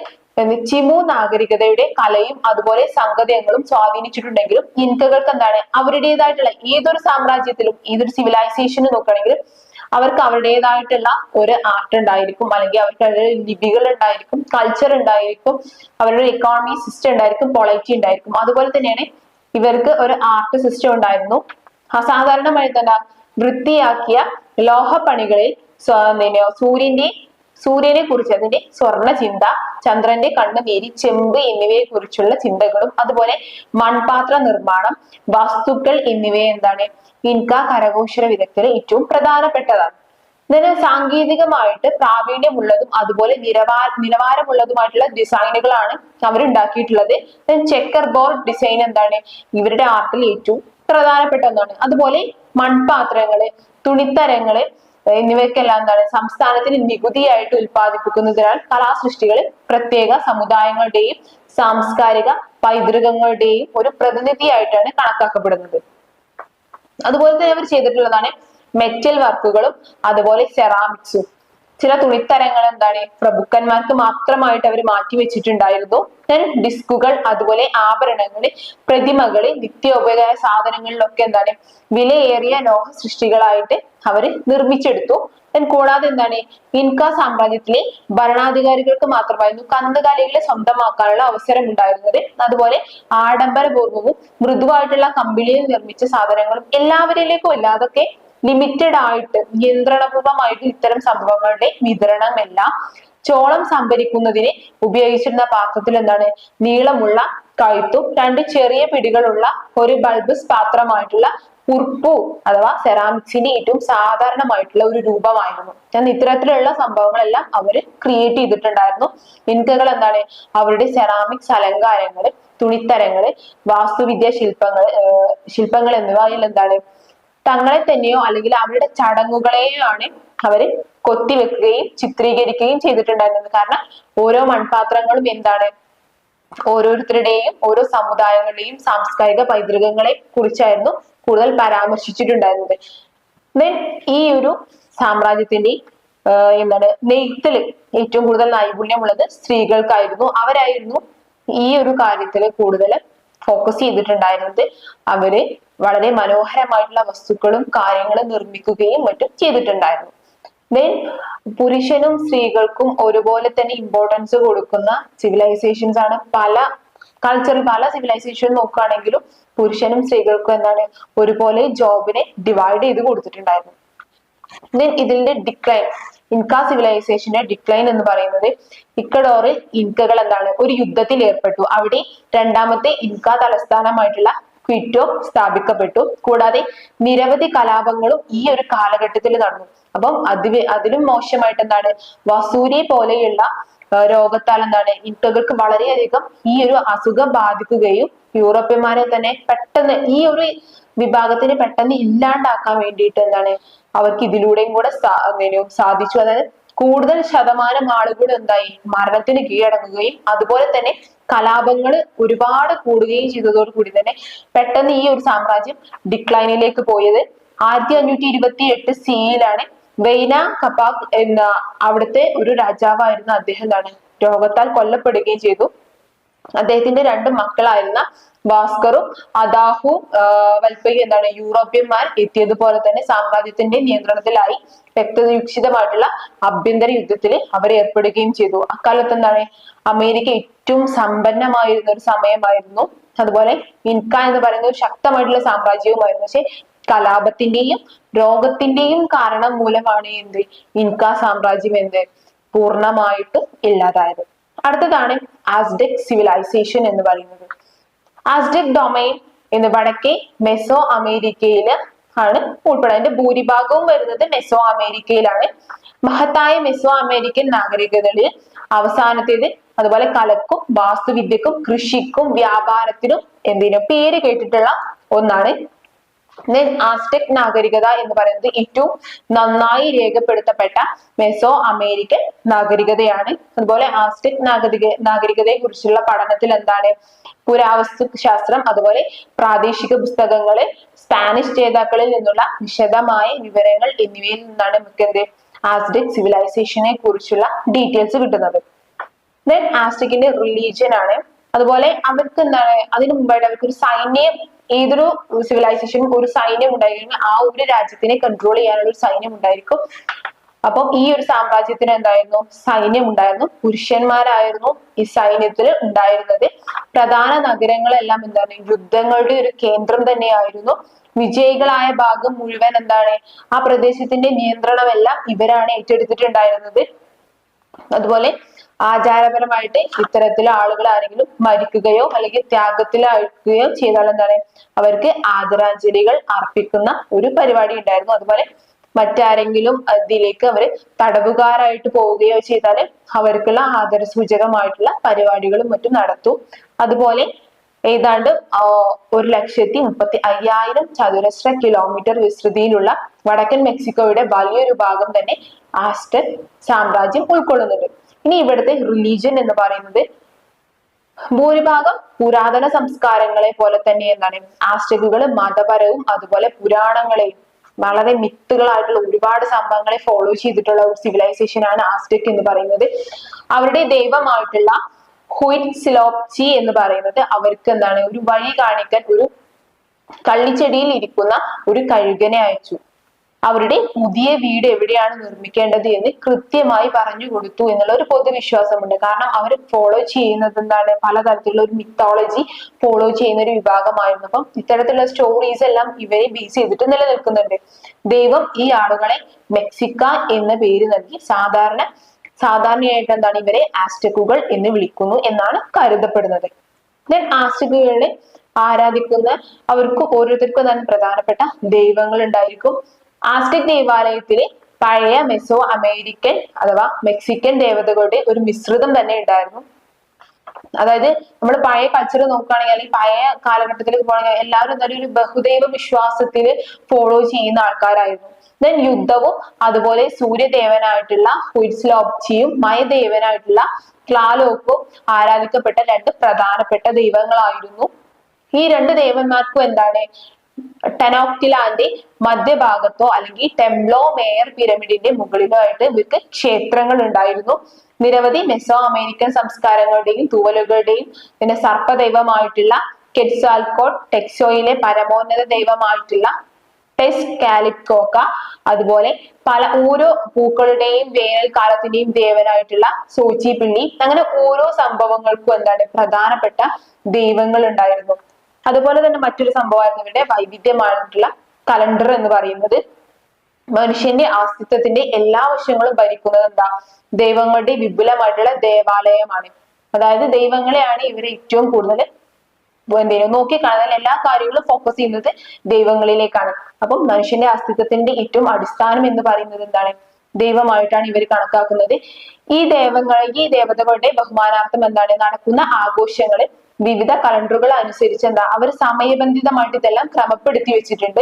ചിമു നാഗരികതയുടെ കലയും അതുപോലെ സംഗതികളും സ്വാധീനിച്ചിട്ടുണ്ടെങ്കിലും ഇൻകകൾക്ക് എന്താണ് അവരുടേതായിട്ടുള്ള ഏതൊരു സാമ്രാജ്യത്തിലും ഏതൊരു സിവിലൈസേഷനും നോക്കുകയാണെങ്കിൽ അവർക്ക് അവരുടേതായിട്ടുള്ള ഒരു ആർട്ട് ഉണ്ടായിരിക്കും, അല്ലെങ്കിൽ അവർക്ക് അവരുടെ ലിപികൾ ഉണ്ടായിരിക്കും, കൾച്ചർ ഉണ്ടായിരിക്കും, അവരുടെ എക്കോണമി സിസ്റ്റം ഉണ്ടായിരിക്കും, പൊളിറ്റി ഉണ്ടായിരിക്കും. അതുപോലെ തന്നെയാണ് ഇവർക്ക് ഒരു ആർട്ട് സിസ്റ്റം ഉണ്ടായിരുന്നു. അസാധാരണമായി തന്നെ വൃത്തിയാക്കിയ ലോഹപ്പണികളിൽ സൂര്യനെ കുറിച്ച് അതിന്റെ സ്വർണ്ണ ചിന്ത, ചന്ദ്രന്റെ കണ്ണുനീരി, ചെമ്പ് എന്നിവയെ കുറിച്ചുള്ള ചിന്തകളും അതുപോലെ മൺപാത്ര നിർമ്മാണം, വസ്തുക്കൾ എന്നിവയെ എന്താണ് ഇൻക കരകൗശല വിദഗ്ധരെ ഏറ്റവും പ്രധാനപ്പെട്ടതാണ്. ഇതിന് സാങ്കേതികമായിട്ട് പ്രാവീണ്യമുള്ളതും അതുപോലെ നിലവാരമുള്ളതുമായിട്ടുള്ള ഡിസൈനുകളാണ് അവർ ഉണ്ടാക്കിയിട്ടുള്ളത്. ചെക്കർ ബോർഡ് ഡിസൈൻ എന്താണ് ഇവരുടെ ആർട്ടിൽ ഏറ്റവും പ്രധാനപ്പെട്ട ഒന്നാണ്. അതുപോലെ മൺപാത്രങ്ങള്, തുണിത്തരങ്ങള് എന്നിവയ്ക്കെല്ലാം എന്താണ് സംസ്ഥാനത്തിന് നികുതിയായിട്ട് ഉൽപ്പാദിപ്പിക്കുന്നതിനാൽ കലാസൃഷ്ടികൾ പ്രത്യേക സമുദായങ്ങളുടെയും സാംസ്കാരിക പൈതൃകങ്ങളുടെയും ഒരു പ്രതിനിധിയായിട്ടാണ് കണക്കാക്കപ്പെടുന്നത്. അതുപോലെ തന്നെ അവർ ചെയ്തിട്ടുള്ളതാണ് മെറ്റൽ വർക്കുകളും അതുപോലെ സെറാമിക്സും. ചില തുണിത്തരങ്ങൾ എന്താണ് പ്രഭുക്കന്മാർക്ക് മാത്രമായിട്ട് അവർ മാറ്റി വെച്ചിട്ടുണ്ടായിരുന്നു. ഡിസ്കുകൾ, അതുപോലെ ആഭരണങ്ങള്, പ്രതിമകള്, നിത്യോപയോഗ സാധനങ്ങളിലൊക്കെ എന്താണ് വിലയേറിയ ലോഹ സൃഷ്ടികളായിട്ട് അവര് നിർമ്മിച്ചെടുത്തു. കൂടാതെ എന്താണ് ഇൻക സാമ്രാജ്യത്തിലെ ഭരണാധികാരികൾക്ക് മാത്രമായിരുന്നു കന്നുകാലികളെ സ്വന്തമാക്കാനുള്ള അവസരം ഉണ്ടായിരുന്നത്. അതുപോലെ ആഡംബരപൂർവ്വവും മൃദുവായിട്ടുള്ള കമ്പിളിയിൽ നിർമ്മിച്ച സാധനങ്ങളും എല്ലാവരിലേക്കും അല്ലാതൊക്കെ ലിമിറ്റഡ് ആയിട്ട് നിയന്ത്രണപൂർവമായിട്ട് ഇത്തരം സംഭവങ്ങളുടെ വിതരണമെല്ലാം ചോളം സംഭരിക്കുന്നതിന് ഉപയോഗിച്ചിരുന്ന പാത്രത്തിൽ എന്താണ് നീളമുള്ള കഴുത്തും രണ്ട് ചെറിയ പിടികളുള്ള ഒരു ബൾബസ് പാത്രമായിട്ടുള്ള ഉർപ്പു അഥവാ സെറാമിക്സിന്റെ ഏറ്റവും സാധാരണമായിട്ടുള്ള ഒരു രൂപമായിരുന്നു. ഇത്തരത്തിലുള്ള സംഭവങ്ങളെല്ലാം അവര് ക്രിയേറ്റ് ചെയ്തിട്ടുണ്ടായിരുന്നു. ഇൻകകൾ എന്താണ് അവരുടെ സെറാമിക്സ് അലങ്കാരങ്ങള്, തുണിത്തരങ്ങള്, വാസ്തുവിദ്യ ശില്പങ്ങൾ എന്നിവയിൽ എന്താണ് തങ്ങളെ തന്നെയോ അല്ലെങ്കിൽ അവരുടെ ചടങ്ങുകളെയോ ആണ് അവര് കൊത്തിവെക്കുകയും ചിത്രീകരിക്കുകയും ചെയ്തിട്ടുണ്ടായിരുന്നത്. കാരണം ഓരോ മൺപാത്രങ്ങളും എന്താണ് ഓരോരുത്തരുടെയും ഓരോ സമുദായങ്ങളുടെയും സാംസ്കാരിക പൈതൃകങ്ങളെ കുറിച്ചായിരുന്നു കൂടുതൽ പരാമർശിച്ചിട്ടുണ്ടായിരുന്നത്. ദെൻ ഈ ഒരു സാമ്രാജ്യത്തിന്റെ എന്താണ് നെയ്ത്തിൽ ഏറ്റവും കൂടുതൽ നൈപുണ്യമുള്ളത് സ്ത്രീകൾക്കായിരുന്നു. അവരായിരുന്നു ഈ ഒരു കാര്യത്തിൽ കൂടുതൽ ഫോക്കസ് ചെയ്തിട്ടുണ്ടായിരുന്നത്. അവര് വളരെ മനോഹരമായിട്ടുള്ള വസ്തുക്കളും കാര്യങ്ങളും നിർമ്മിക്കുകയും മറ്റും ചെയ്തിട്ടുണ്ടായിരുന്നു. ദെൻ പുരുഷനും സ്ത്രീകൾക്കും ഒരുപോലെ തന്നെ ഇമ്പോർട്ടൻസ് കൊടുക്കുന്ന സിവിലൈസേഷൻസ് ആണ്. പല കൾച്ചറിൽ പല സിവിലൈസേഷൻ നോക്കുകയാണെങ്കിലും പുരുഷനും സ്ത്രീകൾക്കും എന്താണ് ഒരുപോലെ ജോബിനെ ഡിവൈഡ് ചെയ്ത് കൊടുത്തിട്ടുണ്ടായിരുന്നു. ദെൻ ഇതിന്റെ ഡിക്ലൈൻ, ഇൻക സിവിലൈസേഷന്റെ ഡിക്ലൈൻ എന്ന് പറയുന്നത് ഇക്കഡോറിൽ ഇൻകകൾ എന്താണ് ഒരു യുദ്ധത്തിൽ ഏർപ്പെട്ടു. അവിടെ രണ്ടാമത്തെ ഇൻക തലസ്ഥാനമായിട്ടുള്ള ക്വിറ്റോ സ്ഥാപിക്കപ്പെട്ടു. കൂടാതെ നിരവധി കലാപങ്ങളും ഈ ഒരു കാലഘട്ടത്തിൽ നടന്നു. അപ്പം അതിലും മോശമായിട്ട് എന്താണ് വസൂരി പോലെയുള്ള രോഗത്താൽ എന്താണ് ഇൻകകൾക്ക് വളരെയധികം ഈ ഒരു അസുഖം ബാധിക്കുകയും യൂറോപ്യന്മാരെ തന്നെ പെട്ടെന്ന് ഈ ഒരു വിഭാഗത്തിന് പെട്ടെന്ന് ഇല്ലാണ്ടാക്കാൻ വേണ്ടിയിട്ട് എന്താണ് അവർക്ക് ഇതിലൂടെയും കൂടെ സാധിച്ചു. അതായത് കൂടുതൽ ശതമാനം ആളുകൾ എന്തായി മരണത്തിന് കീഴടങ്ങുകയും അതുപോലെ തന്നെ കലാപങ്ങൾ ഒരുപാട് കൂടുകയും ചെയ്തതോടുകൂടി തന്നെ പെട്ടെന്ന് ഈ ഒരു സാമ്രാജ്യം ഡിക്ലൈനിലേക്ക് പോയത്. 1528 സിയിലാണ് വെയ്ന കപാക് എന്ന അവിടുത്തെ ഒരു രാജാവായിരുന്ന അദ്ദേഹം എന്താണ് രോഗത്താൽ കൊല്ലപ്പെടുകയും ചെയ്തു. അദ്ദേഹത്തിന്റെ രണ്ട് മക്കളായിരുന്ന ഭാസ്കറും അദാഹു വൽപ്പയും എന്താണ് യൂറോപ്യന്മാർ എത്തിയതുപോലെ തന്നെ സാമ്രാജ്യത്തിന്റെ നിയന്ത്രണത്തിലായി രക്തരൂക്ഷിതമായിട്ടുള്ള ആഭ്യന്തര യുദ്ധത്തിൽ അവർ ഏർപ്പെടുകയും ചെയ്തു. അക്കാലത്ത് എന്താണ് അമേരിക്ക ഏറ്റവും സമ്പന്നമായിരുന്ന ഒരു സമയമായിരുന്നു. അതുപോലെ ഇൻക എന്ന് പറയുന്ന ഒരു ശക്തമായിട്ടുള്ള സാമ്രാജ്യവുമായിരുന്നു. പക്ഷെ കലാപത്തിന്റെയും രോഗത്തിന്റെയും കാരണം മൂലമാണ് എന്ത് ഇൻക സാമ്രാജ്യം എന്ത് പൂർണ്ണമായിട്ടും ഇല്ലാതായത്. അടുത്തതാണ് ആസ്ഡെക് സിവിലൈസേഷൻ എന്ന് പറയുന്നത്. ആസ്ഡെക് ഡൊമൈൻ എന്ന് വടക്കേ മെസോ അമേരിക്കയില് ആണ് ഉൾപ്പെടുന്നത്. അതിന്റെ ഭൂരിഭാഗവും വരുന്നത് മെസോ അമേരിക്കയിലാണ്. മഹത്തായ മെസോ അമേരിക്കൻ നാഗരികതകളിൽ അവസാനത്തേത് അതുപോലെ കലക്കും വാസ്തുവിദ്യക്കും കൃഷിക്കും വ്യാപാരത്തിനും എന്തിനും പേര് കേട്ടിട്ടുള്ള ഒന്നാണ്. ആസ്ടെക് നാഗരികത എന്ന് പറയുന്നത് ഏറ്റവും നന്നായി രേഖപ്പെടുത്തപ്പെട്ട മെസോ അമേരിക്കൻ നാഗരികതയാണ്. അതുപോലെ ആസ്ടെക് നാഗരികതയെ കുറിച്ചുള്ള പഠനത്തിൽ എന്താണ് പുരാവസ്തു ശാസ്ത്രം അതുപോലെ പ്രാദേശിക പുസ്തകങ്ങള് സ്പാനിഷ് ജേതാക്കളിൽ നിന്നുള്ള വിശദമായ വിവരങ്ങൾ എന്നിവയിൽ നിന്നാണ് നമുക്ക് എന്ത് ആസ്ടെക് സിവിലൈസേഷനെ കുറിച്ചുള്ള ഡീറ്റെയിൽസ് കിട്ടുന്നത്. ദെൻ ആസ്ടെക്കിന്റെ റിലീജിയൻ ആണ്. അതുപോലെ അവർക്ക് എന്താണ് അതിനു മുമ്പായിട്ട് അവർക്ക് ഒരു സൈന്യം, ഏതൊരു സിവിലൈസേഷനും ഒരു സൈന്യം ഉണ്ടായിരിക്കും. ആ ഒരു രാജ്യത്തിനെ കൺട്രോൾ ചെയ്യാനുള്ള ഒരു സൈന്യം ഉണ്ടായിരിക്കും. അപ്പം ഈ ഒരു സാമ്രാജ്യത്തിന് എന്തായിരുന്നു സൈന്യം ഉണ്ടായിരുന്നു. പുരുഷന്മാരായിരുന്നു ഈ സൈന്യത്തിൽ ഉണ്ടായിരുന്നത്. പ്രധാന നഗരങ്ങളെല്ലാം എന്താണ് യുദ്ധങ്ങളുടെ ഒരു കേന്ദ്രം തന്നെയായിരുന്നു. വിജയികളായ ഭാഗം മുഴുവൻ എന്താണ് ആ പ്രദേശത്തിന്റെ നിയന്ത്രണമെല്ലാം ഇവരാണ് ഏറ്റെടുത്തിട്ടുണ്ടായിരുന്നത്. അതുപോലെ ആചാരപരമായിട്ട് ഇത്തരത്തിലെ ആളുകൾ ആരെങ്കിലും മരിക്കുകയോ അല്ലെങ്കിൽ ത്യാഗത്തിലാക്കുകയോ ചെയ്താൽ എന്താണ് അവർക്ക് ആദരാഞ്ജലികൾ അർപ്പിക്കുന്ന ഒരു പരിപാടി ഉണ്ടായിരുന്നു. അതുപോലെ മറ്റാരെങ്കിലും അതിലേക്ക് അവര് തടവുകാരായിട്ട് പോവുകയോ ചെയ്താൽ അവർക്കുള്ള ആദരസൂചകമായിട്ടുള്ള പരിപാടികളും മറ്റും നടത്തും. അതുപോലെ ഏതാണ്ട് 1,35,000 ചതുരശ്ര കിലോമീറ്റർ വിസ്തൃതിയിലുള്ള വടക്കൻ മെക്സിക്കോയുടെ വലിയൊരു ഭാഗം തന്നെ ആസ്റ്റക് സാമ്രാജ്യം ഉൾക്കൊള്ളുന്നുണ്ട്. ഇനി ഇവിടുത്തെ റിലീജിയൻ എന്ന് പറയുന്നത് ഭൂരിഭാഗം പുരാതന സംസ്കാരങ്ങളെ പോലെ തന്നെ എന്താണ് ആസ്റ്റകുകൾ മതപരവും അതുപോലെ പുരാണങ്ങളെയും വളരെ മിത്തുകളായിട്ടുള്ള ഒരുപാട് സംഭവങ്ങളെ ഫോളോ ചെയ്തിട്ടുള്ള ഒരു സിവിലൈസേഷൻ ആണ് ആസ്റ്റക് എന്ന് പറയുന്നത്. അവരുടെ ദൈവമായിട്ടുള്ള ഹുയിറ്റ്സിലോപ്ചി എന്ന് പറയുന്നത് അവർക്ക് എന്താണ് ഒരു വഴി കാണിക്കാൻ ഒരു കള്ളിച്ചെടിയിൽ ഇരിക്കുന്ന ഒരു കഴുകനെ അയച്ചു. അവരുടെ പുതിയ വീട് എവിടെയാണ് നിർമ്മിക്കേണ്ടത് എന്ന് കൃത്യമായി പറഞ്ഞു കൊടുത്തു എന്നുള്ള ഒരു പൊതുവിശ്വാസമുണ്ട്. കാരണം അവർ ഫോളോ ചെയ്യുന്നത് എന്താണ് പലതരത്തിലുള്ള ഒരു മിത്തോളജി ഫോളോ ചെയ്യുന്ന ഒരു വിഭാഗമായിരുന്നു. അപ്പം ഇത്തരത്തിലുള്ള സ്റ്റോറീസ് എല്ലാം ഇവരെ ബേസ് ചെയ്തിട്ട് നിലനിൽക്കുന്നുണ്ട്. ദൈവം ഈ ആളുകളെ മെക്സിക്ക എന്ന പേര് നൽകി സാധാരണയായിട്ട് എന്താണ് ഇവരെ ആസ്റ്റക്കുകൾ എന്ന് വിളിക്കുന്നു എന്നാണ് കരുതപ്പെടുന്നത്. ദെൻ ആസ്റ്റക്കുകളെ ആരാധിക്കുന്ന അവർക്ക് ഓരോരുത്തർക്കും തന്നെ പ്രധാനപ്പെട്ട ദൈവങ്ങൾ ഉണ്ടായിരിക്കും. ആസ്റ്റക് ദേവാലയത്തില് പഴയ മെസോ അമേരിക്കൻ അഥവാ മെക്സിക്കൻ ദേവതകളുടെ ഒരു മിശ്രിതം തന്നെ ഉണ്ടായിരുന്നു. അതായത് നമ്മൾ പഴയ കൾച്ചർ നോക്കുകയാണെങ്കിൽ അല്ലെങ്കിൽ പഴയ കാലഘട്ടത്തിലേക്ക് പോകണമെങ്കിൽ എല്ലാവരും എന്തായാലും ഒരു ബഹുദൈവ വിശ്വാസത്തിൽ ഫോളോ ചെയ്യുന്ന ആൾക്കാരായിരുന്നു. ദെൻ യുദ്ധവും അതുപോലെ സൂര്യദേവനായിട്ടുള്ള ഹുയിറ്റ്സിലോപ്ചിയും മയദേവനായിട്ടുള്ള ക്ലാലോക്കും ആരാധിക്കപ്പെട്ട രണ്ട് പ്രധാനപ്പെട്ട ദൈവങ്ങളായിരുന്നു. ഈ രണ്ട് ദേവന്മാർക്കും എന്താണ് ടെനോക്ടിലാന്റെ മധ്യഭാഗത്തോ അല്ലെങ്കിൽ ടെംപ്ലോ മേയർ പിരമിഡിന്റെ മുകളിലോ ആയിട്ട് ഇവർക്ക് ക്ഷേത്രങ്ങൾ ഉണ്ടായിരുന്നു. നിരവധി മെസോ അമേരിക്കൻ സംസ്കാരങ്ങളുടെയും തൂവലുകളുടെയും പിന്നെ സർപ്പദൈവമായിട്ടുള്ള കെറ്റ്സാൽകോട്ട്, ടെക്സോയിലെ പരമോന്നത ദൈവമായിട്ടുള്ള ടെസ്കാലിക്കോക്ക, അതുപോലെ ഓരോ പൂക്കളുടെയും വേനൽക്കാലത്തിന്റെയും ദേവനായിട്ടുള്ള സോച്ചിപ്പിള്ളി, അങ്ങനെ ഓരോ സംഭവങ്ങൾക്കും എന്താണ് പ്രധാനപ്പെട്ട ദൈവങ്ങൾ ഉണ്ടായിരുന്നു. അതുപോലെ തന്നെ മറ്റൊരു സംഭവമായിരുന്നു ഇവരുടെ വൈവിധ്യമായിട്ടുള്ള കലണ്ടർ എന്ന് പറയുന്നത്. മനുഷ്യന്റെ അസ്തിത്വത്തിന്റെ എല്ലാ വശങ്ങളും ഭരിക്കുന്നത് എന്താ ദൈവങ്ങളുടെ വിപുലമായിട്ടുള്ള ദേവാലയമാണ്. അതായത് ദൈവങ്ങളെയാണ് ഇവരെ ഏറ്റവും കൂടുതൽ നോക്കി കാണുന്ന എല്ലാ കാര്യങ്ങളും ഫോക്കസ് ചെയ്യുന്നത് ദൈവങ്ങളിലേക്കാണ്. അപ്പം മനുഷ്യന്റെ അസ്തിത്വത്തിന്റെ ഏറ്റവും അടിസ്ഥാനം എന്ന് പറയുന്നത് എന്താണ് ദൈവമായിട്ടാണ് ഇവർ കണക്കാക്കുന്നത്. ഈ ദേവതകളുടെ ബഹുമാനാർത്ഥം എന്താണ് നടക്കുന്ന ആഘോഷങ്ങള് വിവിധ കലണ്ടറുകൾ അനുസരിച്ച് അവർ സമയബന്ധിതമായിട്ട് ഇതെല്ലാം ക്രമപ്പെടുത്തി വെച്ചിട്ടുണ്ട്.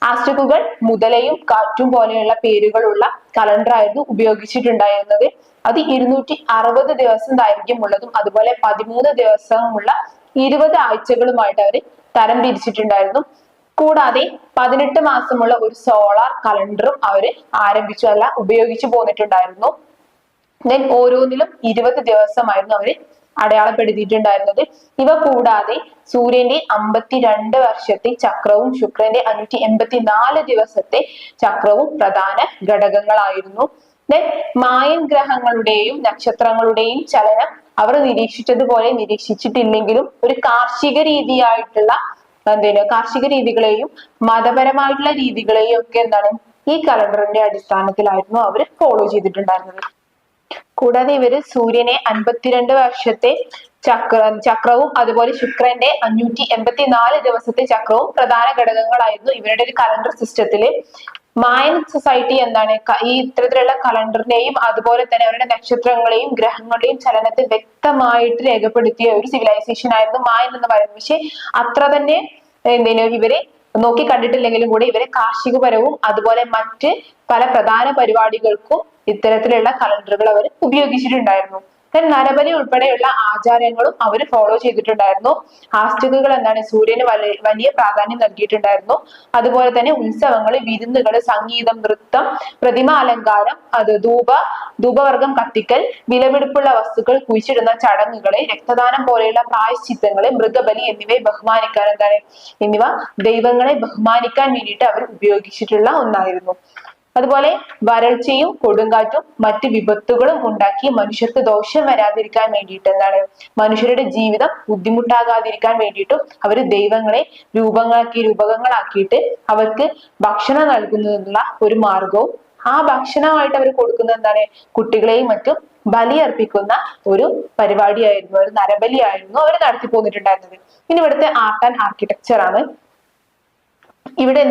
ആസ്റ്റക്കുകൾ മുതലയും കാറ്റും പോലെയുള്ള പേരുകളുള്ള കലണ്ടർ ആയിരുന്നു ഉപയോഗിച്ചിട്ടുണ്ടായിരുന്നത്. അത് 260 ദിവസം ദൈർഘ്യമുള്ളതും അതുപോലെ 13 ദിവസമുള്ള 20 ആഴ്ചകളുമായിട്ട് അവർ തരം തിരിച്ചിട്ടുണ്ടായിരുന്നു. കൂടാതെ 18 മാസമുള്ള ഒരു സോളാർ കലണ്ടറും അവര് ഉപയോഗിച്ചു പോന്നിട്ടുണ്ടായിരുന്നു. ദെൻ ഓരോന്നിലും 20 ദിവസമായിരുന്നു അവര് അടയാളപ്പെടുത്തിയിട്ടുണ്ടായിരുന്നത്. ഇവ കൂടാതെ സൂര്യന്റെ 52 വർഷത്തെ ചക്രവും ശുക്രന്റെ 584 ദിവസത്തെ ചക്രവും പ്രധാന ഘടകങ്ങളായിരുന്നു. ദെൻ മായൻ ഗ്രഹങ്ങളുടെയും നക്ഷത്രങ്ങളുടെയും ചലനം അവർ നിരീക്ഷിച്ചതുപോലെ നിരീക്ഷിച്ചിട്ടില്ലെങ്കിലും ഒരു കാർഷിക രീതികളെയും മതപരമായിട്ടുള്ള രീതികളെയും ഒക്കെ ഈ കലണ്ടറിന്റെ അടിസ്ഥാനത്തിലായിരുന്നു അവർ ഫോളോ ചെയ്തിട്ടുണ്ടായിരുന്നത്. കൂടാതെ ഇവര് സൂര്യനെ 52 വർഷത്തെ ചക്രവും അതുപോലെ ശുക്രന്റെ 584 ദിവസത്തെ ചക്രവും പ്രധാന ഘടകങ്ങളായിരുന്നു ഇവരുടെ ഒരു കലണ്ടർ സിസ്റ്റത്തില്. മായൻ സൊസൈറ്റി ഈ ഇത്തരത്തിലുള്ള കലണ്ടറിനെയും അതുപോലെ തന്നെ അവരുടെ നക്ഷത്രങ്ങളെയും ഗ്രഹങ്ങളുടെയും ചലനത്തെ വ്യക്തമായിട്ട് രേഖപ്പെടുത്തിയ ഒരു സിവിലൈസേഷൻ ആയിരുന്നു മായൻ എന്ന് പറയുന്നത്. പക്ഷെ അത്ര തന്നെ ഇവരെ നോക്കി കണ്ടിട്ടില്ലെങ്കിലും കൂടി ഇവരെ കാർഷികപരവും അതുപോലെ മറ്റ് പല പ്രധാന പരിപാടികൾക്കും ഇത്തരത്തിലുള്ള കലണ്ടറുകൾ അവർ ഉപയോഗിച്ചിട്ടുണ്ടായിരുന്നു. നരബലി ഉൾപ്പെടെയുള്ള ആചാരങ്ങളും അവർ ഫോളോ ചെയ്തിട്ടുണ്ടായിരുന്നു. ആസ്റ്റകുകൾ സൂര്യന് വലിയ പ്രാധാന്യം നൽകിയിട്ടുണ്ടായിരുന്നു. അതുപോലെ തന്നെ ഉത്സവങ്ങൾ, വിരുന്നുകൾ, സംഗീതം, നൃത്തം, പ്രതിമ അലങ്കാരം, ധൂപവർഗം കത്തിക്കൽ, വിലപിടിപ്പുള്ള വസ്തുക്കൾ കുഴിച്ചിടുന്ന ചടങ്ങുകളെ, രക്തദാനം പോലെയുള്ള പ്രായശ്ചിത്തങ്ങളെ, മൃഗബലി എന്നിവയെ ബഹുമാനിക്കാൻ എന്നിവ ദൈവങ്ങളെ ബഹുമാനിക്കാൻ വേണ്ടിയിട്ട് അവർ ഉപയോഗിച്ചിട്ടുള്ള ഒന്നായിരുന്നു. അതുപോലെ വരൾച്ചയും കൊടുങ്കാറ്റും മറ്റ് വിപത്തുകളും ഉണ്ടാക്കി മനുഷ്യർക്ക് ദോഷം വരാതിരിക്കാൻ വേണ്ടിയിട്ട് മനുഷ്യരുടെ ജീവിതം ബുദ്ധിമുട്ടാകാതിരിക്കാൻ വേണ്ടിയിട്ടും അവര് ദൈവങ്ങളെ രൂപകങ്ങളാക്കിയിട്ട് അവർക്ക് ഭക്ഷണം നൽകുന്നതിനുള്ള ഒരു മാർഗവും ആ ഭക്ഷണമായിട്ട് അവർ കൊടുക്കുന്നത് കുട്ടികളെയും മറ്റും ബലിയർപ്പിക്കുന്ന ഒരു പരിപാടിയായിരുന്നു, ഒരു നരബലിയായിരുന്നു അവർ നടത്തി പോന്നിട്ടുണ്ടായിരുന്നത്. ഇനി ഇവിടുത്തെ ആർട്ട് ആൻഡ് ആർക്കിടെക്ചർ ആണ്. ഇവിടെ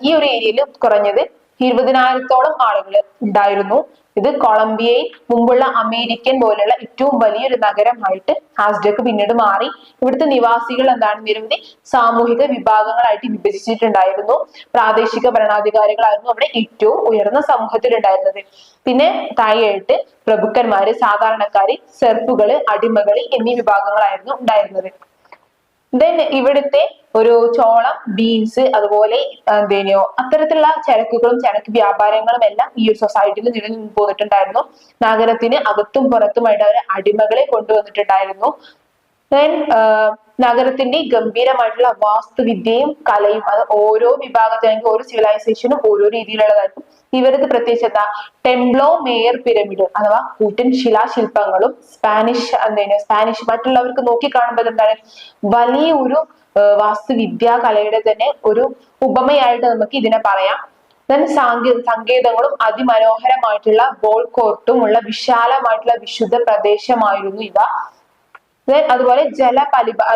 ഈ ഒരു ഏരിയയിൽ കുറഞ്ഞത് 20,000-ഓളം ആളുകൾ ഉണ്ടായിരുന്നു. ഇത് കൊളംബിയയിൽ മുമ്പുള്ള അമേരിക്കൻ പോലുള്ള ഏറ്റവും വലിയൊരു നഗരമായിട്ട് ആസ്ഡെക് പിന്നീട് മാറി. ഇവിടുത്തെ നിവാസികൾ എന്താണ് നിരവധി സാമൂഹിക വിഭാഗങ്ങളായിട്ട് വിഭജിച്ചിട്ടുണ്ടായിരുന്നു. പ്രാദേശിക ഭരണാധികാരികളായിരുന്നു അവിടെ ഏറ്റവും ഉയർന്ന സമൂഹത്തിൽ ഉണ്ടായിരുന്നത്. പിന്നെ താഴെയായിട്ട് പ്രഭുക്കന്മാര്, സാധാരണക്കാര്, സെർഫുകള്, അടിമകള് എന്നീ വിഭാഗങ്ങളായിരുന്നു ഉണ്ടായിരുന്നത്. ദെൻ ഇവിടുത്തെ ഒരു ചോളം, ബീൻസ്, അതുപോലെ അത്തരത്തിലുള്ള ചരക്കുകളും ചരക്ക് വ്യാപാരങ്ങളും എല്ലാം ഈ ഒരു സൊസൈറ്റിയിൽ നിലനിന്ന് പോന്നിട്ടുണ്ടായിരുന്നു. നഗരത്തിന് അകത്തും പുറത്തുമായിട്ട് അവർ അടിമകളെ കൊണ്ടുവന്നിട്ടുണ്ടായിരുന്നു. ദെൻ നഗരത്തിന്റെ ഗംഭീരമായിട്ടുള്ള വാസ്തുവിദ്യയും കലയും അത് ഓരോ വിഭാഗത്തിനും ഓരോ സിവിലൈസേഷനും ഓരോ രീതിയിലുള്ളതായിരിക്കും. ഇവരത് പ്രത്യേകിച്ച് എന്താ, ടെംപ്ലോ മേയർ പിരമിഡ് അഥവാ കൂറ്റൻ ശിലാശില്പങ്ങളും സ്പാനിഷ് മറ്റുള്ളവർക്ക് നോക്കി കാണുമ്പോൾ എന്താണ് വലിയ ഒരു വാസ്തുവിദ്യാ കലയുടെ തന്നെ ഒരു ഉപമയായിട്ട് നമുക്ക് ഇതിനെ പറയാം. ദെൻ സങ്കേതങ്ങളും അതിമനോഹരമായിട്ടുള്ള ബോൾ കോർട്ടും ഉള്ള വിശാലമായിട്ടുള്ള വിശുദ്ധ പ്രദേശമായിരുന്നു ഇവ. അതുപോലെ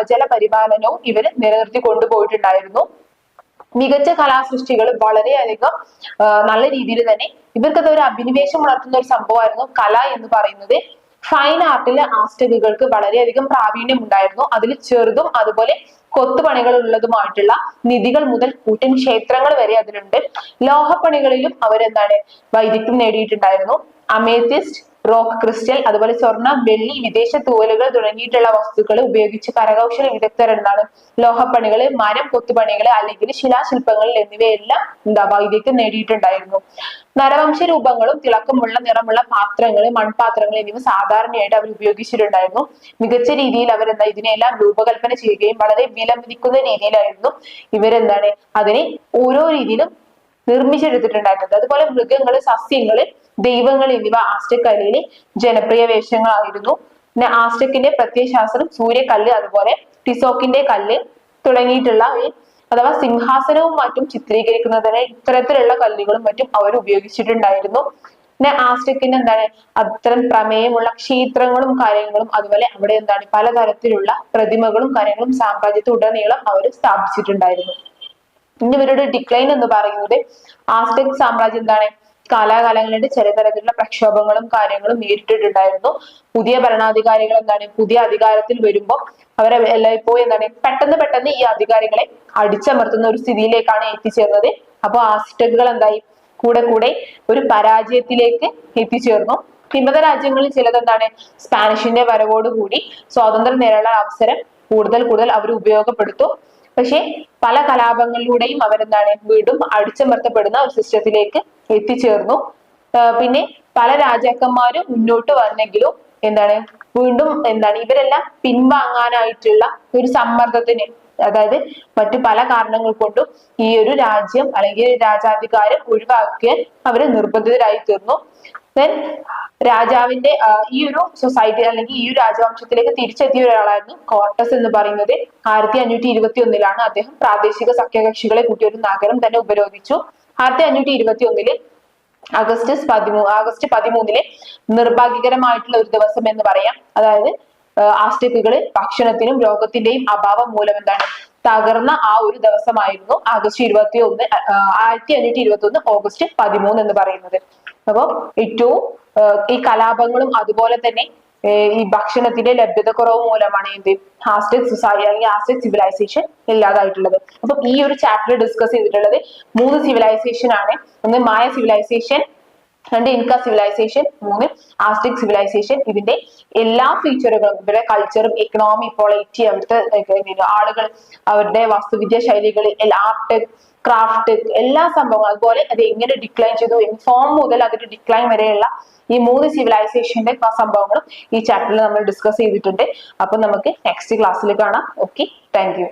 ജലപരിപാലനവും ഇവര് നിലനിർത്തി കൊണ്ടുപോയിട്ടുണ്ടായിരുന്നു. മികച്ച കലാസൃഷ്ടികൾ വളരെയധികം നല്ല രീതിയിൽ തന്നെ ഇവർക്കത് ഒരു അഭിനിവേശം വളർത്തുന്ന ഒരു സംഭവമായിരുന്നു കല എന്ന് പറയുന്നത്. ഫൈൻ ആർട്ടിലെ ആസ്ടെകുകൾക്ക് വളരെയധികം പ്രാവീണ്യം ഉണ്ടായിരുന്നു. അതിൽ ചെറുതും അതുപോലെ കൊത്തുപണികൾ ഉള്ളതുമായിട്ടുള്ള നിധികൾ മുതൽ കൂറ്റൻ ക്ഷേത്രങ്ങൾ വരെ അതിലുണ്ട്. ലോഹപ്പണികളിലും അവരെന്താണ് വൈദഗ്ധ്യം നേടിയിട്ടുണ്ടായിരുന്നു. അമേത്തിസ്റ്റ്, റോക്ക് ക്രിസ്റ്റൽ, അതുപോലെ സ്വർണം, വെള്ളി, വിദേശ തൂവലുകൾ തുടങ്ങിയിട്ടുള്ള വസ്തുക്കൾ ഉപയോഗിച്ച് കരകൗശല വിദഗ്ധർ എന്താണ് ലോഹപ്പണികള്, മരം കൊത്തുപണികള് അല്ലെങ്കിൽ ശിലാശില്പങ്ങൾ എന്നിവയെല്ലാം വൈദഗ്ധ്യം നേടിയിട്ടുണ്ടായിരുന്നു. നരവംശ രൂപങ്ങളും തിളക്കമുള്ള നിറമുള്ള പാത്രങ്ങൾ, മൺപാത്രങ്ങൾ എന്നിവ സാധാരണയായിട്ട് അവർ ഉപയോഗിച്ചിട്ടുണ്ടായിരുന്നു. മികച്ച രീതിയിൽ അവരെന്താ ഇതിനെല്ലാം രൂപകൽപ്പന ചെയ്യുകയും വളരെ വിലമതിക്കുന്ന രീതിയിലായിരുന്നു ഇവരെന്താണ് അതിനെ ഓരോ രീതിയിലും നിർമ്മിച്ചെടുത്തിട്ടുണ്ടായിരുന്നത്. അതുപോലെ മൃഗങ്ങള്, സസ്യങ്ങള്, ദൈവങ്ങൾ എന്നിവ ആസ്ടെക് കലയിലെ ജനപ്രിയ വേഷങ്ങളായിരുന്നു. പിന്നെ ആസ്ടെക്കിന്റെ പ്രത്യയശാസ്ത്രം സൂര്യകല്ല്, അതുപോലെ ടിസോക്കിന്റെ കല്ല് തുടങ്ങിയിട്ടുള്ള അഥവാ സിംഹാസനവും മറ്റും ചിത്രീകരിക്കുന്നതിന് ഇത്തരത്തിലുള്ള കല്ലുകളും മറ്റും അവർ ഉപയോഗിച്ചിട്ടുണ്ടായിരുന്നു. പിന്നെ ആസ്ടെക്കിന് എന്താണ് അത്തരം പ്രമേയമുള്ള ക്ഷേത്രങ്ങളും കാര്യങ്ങളും അതുപോലെ അവിടെ എന്താണ് പലതരത്തിലുള്ള പ്രതിമകളും കാര്യങ്ങളും സാമ്രാജ്യത്തുടനീളം അവർ സ്ഥാപിച്ചിട്ടുണ്ടായിരുന്നു. ഇനി ഇവരുടെ ഡിക്ലൈൻ എന്ന് പറയുന്നത് ആസ്ടെക് സാമ്രാജ്യം എന്താണ് കാലാകാലങ്ങളുടെ ചെറിയ തരത്തിലുള്ള പ്രക്ഷോഭങ്ങളും കാര്യങ്ങളും നേരിട്ടിട്ടുണ്ടായിരുന്നു. പുതിയ ഭരണാധികാരികൾ എന്താണ് പുതിയ അധികാരത്തിൽ വരുമ്പോൾ അവരെ എല്ലായ്പ്പോഴും എന്താണ് പെട്ടെന്ന് ഈ അധികാരികളെ അടിച്ചമർത്തുന്ന ഒരു സ്ഥിതിയിലേക്കാണ് എത്തിച്ചേർന്നത്. അപ്പൊ ആസ്ടെകുകൾ എന്തായി കൂടെ ഒരു പരാജയത്തിലേക്ക് എത്തിച്ചേർന്നു. വിമത രാജ്യങ്ങളിൽ ചിലത് എന്താണ് സ്പാനിഷിന്റെ വരവോടുകൂടി സ്വാതന്ത്ര്യം നേടാനുള്ള അവസരം കൂടുതൽ അവർ ഉപയോഗപ്പെടുത്തും. പക്ഷെ പല കലാപങ്ങളിലൂടെയും അവരെന്താണ് വീണ്ടും അടിച്ചമർത്തപ്പെടുന്ന ഒരു സിസ്റ്റത്തിലേക്ക് എത്തിച്ചേർന്നു. പിന്നെ പല രാജാക്കന്മാരും മുന്നോട്ട് വന്നെങ്കിലും എന്താണ് വീണ്ടും ഇവരെല്ലാം പിൻവാങ്ങാനായിട്ടുള്ള ഒരു സമ്മർദ്ദത്തിന്, അതായത് മറ്റു പല കാരണങ്ങൾ കൊണ്ടും ഈ ഒരു രാജ്യം അല്ലെങ്കിൽ രാജാധികാരം ഒഴിവാക്കിയാൽ അവര് നിർബന്ധിതരായി തീർന്നു. ദെൻ രാജാവിന്റെ ഈ ഒരു സൊസൈറ്റി അല്ലെങ്കിൽ ഈ ഒരു രാജവംശത്തിലേക്ക് തിരിച്ചെത്തിയ ഒരാളായിരുന്നു കോർട്ടസ് എന്ന് പറയുന്നത്. 1521 അദ്ദേഹം പ്രാദേശിക സഖ്യകക്ഷികളെ കൂട്ടി ഒരു നഗരം തന്നെ ഉപരോധിച്ചു. 1521 ആഗസ്റ്റ് 13 നിർഭാഗ്യകരമായിട്ടുള്ള ഒരു ദിവസം എന്ന് പറയാം. അതായത് ആസ്ടെക്കുകള് ഭക്ഷണത്തിനും രോഗത്തിന്റെയും അഭാവം മൂലം എന്താണ് തകർന്ന ആ ഒരു ദിവസമായിരുന്നു ആഗസ്റ്റ് 21 1521 ഓഗസ്റ്റ് 13 എന്ന് പറയുന്നത്. അപ്പൊ ഏറ്റവും ഈ കലാപങ്ങളും അതുപോലെ തന്നെ ഈ ഭക്ഷണത്തിന്റെ ലഭ്യത കുറവ് മൂലമാണ് ആസ്ടെക് സൊസൈറ്റി അല്ലെങ്കിൽ ആസ്ടെക് സിവിലൈസേഷൻ ഇല്ലാതായിട്ടുള്ളത്. അപ്പൊ ഈ ഒരു ചാപ്റ്റർ ഡിസ്കസ് ചെയ്തിട്ടുള്ളത് 3 സിവിലൈസേഷൻ ആണ്. ഒന്ന് മായ സിവിലൈസേഷൻ, 2 ഇൻക സിവിലൈസേഷൻ, 3 ആസ്ടെക് സിവിലൈസേഷൻ. ഇതിന്റെ എല്ലാ ഫീച്ചറുകളും ഇവരുടെ കൾച്ചറും എക്കണോമി, പൊളിറ്റി, അവിടുത്തെ ആളുകൾ, അവരുടെ വാസ്തുവിദ്യാ ശൈലികൾ, ആർട്ട്, ക്രാഫ്റ്റ്, എല്ലാ സംഭവങ്ങളും, അതുപോലെ അത് എങ്ങനെ ഡിക്ലൈൻ ചെയ്തു, ഫോം മുതൽ അതിന്റെ ഡിക്ലൈൻ വരെയുള്ള ഈ 3 സിവിലൈസേഷന്റെ സംഭവങ്ങളും ഈ ചാപ്റ്ററിൽ നമ്മൾ ഡിസ്കസ് ചെയ്തിട്ടുണ്ട്. അപ്പൊ നമുക്ക് നെക്സ്റ്റ് ക്ലാസ്സിൽ കാണാം. Okay, thank you.